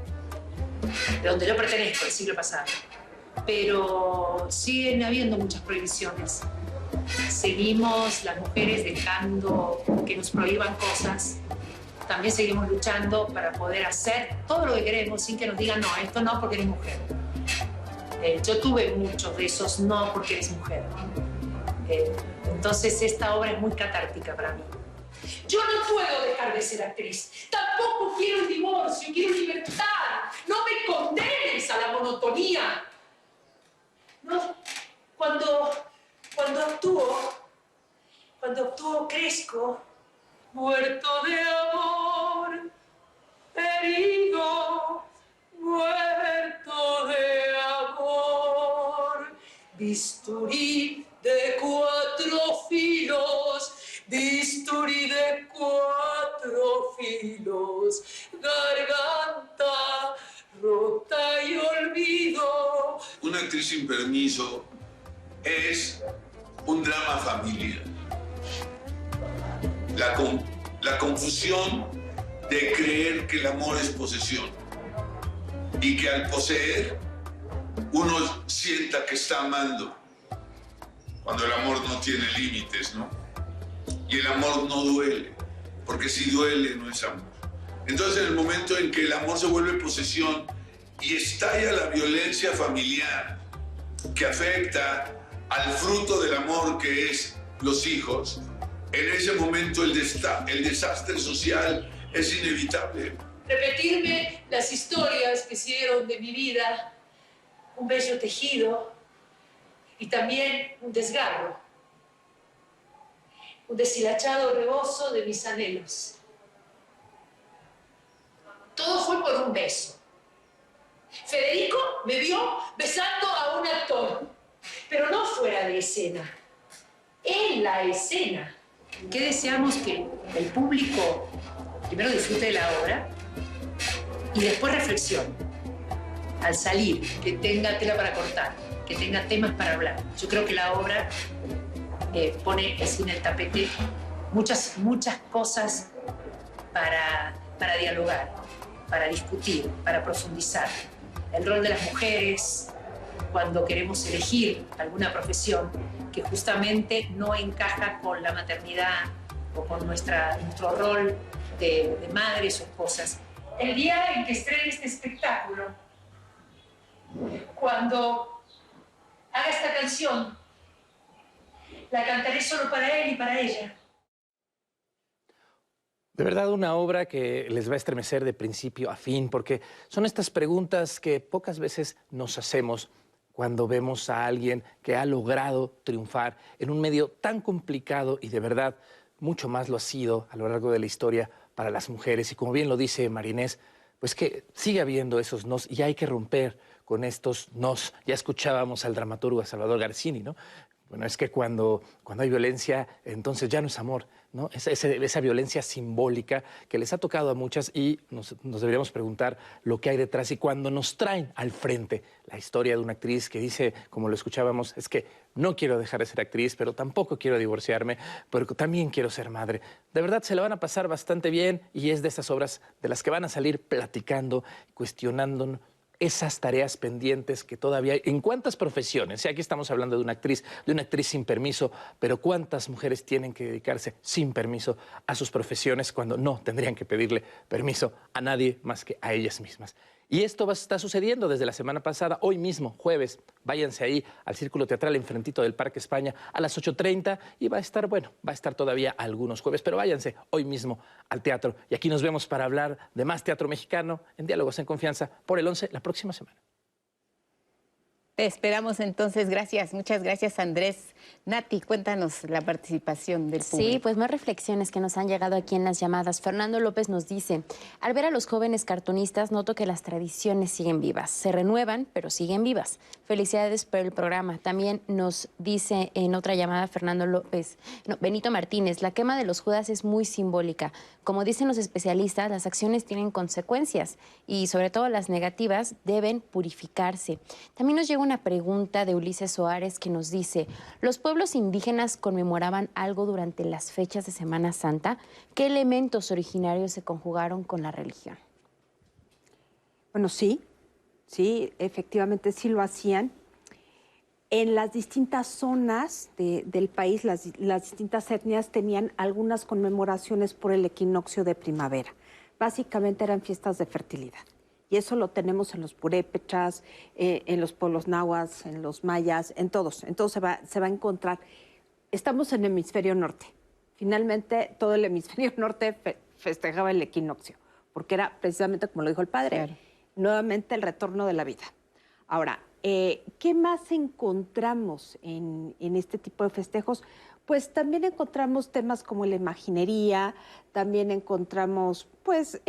de donde yo pertenezco, del siglo pasado. Pero siguen habiendo muchas prohibiciones. Seguimos las mujeres dejando que nos prohíban cosas. También seguimos luchando para poder hacer todo lo que queremos sin que nos digan no, esto no porque eres mujer. Yo tuve muchos de esos no porque eres mujer. Entonces esta obra es muy catártica para mí. Yo no puedo dejar de ser actriz. Tampoco quiero un divorcio, quiero libertad. No me condenes a la monotonía. No, cuando actúo crezco, muerto de amor, herido, muerto de amor. Bisturí de 4 filos, bisturí de 4 filos, garganta rota y olvido. Una actriz sin permiso es un drama familiar. La confusión de creer que el amor es posesión y que al poseer uno sienta que está amando, cuando el amor no tiene límites, ¿no? Y el amor no duele, porque si duele no es amor. Entonces, en el momento en que el amor se vuelve posesión y estalla la violencia familiar que afecta al fruto del amor que es los hijos, en ese momento el desastre social es inevitable. Repetirme las historias que hicieron de mi vida un bello tejido y también un desgarro, un deshilachado rebozo de mis anhelos. Todo fue por un beso. Federico me vio besando a un actor, pero no fuera de escena, en la escena. ¿Qué deseamos? Que el público primero disfrute de la obra y después reflexione. Al salir, que tenga tela para cortar, que tenga temas para hablar. Yo creo que la obra pone así en el tapete muchas cosas para dialogar, para discutir, para profundizar. El rol de las mujeres cuando queremos elegir alguna profesión que justamente no encaja con la maternidad o con nuestro rol de madres o esposas. El día en que estrene este espectáculo, cuando haga esta canción, la cantaré solo para él y para ella. De verdad, una obra que les va a estremecer de principio a fin, porque son estas preguntas que pocas veces nos hacemos cuando vemos a alguien que ha logrado triunfar en un medio tan complicado y de verdad mucho más lo ha sido a lo largo de la historia para las mujeres. Y como bien lo dice Marinés, pues que sigue habiendo esos nos y hay que romper con estos nos. Ya escuchábamos al dramaturgo a Salvador Garcini, ¿no? Bueno, es que cuando hay violencia, entonces ya no es amor, ¿no? Esa violencia simbólica que les ha tocado a muchas y nos deberíamos preguntar lo que hay detrás. Y cuando nos traen al frente la historia de una actriz que dice, como lo escuchábamos, es que no quiero dejar de ser actriz, pero tampoco quiero divorciarme, pero también quiero ser madre. De verdad se la van a pasar bastante bien y es de esas obras de las que van a salir platicando, cuestionando esas tareas pendientes que todavía hay. ¿En cuántas profesiones? Aquí estamos hablando de una actriz sin permiso, pero ¿cuántas mujeres tienen que dedicarse sin permiso a sus profesiones cuando no tendrían que pedirle permiso a nadie más que a ellas mismas? Y esto está sucediendo desde la semana pasada, hoy mismo, jueves. Váyanse ahí al Círculo Teatral enfrentito del Parque España a las 8:30 y va a estar todavía algunos jueves, pero váyanse hoy mismo al teatro. Y aquí nos vemos para hablar de más teatro mexicano en Diálogos en Confianza por el 11 la próxima semana. Te esperamos entonces, gracias, muchas gracias Andrés. Nati, cuéntanos la participación del público. Sí, pues más reflexiones que nos han llegado aquí en las llamadas. Fernando López nos dice, al ver a los jóvenes cartonistas noto que las tradiciones siguen vivas, se renuevan pero siguen vivas. Felicidades por el programa. También nos dice en otra llamada Benito Martínez, la quema de los Judas es muy simbólica. Como dicen los especialistas, las acciones tienen consecuencias y sobre todo las negativas deben purificarse. También nos llega una pregunta de Ulises Soares que nos dice, ¿los pueblos indígenas conmemoraban algo durante las fechas de Semana Santa? ¿Qué elementos originarios se conjugaron con la religión? Bueno, sí, efectivamente sí lo hacían. En las distintas zonas del país, las distintas etnias tenían algunas conmemoraciones por el equinoccio de primavera. Básicamente eran fiestas de fertilidad. Y eso lo tenemos en los purépechas, en los pueblos náhuatl, en los mayas, en todos. Entonces se va a encontrar. Estamos en el hemisferio norte. Finalmente, todo el hemisferio norte festejaba el equinoccio, porque era precisamente, como lo dijo el padre, claro, nuevamente el retorno de la vida. Ahora, ¿qué más encontramos en este tipo de festejos? Pues también encontramos temas como la imaginería, también encontramos pues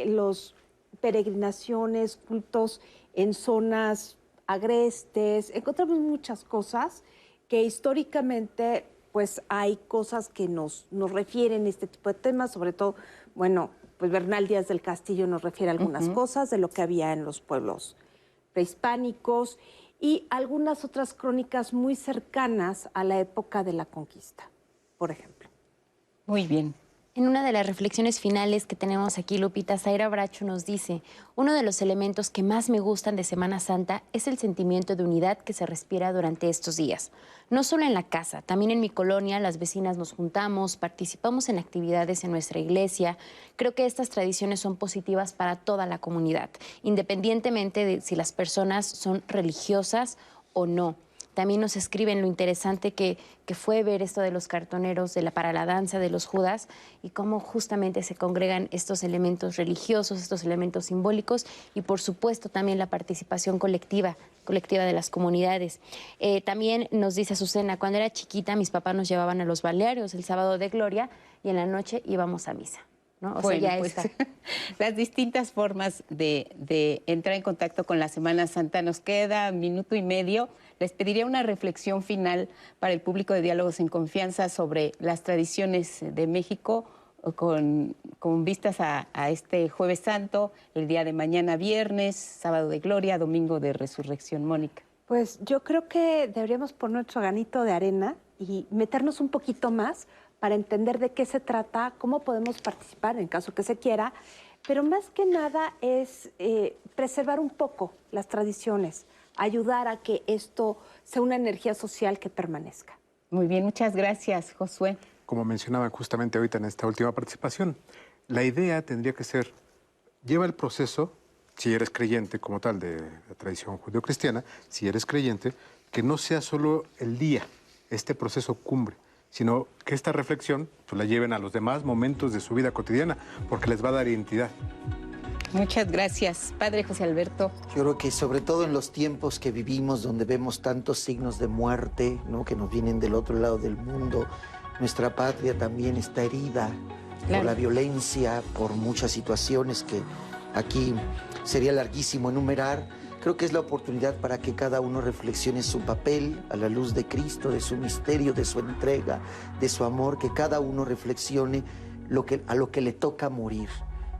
los peregrinaciones, cultos en zonas agrestes, encontramos muchas cosas que históricamente pues hay cosas que nos refieren a este tipo de temas, sobre todo, bueno, pues Bernal Díaz del Castillo nos refiere a algunas cosas de lo que había en los pueblos prehispánicos y algunas otras crónicas muy cercanas a la época de la conquista, por ejemplo. Muy bien. En una de las reflexiones finales que tenemos aquí, Lupita, Zaira Bracho nos dice: uno de los elementos que más me gustan de Semana Santa es el sentimiento de unidad que se respira durante estos días. No solo en la casa, también en mi colonia las vecinas nos juntamos, participamos en actividades en nuestra iglesia. Creo que estas tradiciones son positivas para toda la comunidad, independientemente de si las personas son religiosas o no. También nos escriben lo interesante que fue ver esto de los cartoneros para la danza de los Judas y cómo justamente se congregan estos elementos religiosos, estos elementos simbólicos y por supuesto también la participación colectiva de las comunidades. También nos dice Azucena: cuando era chiquita mis papás nos llevaban a los balnearios el sábado de gloria y en la noche íbamos a misa, ¿no? O bueno, sea, ya pues, está. Las distintas formas de entrar en contacto con la Semana Santa. Nos queda minuto y medio. Les pediría una reflexión final para el público de Diálogos en Confianza sobre las tradiciones de México con vistas a este Jueves Santo, el día de mañana viernes, sábado de gloria, domingo de resurrección. Mónica. Pues yo creo que deberíamos poner nuestro granito de arena y meternos un poquito más para entender de qué se trata, cómo podemos participar en caso que se quiera, pero más que nada es preservar un poco las tradiciones, ayudar a que esto sea una energía social que permanezca. Muy bien, muchas gracias, Josué. Como mencionaban justamente ahorita en esta última participación, la idea tendría que ser, lleva el proceso, si eres creyente como tal de la tradición judeocristiana, si eres creyente, que no sea solo el día, este proceso cumbre, sino que esta reflexión pues, la lleven a los demás momentos de su vida cotidiana, porque les va a dar identidad. Muchas gracias, Padre José Alberto. Yo creo que sobre todo en los tiempos que vivimos, donde vemos tantos signos de muerte, ¿no?, que nos vienen del otro lado del mundo, nuestra patria también está herida por la violencia, por muchas situaciones que aquí sería larguísimo enumerar. Creo que es la oportunidad para que cada uno reflexione su papel a la luz de Cristo, de su misterio, de su entrega, de su amor, que cada uno reflexione a lo que le toca morir,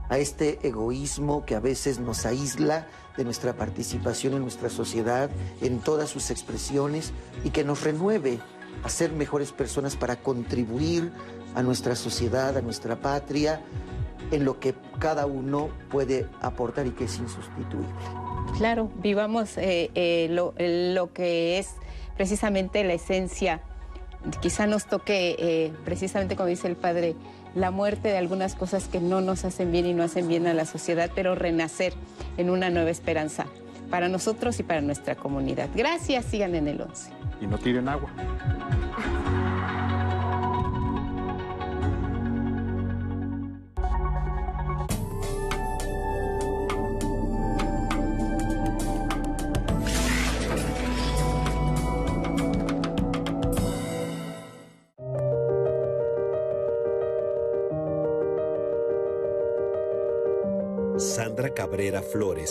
a este egoísmo que a veces nos aísla de nuestra participación en nuestra sociedad, en todas sus expresiones, y que nos renueve a ser mejores personas para contribuir a nuestra sociedad, a nuestra patria, en lo que cada uno puede aportar y que es insustituible. Claro, vivamos lo que es precisamente la esencia. Quizá nos toque, precisamente como dice el Padre, la muerte de algunas cosas que no nos hacen bien y no hacen bien a la sociedad, pero renacer en una nueva esperanza para nosotros y para nuestra comunidad. Gracias, sigan en el 11. Y no tiren agua. Sandra Cabrera Flores